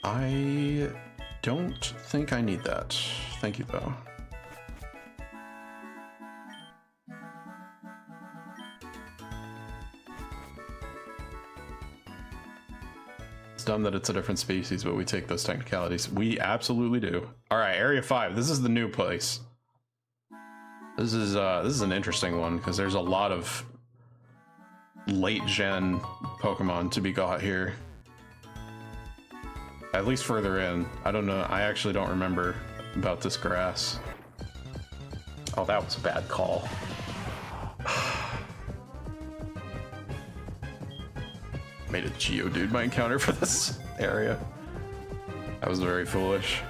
I don't think I need that. Thank you, though. It's dumb that it's a different species, but we take those technicalities. We absolutely do. All right, Area 5. This is the new place. This is an interesting one because there's a lot of late gen Pokemon to be got here. At least further in. I don't know. I actually don't remember about this grass. Oh, that was a bad call. Made a Geodude my encounter for this area. That was very foolish.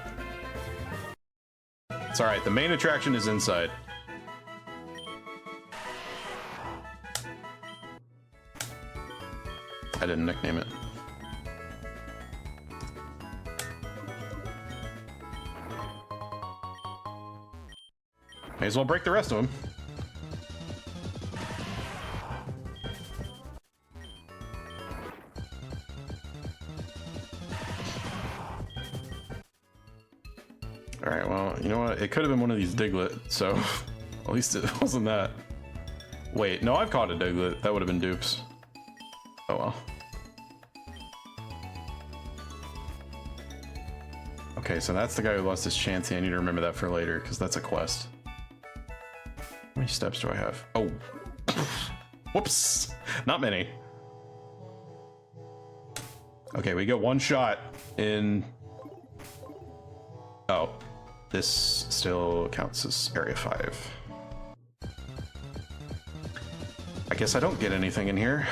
It's alright, the main attraction is inside. I didn't nickname it. May as well break the rest of them. it could have been one of these Diglett, so at least it wasn't that. Wait, no, I've caught a Diglett. That would have been dupes. Oh well. Okay, so that's the guy who lost his Chansey. I need to remember that for later, because that's a quest. How many steps do I have? Oh. Whoops. Not many. Okay, we get one shot in... Oh. This still counts as Area 5. I guess I don't get anything in here.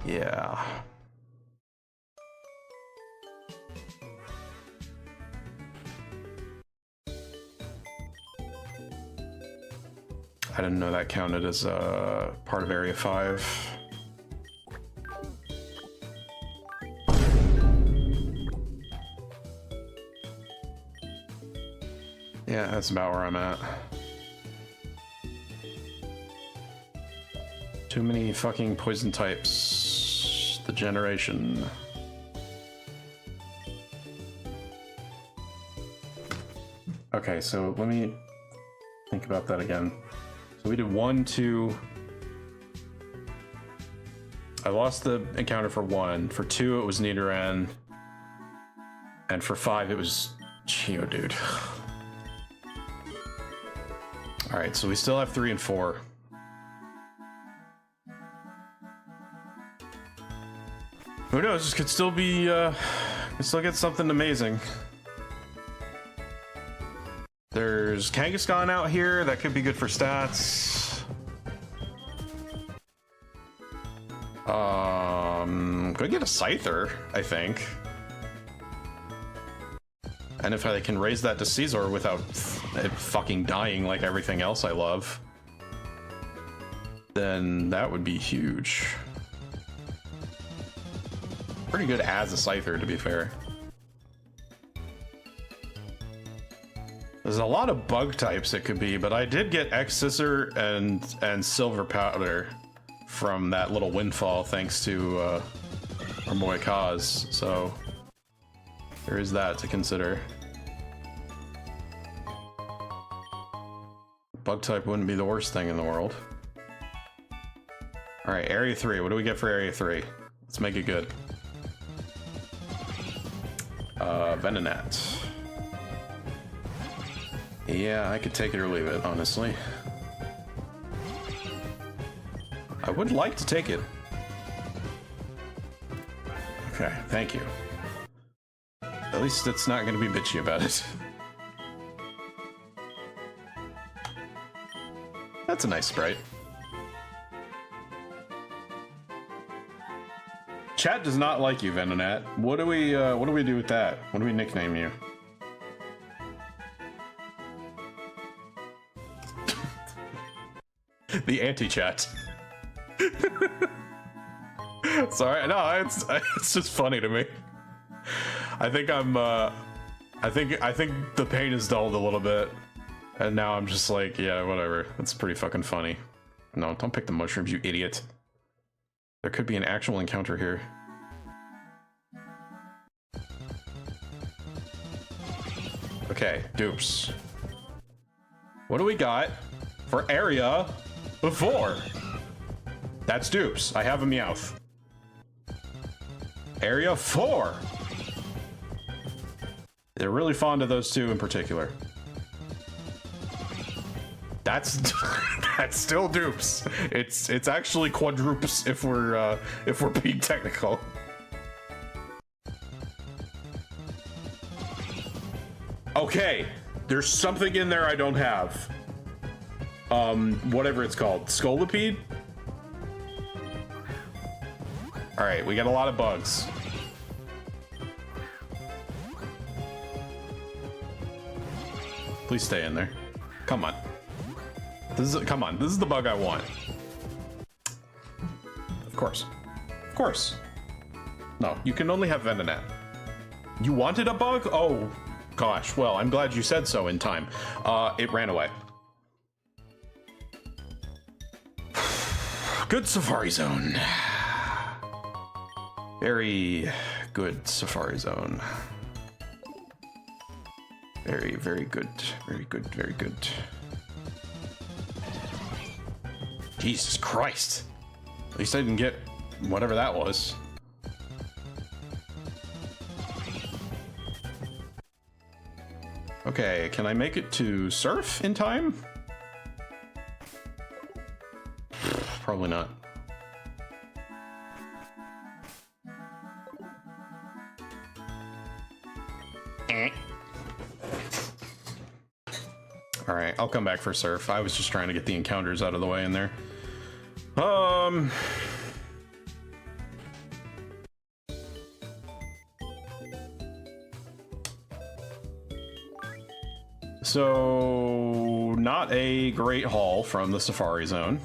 Yeah. I didn't know that counted as part of Area 5. Yeah, that's about where I'm at. Too many fucking poison types. The generation. Okay, so let me think about that again. So we did 1, 2. I lost the encounter for 1. For 2, it was Nidoran. And for 5, it was Geodude. Alright, so we still have 3 and 4. Who knows? This could still be, could still get something amazing. There's Kangaskhan out here. That could be good for stats. Could get a Scyther, I think. And if I can raise that to Caesar without it fucking dying like everything else I love, then that would be huge. Pretty good as a Scyther, to be fair. There's a lot of bug types it could be, but I did get X-Scissor and Silver Powder from that little windfall thanks to our boy Kaz, so there is that to consider. Bug type wouldn't be the worst thing in the world. Alright, Area 3. What do we get for Area 3? Let's make it good. Venonat. Yeah, I could take it or leave it, honestly. I would like to take it. Okay, thank you. At least it's not going to be bitchy about it. That's a nice sprite. Chat does not like you, Venonat. What do we do with that? What do we nickname you? The anti-chat. Sorry, no, it's just funny to me. I think I'm I think the pain is dulled a little bit, and now I'm just like, yeah, whatever. That's pretty fucking funny. No, don't pick the mushrooms, you idiot. There could be an actual encounter here. Okay, dupes. What do we got for Area 4? That's dupes. I have a Meowth. Area 4. They're really fond of those two in particular. That's that's still dupes. It's actually quadrupes if we're being technical. Okay, there's something in there I don't have. Whatever it's called, Scolipede. All right, we got a lot of bugs. Please stay in there. Come on. Come on. This is the bug I want. Of course. Of course. No, you can only have Venonat. You wanted a bug? Oh, gosh. Well, I'm glad you said so in time. It ran away. Good Safari Zone. Very good Safari Zone. Very, very good. Very good, very good. Jesus Christ. At least I didn't get whatever that was. Okay, can I make it to surf in time? Probably not. All right, I'll come back for surf. I was just trying to get the encounters out of the way in there. So not a great haul from the Safari Zone.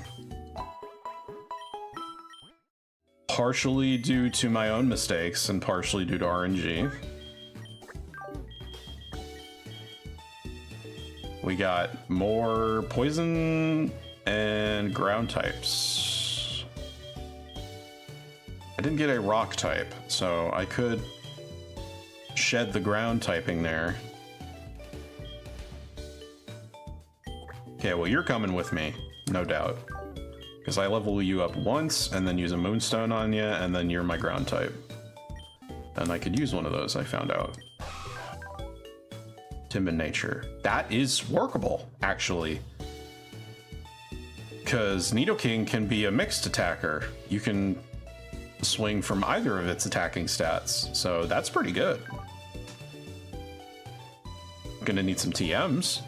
Partially due to my own mistakes and partially due to RNG. We got more poison and ground types. I didn't get a rock type, so I could shed the ground typing there. Okay, well, you're coming with me, no doubt. Because I level you up once and then use a moonstone on you, and then you're my ground type. And I could use one of those, I found out. Timid nature. That is workable, actually. Because Nidoking can be a mixed attacker. You can swing from either of its attacking stats, so that's pretty good. Gonna need some TMs,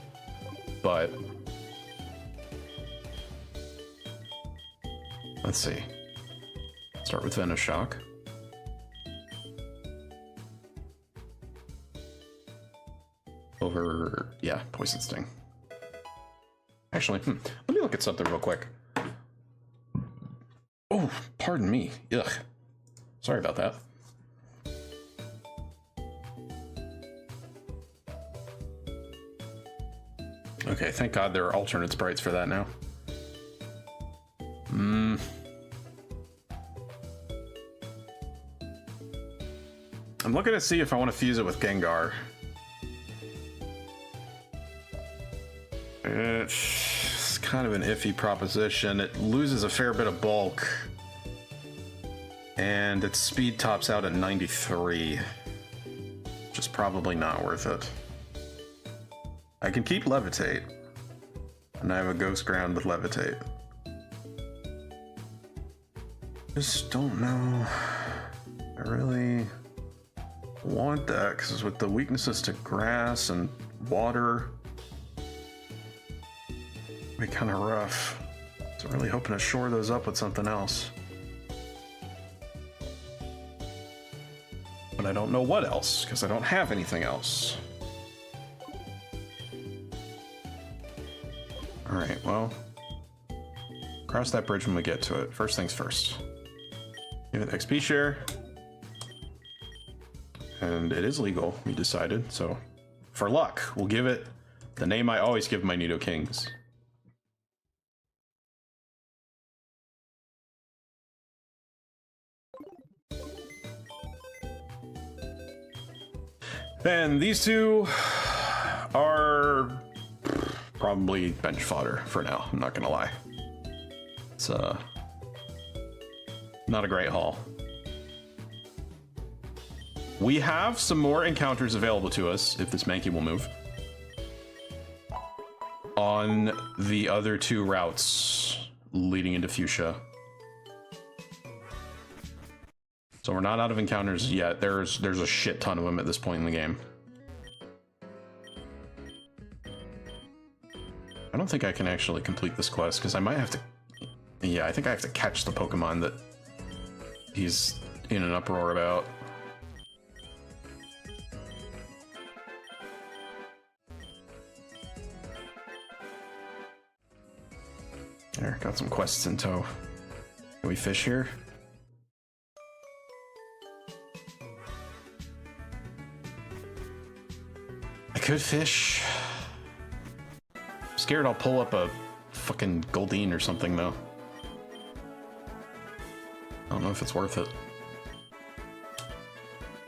but let's see. Start with Venoshock. Over, yeah, Poison Sting. Actually, let me look at something real quick. Oh, pardon me. Ugh. Sorry about that. Okay, thank God there are alternate sprites for that now. I'm looking to see if I want to fuse it with Gengar. It's kind of an iffy proposition. It loses a fair bit of bulk. And its speed tops out at 93. Which is probably not worth it. I can keep Levitate. And I have a Ghost Ground with Levitate. Just don't know. I really want that, because with the weaknesses to grass and water, it'd be kind of rough. So I'm really hoping to shore those up with something else. But I don't know what else, because I don't have anything else. Alright, well, cross that bridge when we get to it. First things first. Give it XP share. And it is legal, we decided, so for luck, we'll give it the name I always give my Nidokings. And these two are probably bench fodder for now, I'm not gonna lie. It's not a great haul. We have some more encounters available to us, if this Mankey will move, on the other two routes leading into Fuchsia. So we're not out of encounters yet. There's a shit ton of them at this point in the game. I don't think I can actually complete this quest, because I might have to... Yeah, I think I have to catch the Pokemon that he's in an uproar about. There, got some quests in tow. Can we fish here? I could fish. I'm scared I'll pull up a fucking Goldeen or something though. know if it's worth it.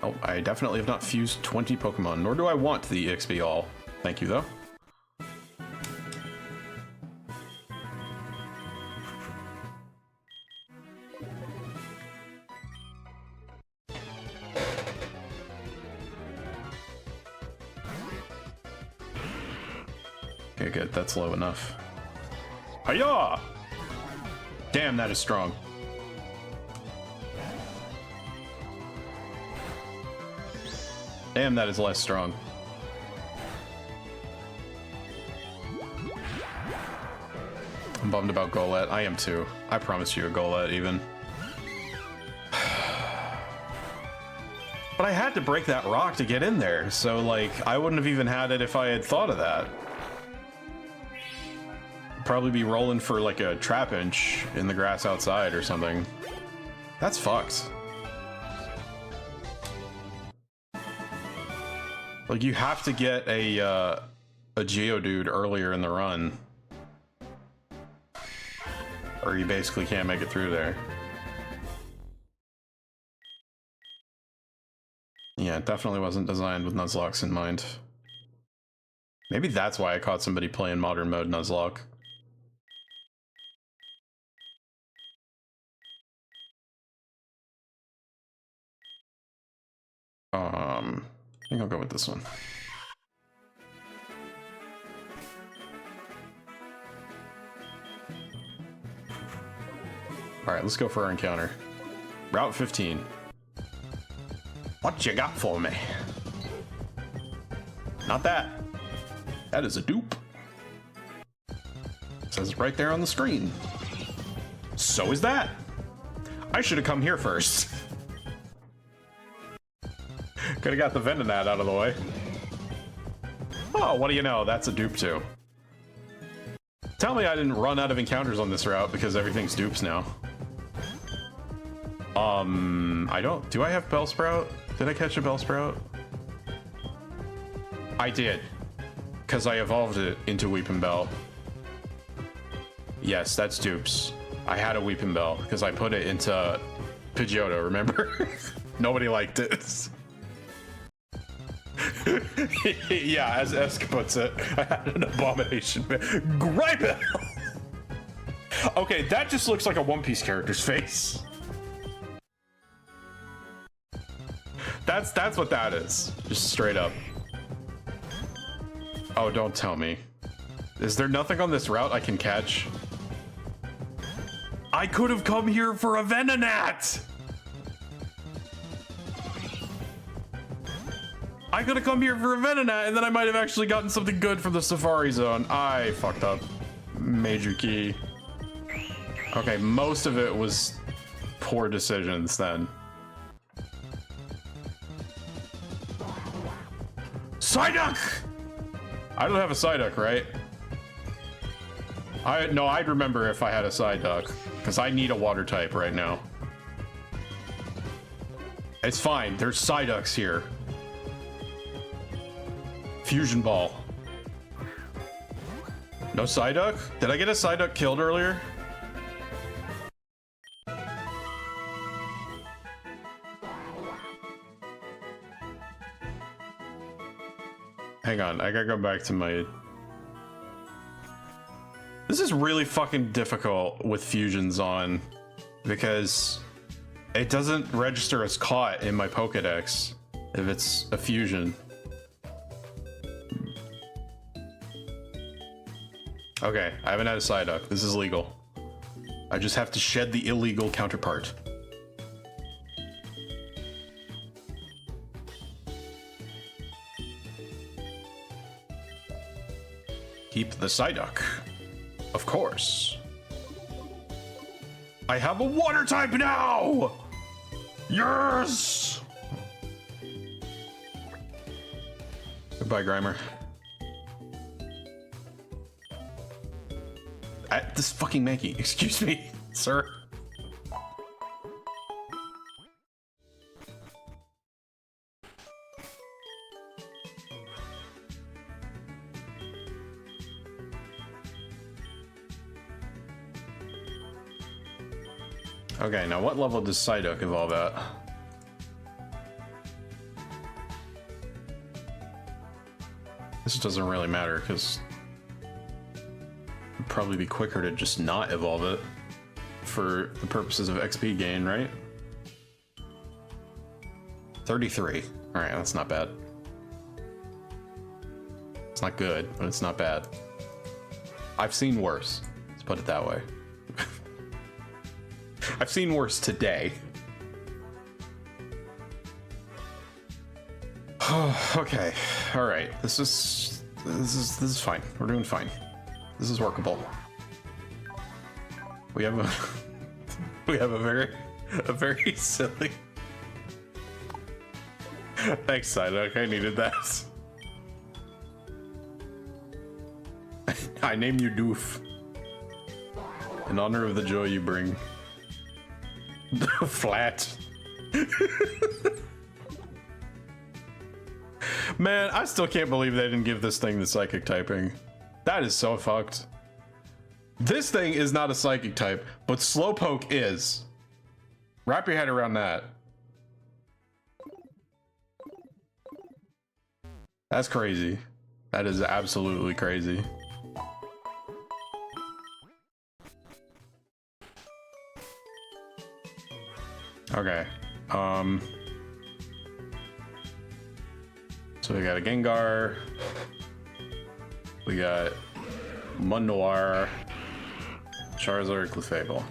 Oh, I definitely have not fused 20 Pokemon, nor do I want the EXP all. Thank you, though. Okay, good. That's low enough. Hiya! Damn, that is strong. Damn, that is less strong. I'm bummed about Golett. I am too. I promised you a Golett, even. But I had to break that rock to get in there, so, like, I wouldn't have even had it if I had thought of that. Probably be rolling for, like, a Trapinch in the grass outside or something. That's fucked. Like, you have to get a Geodude earlier in the run, or you basically can't make it through there. Yeah, it definitely wasn't designed with Nuzlocke in mind. Maybe that's why I caught somebody playing Modern Mode Nuzlocke. I think I'll go with this one. Alright, let's go for our encounter. Route 15. What you got for me? Not that. That is a dupe. It says it right there on the screen. So is that. I should have come here first. Could have got the Venonat out of the way. Oh, what do you know? That's a dupe too. Tell me I didn't run out of encounters on this route because everything's dupes now. I don't. Do I have Bellsprout? Did I catch a Bellsprout? I did. Because I evolved it into Weepinbell. Yes, that's dupes. I had a Weepinbell because I put it into Pidgeotto, remember? Nobody liked it. Yeah, as Esk puts it, I had an abomination. Gripe it! Okay, that just looks like a One Piece character's face. That's what that is. Just straight up. Oh, don't tell me. Is there nothing on this route I can catch? I could have come here for a Venonat! I could have come here for a Venonat, and then I might have actually gotten something good from the Safari Zone. I fucked up. Major key. Okay, most of it was poor decisions then. Psyduck! I don't have a Psyduck, right? No, I'd remember if I had a Psyduck, because I need a water type right now. It's fine, there's Psyducks here. Fusion Ball. No Psyduck? Did I get a Psyduck killed earlier? Hang on, I gotta go back to my... This is really fucking difficult with fusions on, because it doesn't register as caught in my Pokedex if it's a fusion. Okay, I haven't had a Psyduck. This is legal. I just have to shed the illegal counterpart. Keep the Psyduck. Of course. I have a water type now! Yes! Goodbye, Grimer. This fucking Mankey, excuse me, sir. Okay, now what level does Psyduck evolve at? This doesn't really matter because it'd probably be quicker to just not evolve it for the purposes of XP gain, right? 33. All right, that's not bad. It's not good, but it's not bad. I've seen worse. Let's put it that way. I've seen worse today. Okay. All right. This is fine. We're doing fine. This is workable. We have a very silly. Thanks, Psyduck. I needed that. I name you Doof in honor of the joy you bring. Flat. Man, I still can't believe they didn't give this thing the psychic typing. That is so fucked. This thing is not a psychic type, but Slowpoke is. Wrap your head around that. That's crazy. That is absolutely crazy. Okay. So we got a Gengar. We got Mundoir, Charizard, Clefable.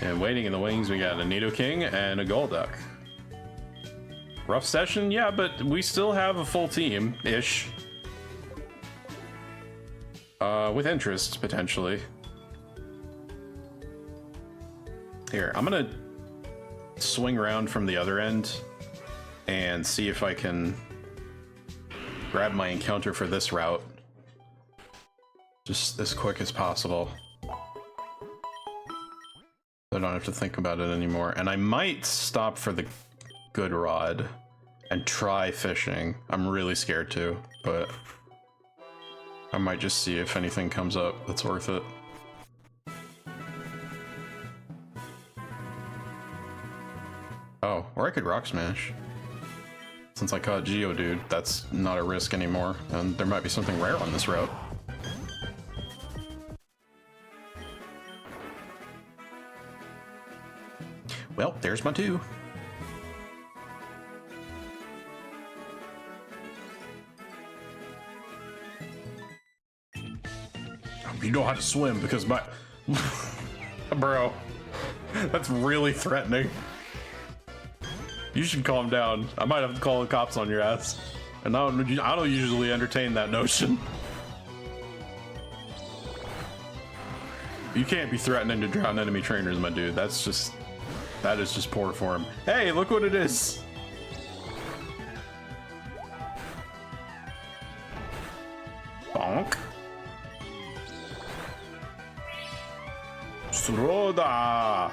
And waiting in the wings, we got a Nidoking and a Golduck. Rough session, yeah, but we still have a full team-ish. With interest, potentially. Here, I'm gonna swing around from the other end and see if I can grab my encounter for this route just as quick as possible. I don't have to think about it anymore. And I might stop for the good rod and try fishing. I'm really scared to, but I might just see if anything comes up that's worth it. Oh, or I could Rock Smash. Since I caught Geodude, that's not a risk anymore, and there might be something rare on this route. Well, there's my 2. You know how to swim because my... Bro, that's really threatening. You should calm down. I might have to call the cops on your ass. And I don't usually entertain that notion. You can't be threatening to drown enemy trainers, my dude. That is just poor form. Hey, look what it is. Bonk. Sroda.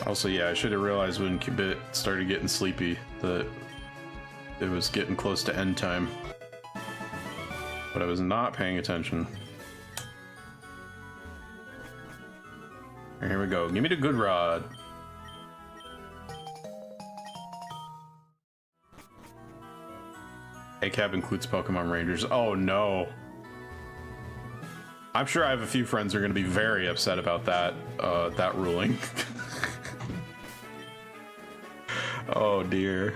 Also, yeah, I should have realized when Cubit started getting sleepy that it was getting close to end time. But I was not paying attention. Here we go. Give me the good rod. ACAB includes Pokemon Rangers. Oh no. I'm sure I have a few friends who are going to be very upset about that that ruling. Oh dear.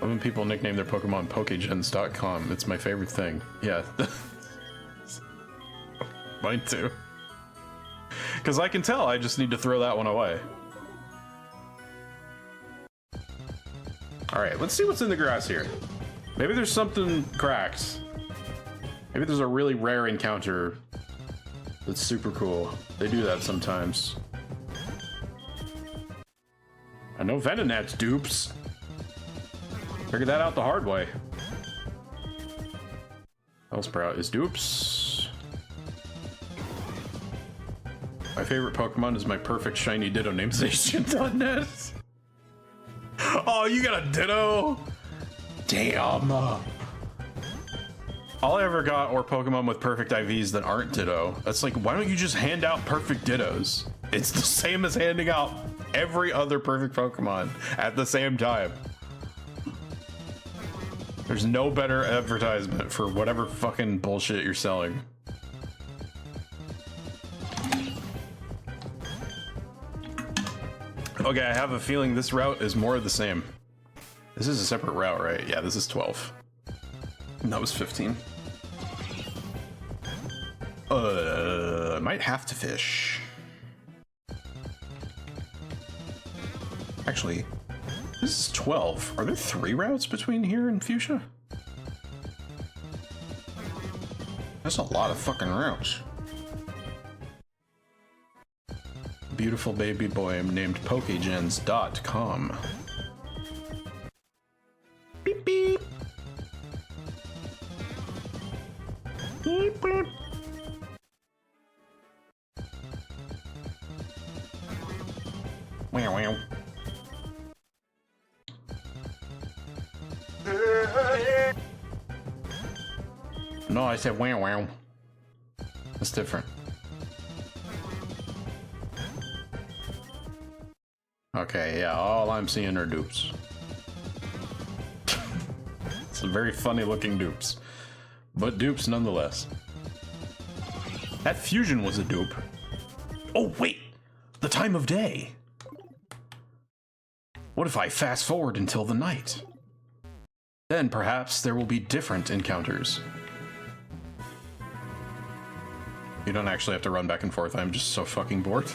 Love when people nickname their Pokemon Pokegens.com. It's my favorite thing. Yeah. Mine too. Because I can tell I just need to throw that one away. Alright, let's see what's in the grass here. Maybe there's something cracked. Maybe there's a really rare encounter that's super cool. They do that sometimes. I know Venonat's dupes. Figured that out the hard way. Bellsprout is dupes. My favorite Pokemon is my perfect shiny Ditto namestation.net. Oh, you got a Ditto? Damn. All I ever got were Pokemon with perfect IVs that aren't Ditto. That's like, why don't you just hand out perfect Dittos? It's the same as handing out every other perfect Pokemon at the same time. There's no better advertisement for whatever fucking bullshit you're selling. Okay, I have a feeling this route is more of the same. This is a separate route, right? Yeah, this is 12. And that was 15. I might have to fish. Actually, this is 12. Are there 3 routes between here and Fuchsia? That's a lot of fucking routes. Beautiful baby boy named Pokegens.com. Beep beep. Beep beep. Wow wow. No, I said wow wow. That's different. Okay, yeah, all I'm seeing are dupes. Some very funny looking dupes. But dupes nonetheless. That fusion was a dupe. Oh wait! The time of day! What if I fast forward until the night? Then perhaps there will be different encounters. You don't actually have to run back and forth, I'm just so fucking bored.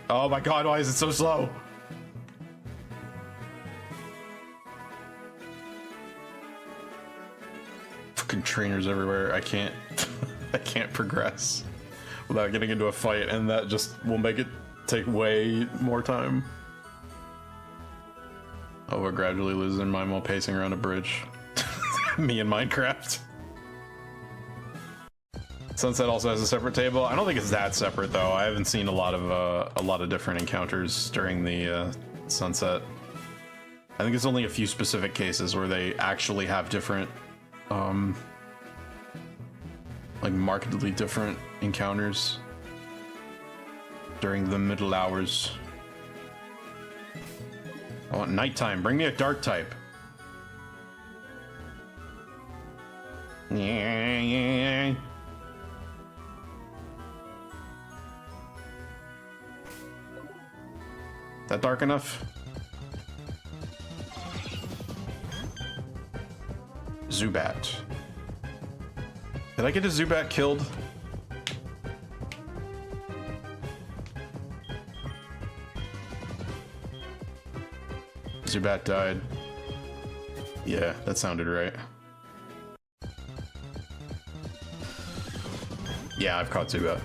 Oh my god, why is it so slow? Fucking trainers everywhere. I can't I can't progress without getting into a fight, and that just will make it take way more time. Oh, we're gradually losing mine while pacing around a bridge. Me and Minecraft. Sunset also has a separate table. I don't think it's that separate though. I haven't seen a lot of different encounters during the Sunset. I think it's only a few specific cases where they actually have different, like markedly different encounters during the middle hours. I want nighttime. Bring me a dark type. Yeah. That dark enough? Zubat. Did I get a Zubat killed? Zubat died. Yeah, that sounded right. Yeah, I've caught Zubat.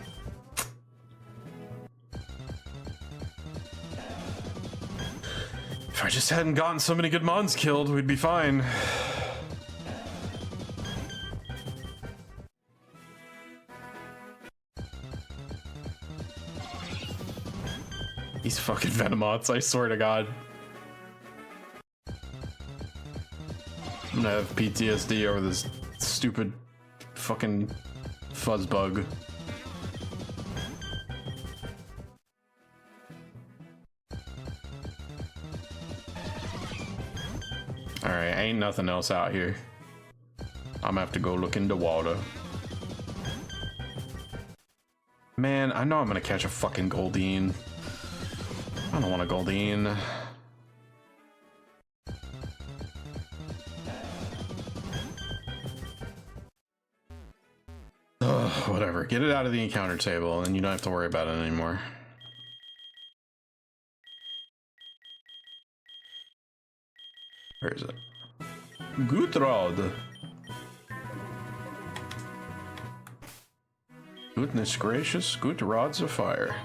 If I just hadn't gotten so many good mons killed, we'd be fine. These fucking Venomoths, I swear to God. I'm gonna have PTSD over this stupid fucking fuzzbug. Alright, ain't nothing else out here. I'm gonna have to go look into water. Man, I know I'm gonna catch a fucking Goldeen. I don't want a Goldeen. Ugh, whatever. Get it out of the encounter table, and you don't have to worry about it anymore. Where is it? Gutrod. Goodness gracious, good rods of fire.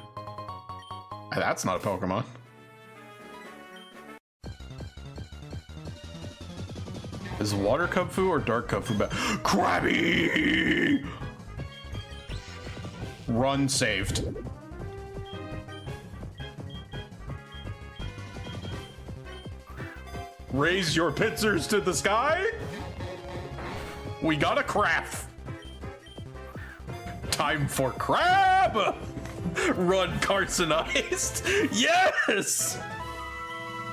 That's not a Pokemon. Is water Kubfu or dark Kubfu better? Krabby! Run saved. Raise your pincers to the sky. We got a craft. Time for crab. Run Carsonized. Yes.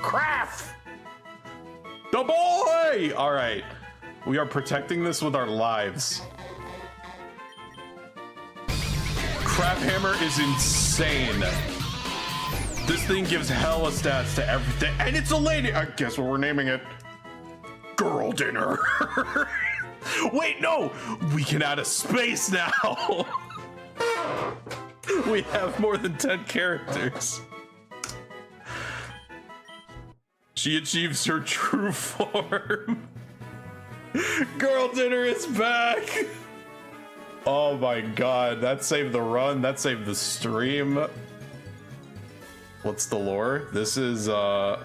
Craft. The boy. All right. We are protecting this with our lives. Crab Hammer is insane. This thing gives hella stats to everything, and it's a lady. I guess what we're naming it. Girl Dinner. Wait, no! We can add a space now! We have more than 10 characters. She achieves her true form. Girl Dinner is back! Oh my god, that saved the run, that saved the stream. What's the lore? This is, I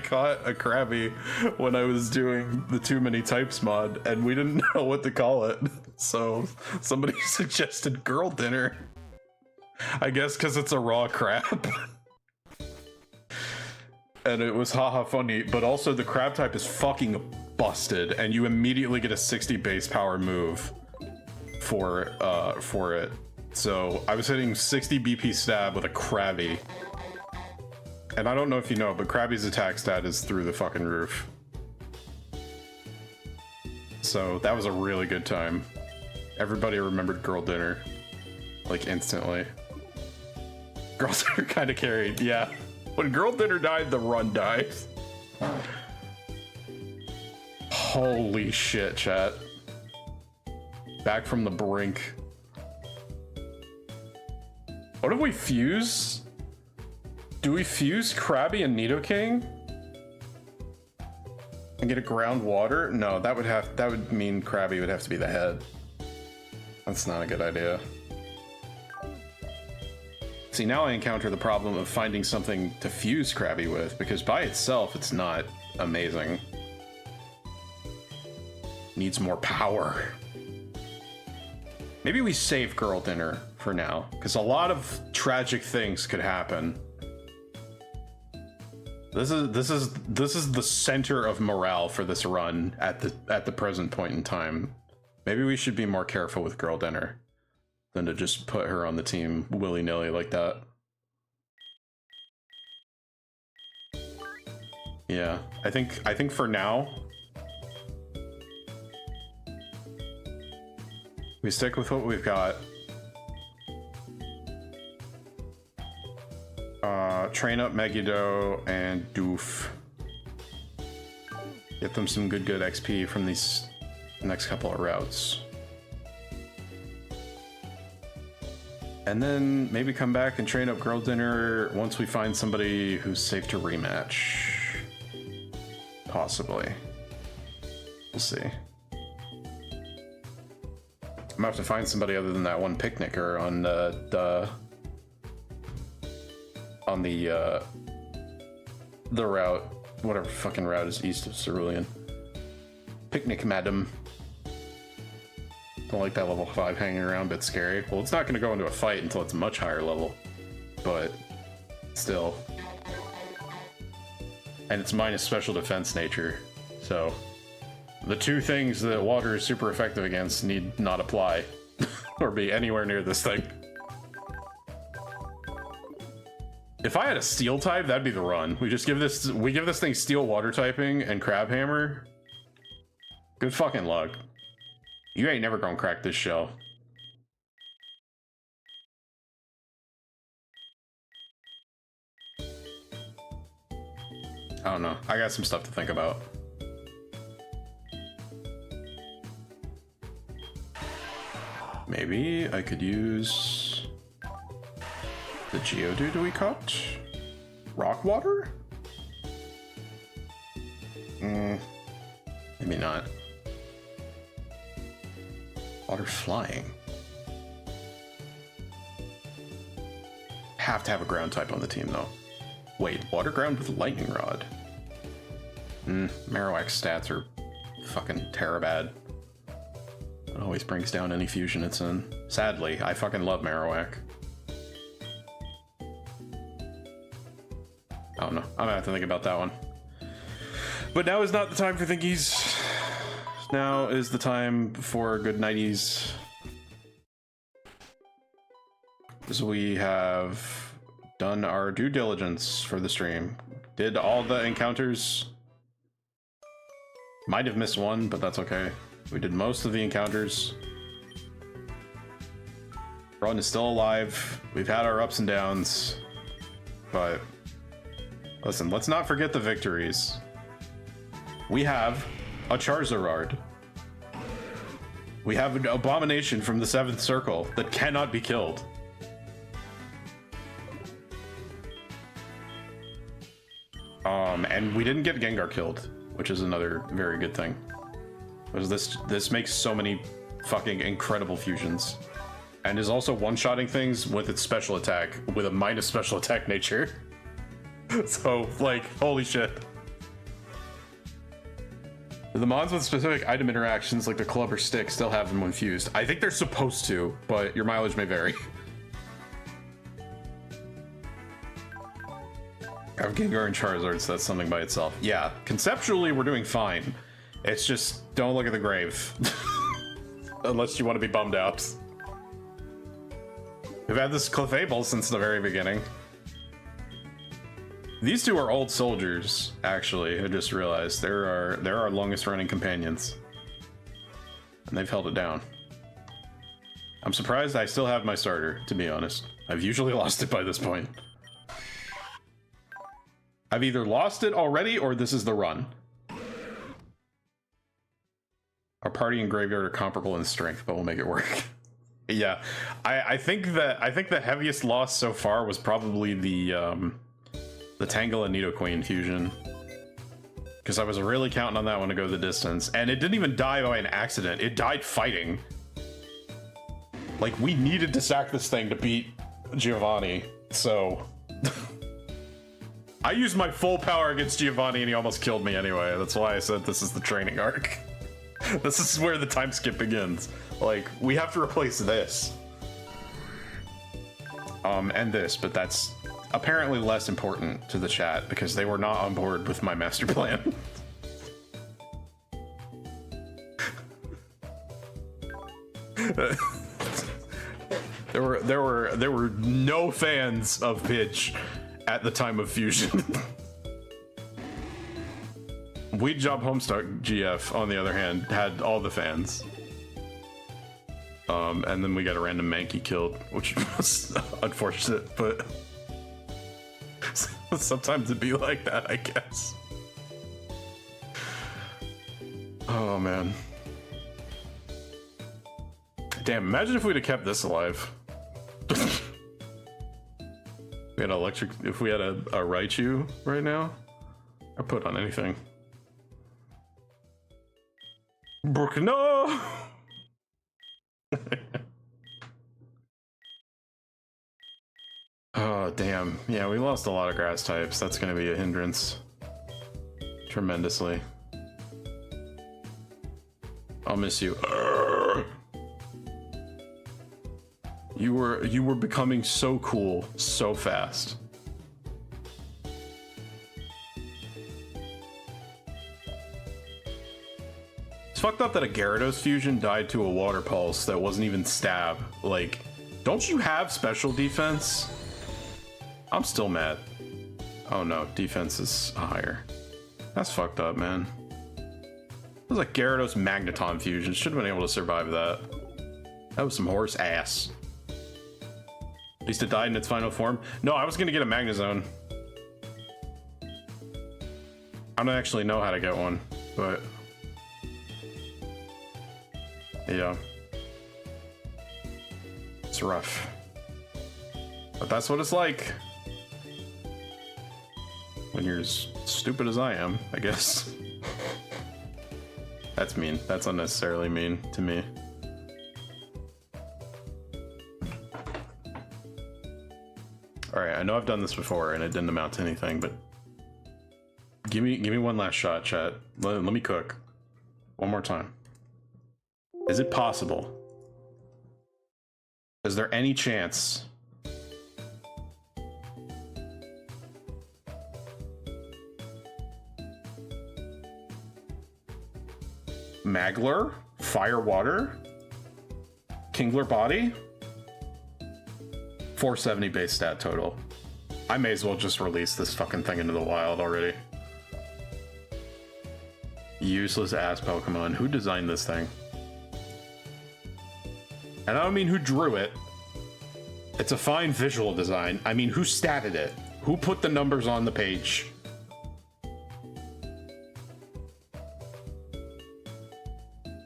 caught a Krabby when I was doing the Too Many Types mod, and we didn't know what to call it. So somebody suggested Girl Dinner. I guess because it's a raw crab. And it was haha funny, but also the crab type is fucking busted, and you immediately get a 60 base power move for it. So I was hitting 60 BP stab with a Krabby. And I don't know if you know, but Krabby's attack stat is through the fucking roof. So that was a really good time. Everybody remembered Girl Dinner. Like, instantly. Girl Dinner kind of carried, yeah. When Girl Dinner died, the run died. Holy shit, chat. Back from the brink. What if we fuse? Do we fuse Krabby and Nidoking? And get a ground water? No, that would mean Krabby would have to be the head. That's not a good idea. See, now I encounter the problem of finding something to fuse Krabby with, because by itself, it's not amazing. Needs more power. Maybe we save Girl Dinner for now, because a lot of tragic things could happen. This is the center of morale for this run at the present point in time. Maybe we should be more careful with Girl Dinner than to just put her on the team willy-nilly like that. Yeah, I think for now we stick with what we've got. Train up Megiddo and Doof. Get them some good XP from these next couple of routes. And then maybe come back and train up Girl Dinner once we find somebody who's safe to rematch. Possibly. We'll see. I'm gonna have to find somebody other than that one picnicker on the route, whatever fucking route is east of Cerulean. Picnic Madam. Don't like that level 5 hanging around, bit scary. Well, it's not gonna go into a fight until it's much higher level, but still. And it's minus special defense nature, so the two things that water is super effective against need not apply or be anywhere near this thing. If I had a steel type, that'd be the run. We give this thing steel water typing and crab hammer. Good fucking luck. You ain't never gonna crack this shell. I don't know. I got some stuff to think about. Maybe I could use the Geodude we caught? Rock water? Maybe not. Water flying. Have to have a ground type on the team though. Wait, water ground with lightning rod. Marowak's stats are fucking terabad. It always brings down any fusion it's in. Sadly, I fucking love Marowak. I don't know. I'm gonna have to think about that one. But now is not the time for thinkies. Now is the time for good nighties. So we have done our due diligence for the stream. Did all the encounters. Might have missed one, but that's okay. We did most of the encounters. Ron is still alive. We've had our ups and downs. But listen, let's not forget the victories. We have a Charizard. We have an abomination from the 7th circle that cannot be killed. And we didn't get Gengar killed, which is another very good thing. Because this makes so many fucking incredible fusions. And is also one-shotting things with its special attack, with a minus special attack nature. So, like, holy shit. The mons with specific item interactions, like the club or stick, still have them when fused. I think they're supposed to, but your mileage may vary. I have Gengar and Charizard, so that's something by itself. Yeah, conceptually, we're doing fine. It's just, don't look at the grave. Unless you want to be bummed out. We've had this Clefable since the very beginning. These two are old soldiers, actually. I just realized they're our longest running companions. And they've held it down. I'm surprised I still have my starter, to be honest. I've usually lost it by this point. I've either lost it already or this is the run. Our party and graveyard are comparable in strength, but we'll make it work. Yeah, I think the heaviest loss so far was probably the Tangle and Nidoqueen fusion, because I was really counting on that one to go the distance, and it didn't even die by an accident. It died fighting. Like, we needed to sack this thing to beat Giovanni, so I used my full power against Giovanni and he almost killed me anyway. That's why I said this is the training arc. This is where the time skip begins. Like, we have to replace this. And this, but that's apparently less important to the chat because they were not on board with my master plan. There were no fans of Pitch at the time of fusion. Weed Job Homestuck GF, on the other hand, had all the fans. And then we got a random Mankey killed, which was unfortunate, but sometimes it'd be like that, I guess. Oh, man. Damn, imagine if we'd have kept this alive. We had electric. If we had a Raichu right now, I'd put on anything. Brooke, no! Oh, damn. Yeah, we lost a lot of grass types. That's going to be a hindrance. Tremendously. I'll miss you. You were becoming so cool so fast. It's fucked up that a Gyarados fusion died to a Water Pulse that wasn't even stab. Like, don't you have special defense? I'm still mad. Oh no, defense is higher. That's fucked up, man. It was like Gyarados Magneton fusion. Should have been able to survive that. That was some horse ass. At least it died in its final form. No, I was gonna get a Magnezone. I don't actually know how to get one, but yeah, it's rough. But that's what it's like when you're as stupid as I am, I guess. That's mean. That's unnecessarily mean to me. Alright, I know I've done this before and it didn't amount to anything, but give me one last shot, chat. Let me cook. One more time. Is it possible? Is there any chance Magler, Fire Water, Kingler Body, 470 base stat total. I may as well just release this fucking thing into the wild already. Useless ass Pokemon. Who designed this thing? And I don't mean who drew it. It's a fine visual design. I mean, who statted it? Who put the numbers on the page?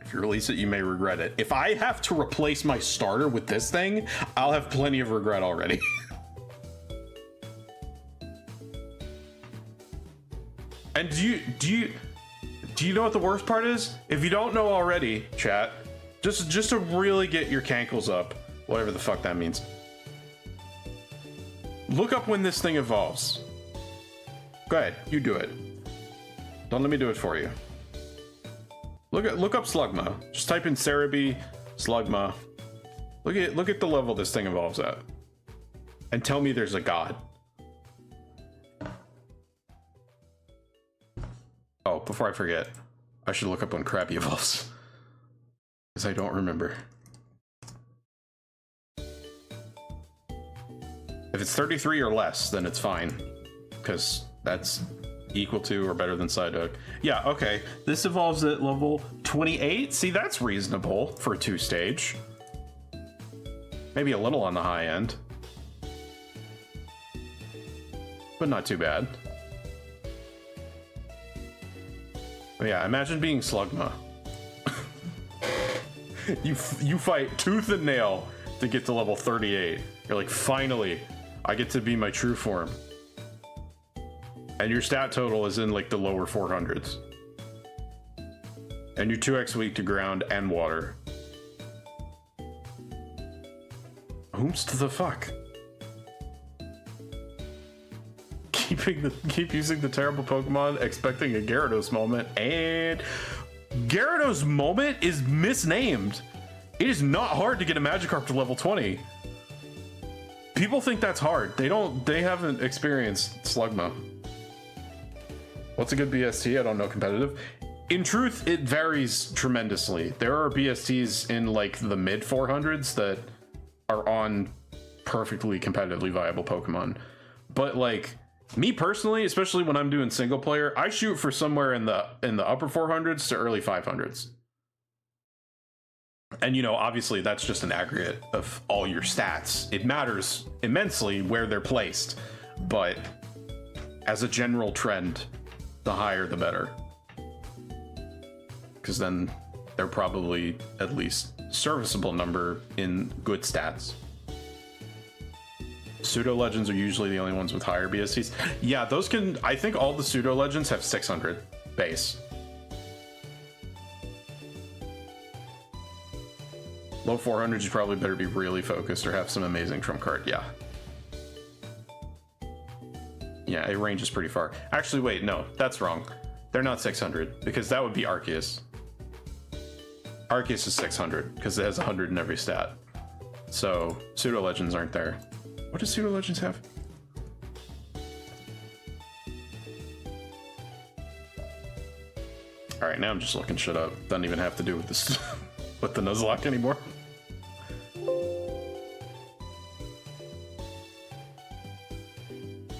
If you release it, you may regret it. If I have to replace my starter with this thing, I'll have plenty of regret already. And do you know what the worst part is? If you don't know already, chat, just to really get your cankles up, whatever the fuck that means. Look up when this thing evolves. Go ahead, you do it. Don't let me do it for you. Look up Slugma. Just type in Cerebi, Slugma. Look at the level this thing evolves at. And tell me there's a god. Oh, before I forget, I should look up when Krabby evolves. Because I don't remember. If it's 33 or less, then it's fine. Because that's equal to or better than Psyduck. Yeah, okay. This evolves at level 28. See, that's reasonable for a 2-stage. Maybe a little on the high end. But not too bad. But yeah, imagine being Slugma. You fight tooth and nail to get to level 38. You're like, finally, I get to be my true form. And your stat total is in like the lower 400s. And you're 2x weak to ground and water. Whomst the fuck? Keep using the terrible Pokemon, expecting a Gyarados moment, and Gyarados moment is misnamed. It is not hard to get a Magikarp to level 20. People think that's hard. They haven't experienced Slugma. What's a good BST? I don't know competitive. In truth, it varies tremendously. There are BSTs in like the mid 400s that are on perfectly competitively viable Pokemon. But like me personally, especially when I'm doing single player, I shoot for somewhere in the upper 400s to early 500s. And you know, obviously that's just an aggregate of all your stats. It matters immensely where they're placed, but as a general trend, the higher the better. Because then they're probably at least serviceable number in good stats. Pseudo legends are usually the only ones with higher BSTs. Yeah, those can, I think all the pseudo legends have 600 base. Low 400s, you probably better be really focused or have some amazing trump card. Yeah. Yeah, it ranges pretty far. Actually, wait, no, that's wrong. They're not 600 because that would be Arceus. Arceus is 600 because it has 100 in every stat. So pseudo legends aren't there. What does pseudo legends have? All right, now I'm just looking shit up. Doesn't even have to do with this with the Nuzlocke anymore.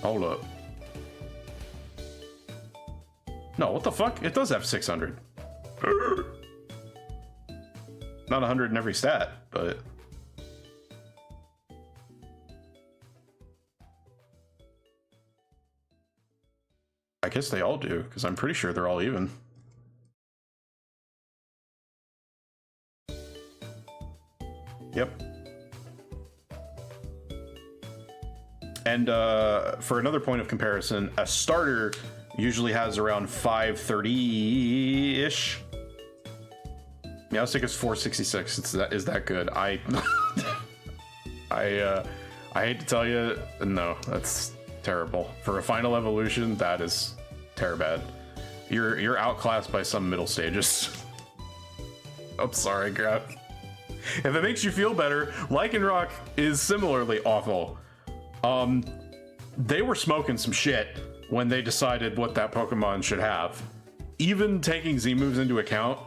Hold up. No, what the fuck? It does have 600. Not 100 in every stat, but I guess they all do, because I'm pretty sure they're all even. Yep. And for another point of comparison, a starter usually has around 530-ish. Yeah, I was thinking it's 466. Is that good? I hate to tell you, no, that's terrible. For a final evolution, that is bad. You're outclassed by some middle stages. I'm sorry, Grab. If it makes you feel better, Lycanroc is similarly awful. They were smoking some shit when they decided what that Pokemon should have. Even taking Z moves into account,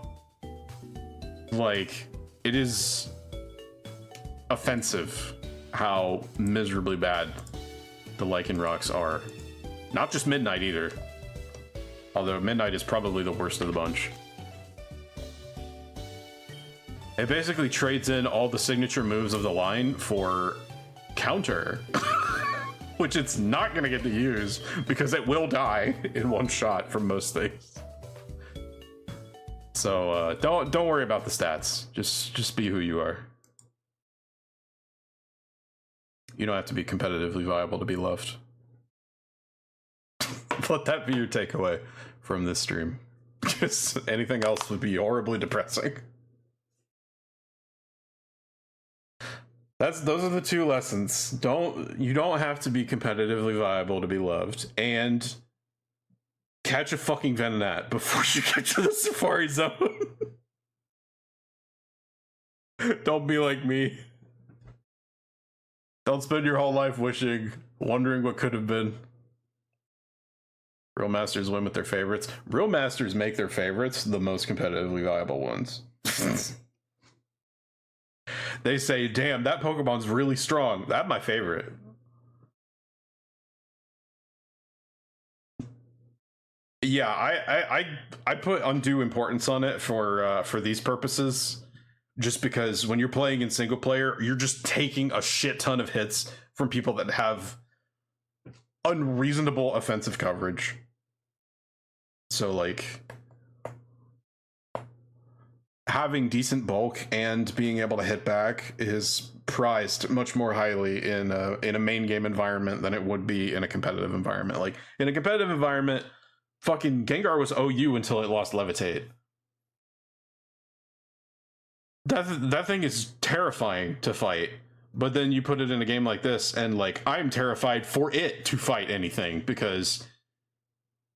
like, it is offensive how miserably bad the Lichen rocks are. Not just Midnight either. Although Midnight is probably the worst of the bunch. It basically trades in all the signature moves of the line for counter. Which it's not gonna get to use because it will die in one shot from most things. So don't worry about the stats. Just be who you are. You don't have to be competitively viable to be loved. Let that be your takeaway from this stream. Because anything else would be horribly depressing. Those are the two lessons. You don't have to be competitively viable to be loved, and catch a fucking Venonat before you get to the Safari Zone. Don't be like me. Don't spend your whole life wondering what could have been. Real masters win with their favorites. Real masters make their favorites the most competitively viable ones. They say, damn, that Pokemon's really strong. That's my favorite. Yeah, I put undue importance on it for these purposes, just because when you're playing in single player, you're just taking a shit ton of hits from people that have unreasonable offensive coverage. So like, having decent bulk and being able to hit back is prized much more highly in a main game environment than it would be in a competitive environment. Like, in a competitive environment, fucking Gengar was OU until it lost Levitate. That thing is terrifying to fight. But then you put it in a game like this, and like, I'm terrified for it to fight anything, because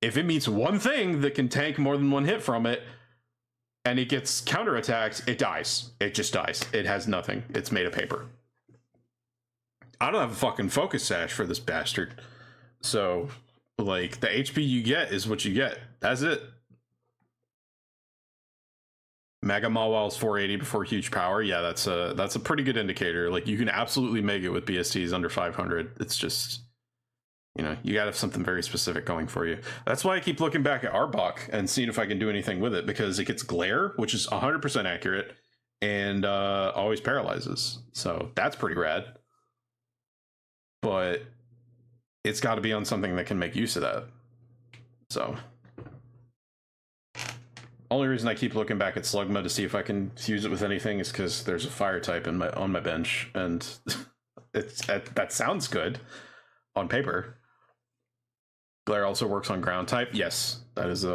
if it meets one thing that can tank more than one hit from it, and it gets counterattacked, it dies. It just dies. It has nothing. It's made of paper. I don't have a fucking focus sash for this bastard. So, like, the HP you get is what you get. That's it. Mega Mawil's 480 before huge power. Yeah, that's a pretty good indicator. Like, you can absolutely make it with BSTs under 500. It's just, you know, you gotta have something very specific going for you. That's why I keep looking back at Arbok and seeing if I can do anything with it, because it gets glare, which is 100% accurate, and always paralyzes. So that's pretty rad. But it's got to be on something that can make use of that. So only reason I keep looking back at Slugma to see if I can fuse it with anything is because there's a fire type on my bench, and that sounds good on paper. Glare also works on ground type. Yes, that is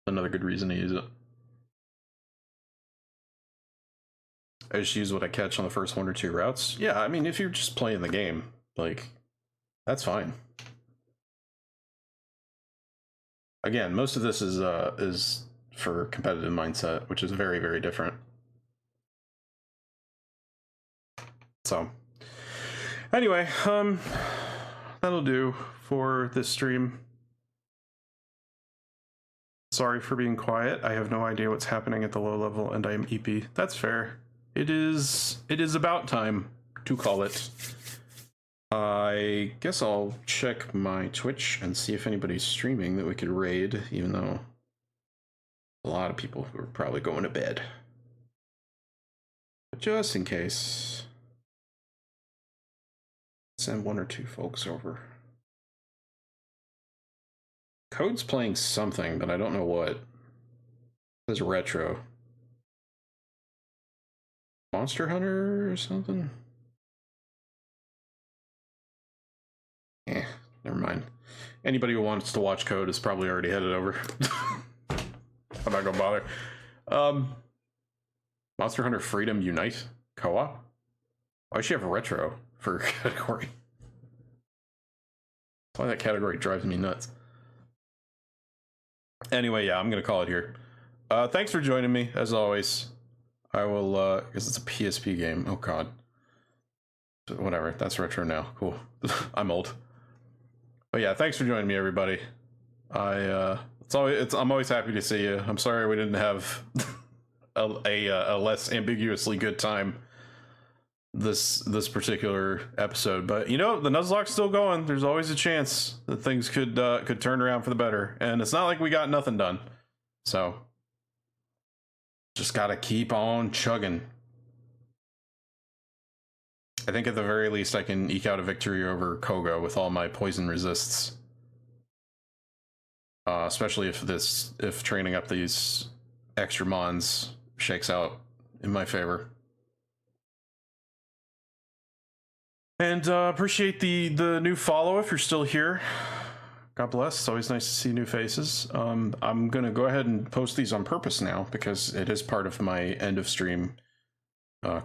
another good reason to use it. I just use what I catch on the first 1 or 2 routes. Yeah, I mean, if you're just playing the game, like, that's fine. Again, most of this is for competitive mindset, which is very, very different. So, anyway, that'll do for this stream. Sorry for being quiet. I have no idea what's happening at the low level, and I am EP. That's fair. It is about time to call it. I guess I'll check my Twitch and see if anybody's streaming that we could raid, even though a lot of people are probably going to bed. But just in case, send 1 or 2 folks over. Code's playing something, but I don't know what. It says retro. Monster Hunter or something? Eh, never mind. Anybody who wants to watch Code is probably already headed over. I'm not gonna bother. Monster Hunter Freedom Unite co-op? Why should you have a retro for a category? That's why that category drives me nuts. Anyway, yeah, I'm gonna call it here. Thanks for joining me, as always. I will, because it's a PSP game. Oh god. Whatever, that's retro now. Cool. I'm old. But yeah, thanks for joining me, everybody. I'm always happy to see you. I'm sorry we didn't have a less ambiguously good time this particular episode. But you know, the Nuzlocke's still going. There's always a chance that things could turn around for the better, and it's not like we got nothing done. So just gotta keep on chugging. I think at the very least I can eke out a victory over Koga with all my poison resists. Especially if training up these extra mons shakes out in my favor. And appreciate the new follow if you're still here. God bless. It's always nice to see new faces. I'm gonna go ahead and post these on purpose now because it is part of my end of stream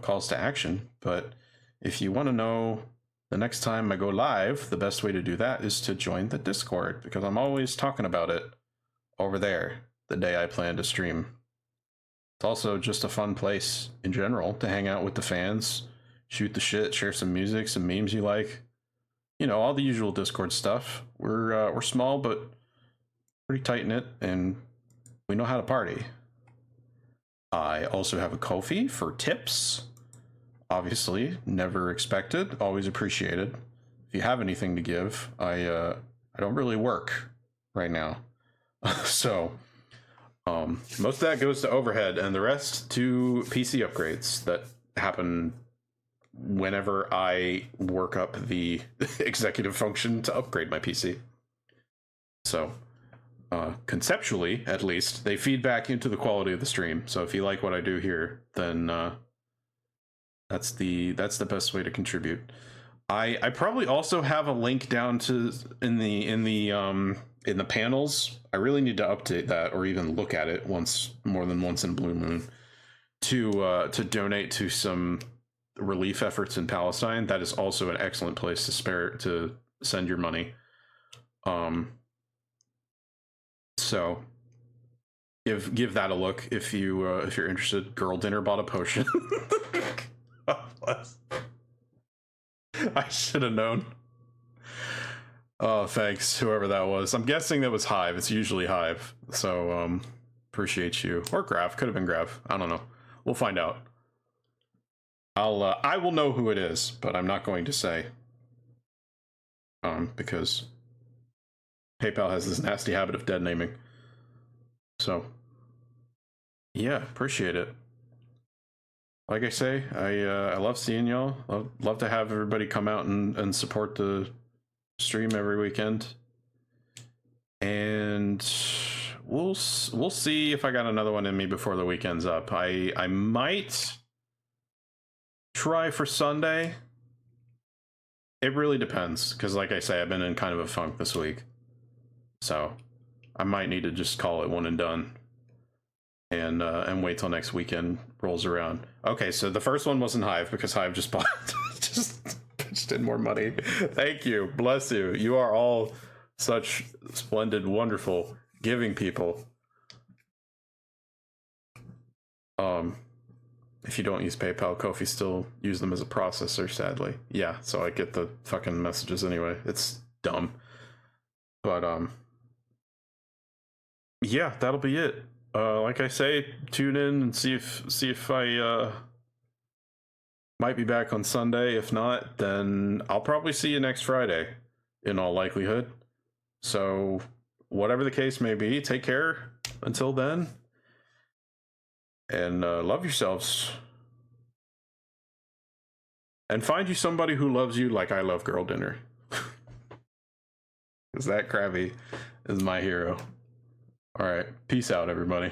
calls to action. But if you want to know the next time I go live, the best way to do that is to join the Discord, because I'm always talking about it over there the day I plan to stream. It's also just a fun place in general to hang out with the fans, shoot the shit, share some music, some memes you like. You know, all the usual Discord stuff. We're small but pretty tight-knit, and we know how to party. I also have a Ko-fi for tips. Obviously, never expected, always appreciated. If you have anything to give, I don't really work right now. So most of that goes to overhead and the rest to PC upgrades that happen whenever I work up the executive function to upgrade my PC. So conceptually, at least, they feed back into the quality of the stream. So if you like what I do here, then that's the best way to contribute. I probably also have a link down to in the panels. I really need to update that or even look at it more than once in Blue Moon to donate to some relief efforts in Palestine. That is also an excellent place to send your money. So give that a look if you're interested. Girl Dinner bought a potion. I should have known. Oh, thanks, whoever that was. I'm guessing that was Hive. It's usually Hive. So, appreciate you. Or Grav. Could have been Grav. I don't know. We'll find out. I will know who it is, but I'm not going to say. Because PayPal has this nasty habit of dead naming. So, yeah, appreciate it. Like I say, I love seeing y'all. I'd love to have everybody come out and support the stream every weekend. And we'll see if I got another one in me before the weekend's up. I might try for Sunday. It really depends, because like I say, I've been in kind of a funk this week. So I might need to just call it one and done. And wait till next weekend rolls around. Okay, so the first one wasn't Hive because Hive just bought just pitched in more money. Thank you, bless you. You are all such splendid, wonderful, giving people. If you don't use PayPal, Ko-fi still use them as a processor, sadly. Yeah, so I get the fucking messages anyway. It's dumb. But yeah, that'll be it. Like I say, tune in and see if I might be back on Sunday. If not, then I'll probably see you next Friday, in all likelihood. So, whatever the case may be, take care until then, and love yourselves, and find you somebody who loves you like I love Girl Dinner. Because that Krabby is my hero. All right, peace out, everybody.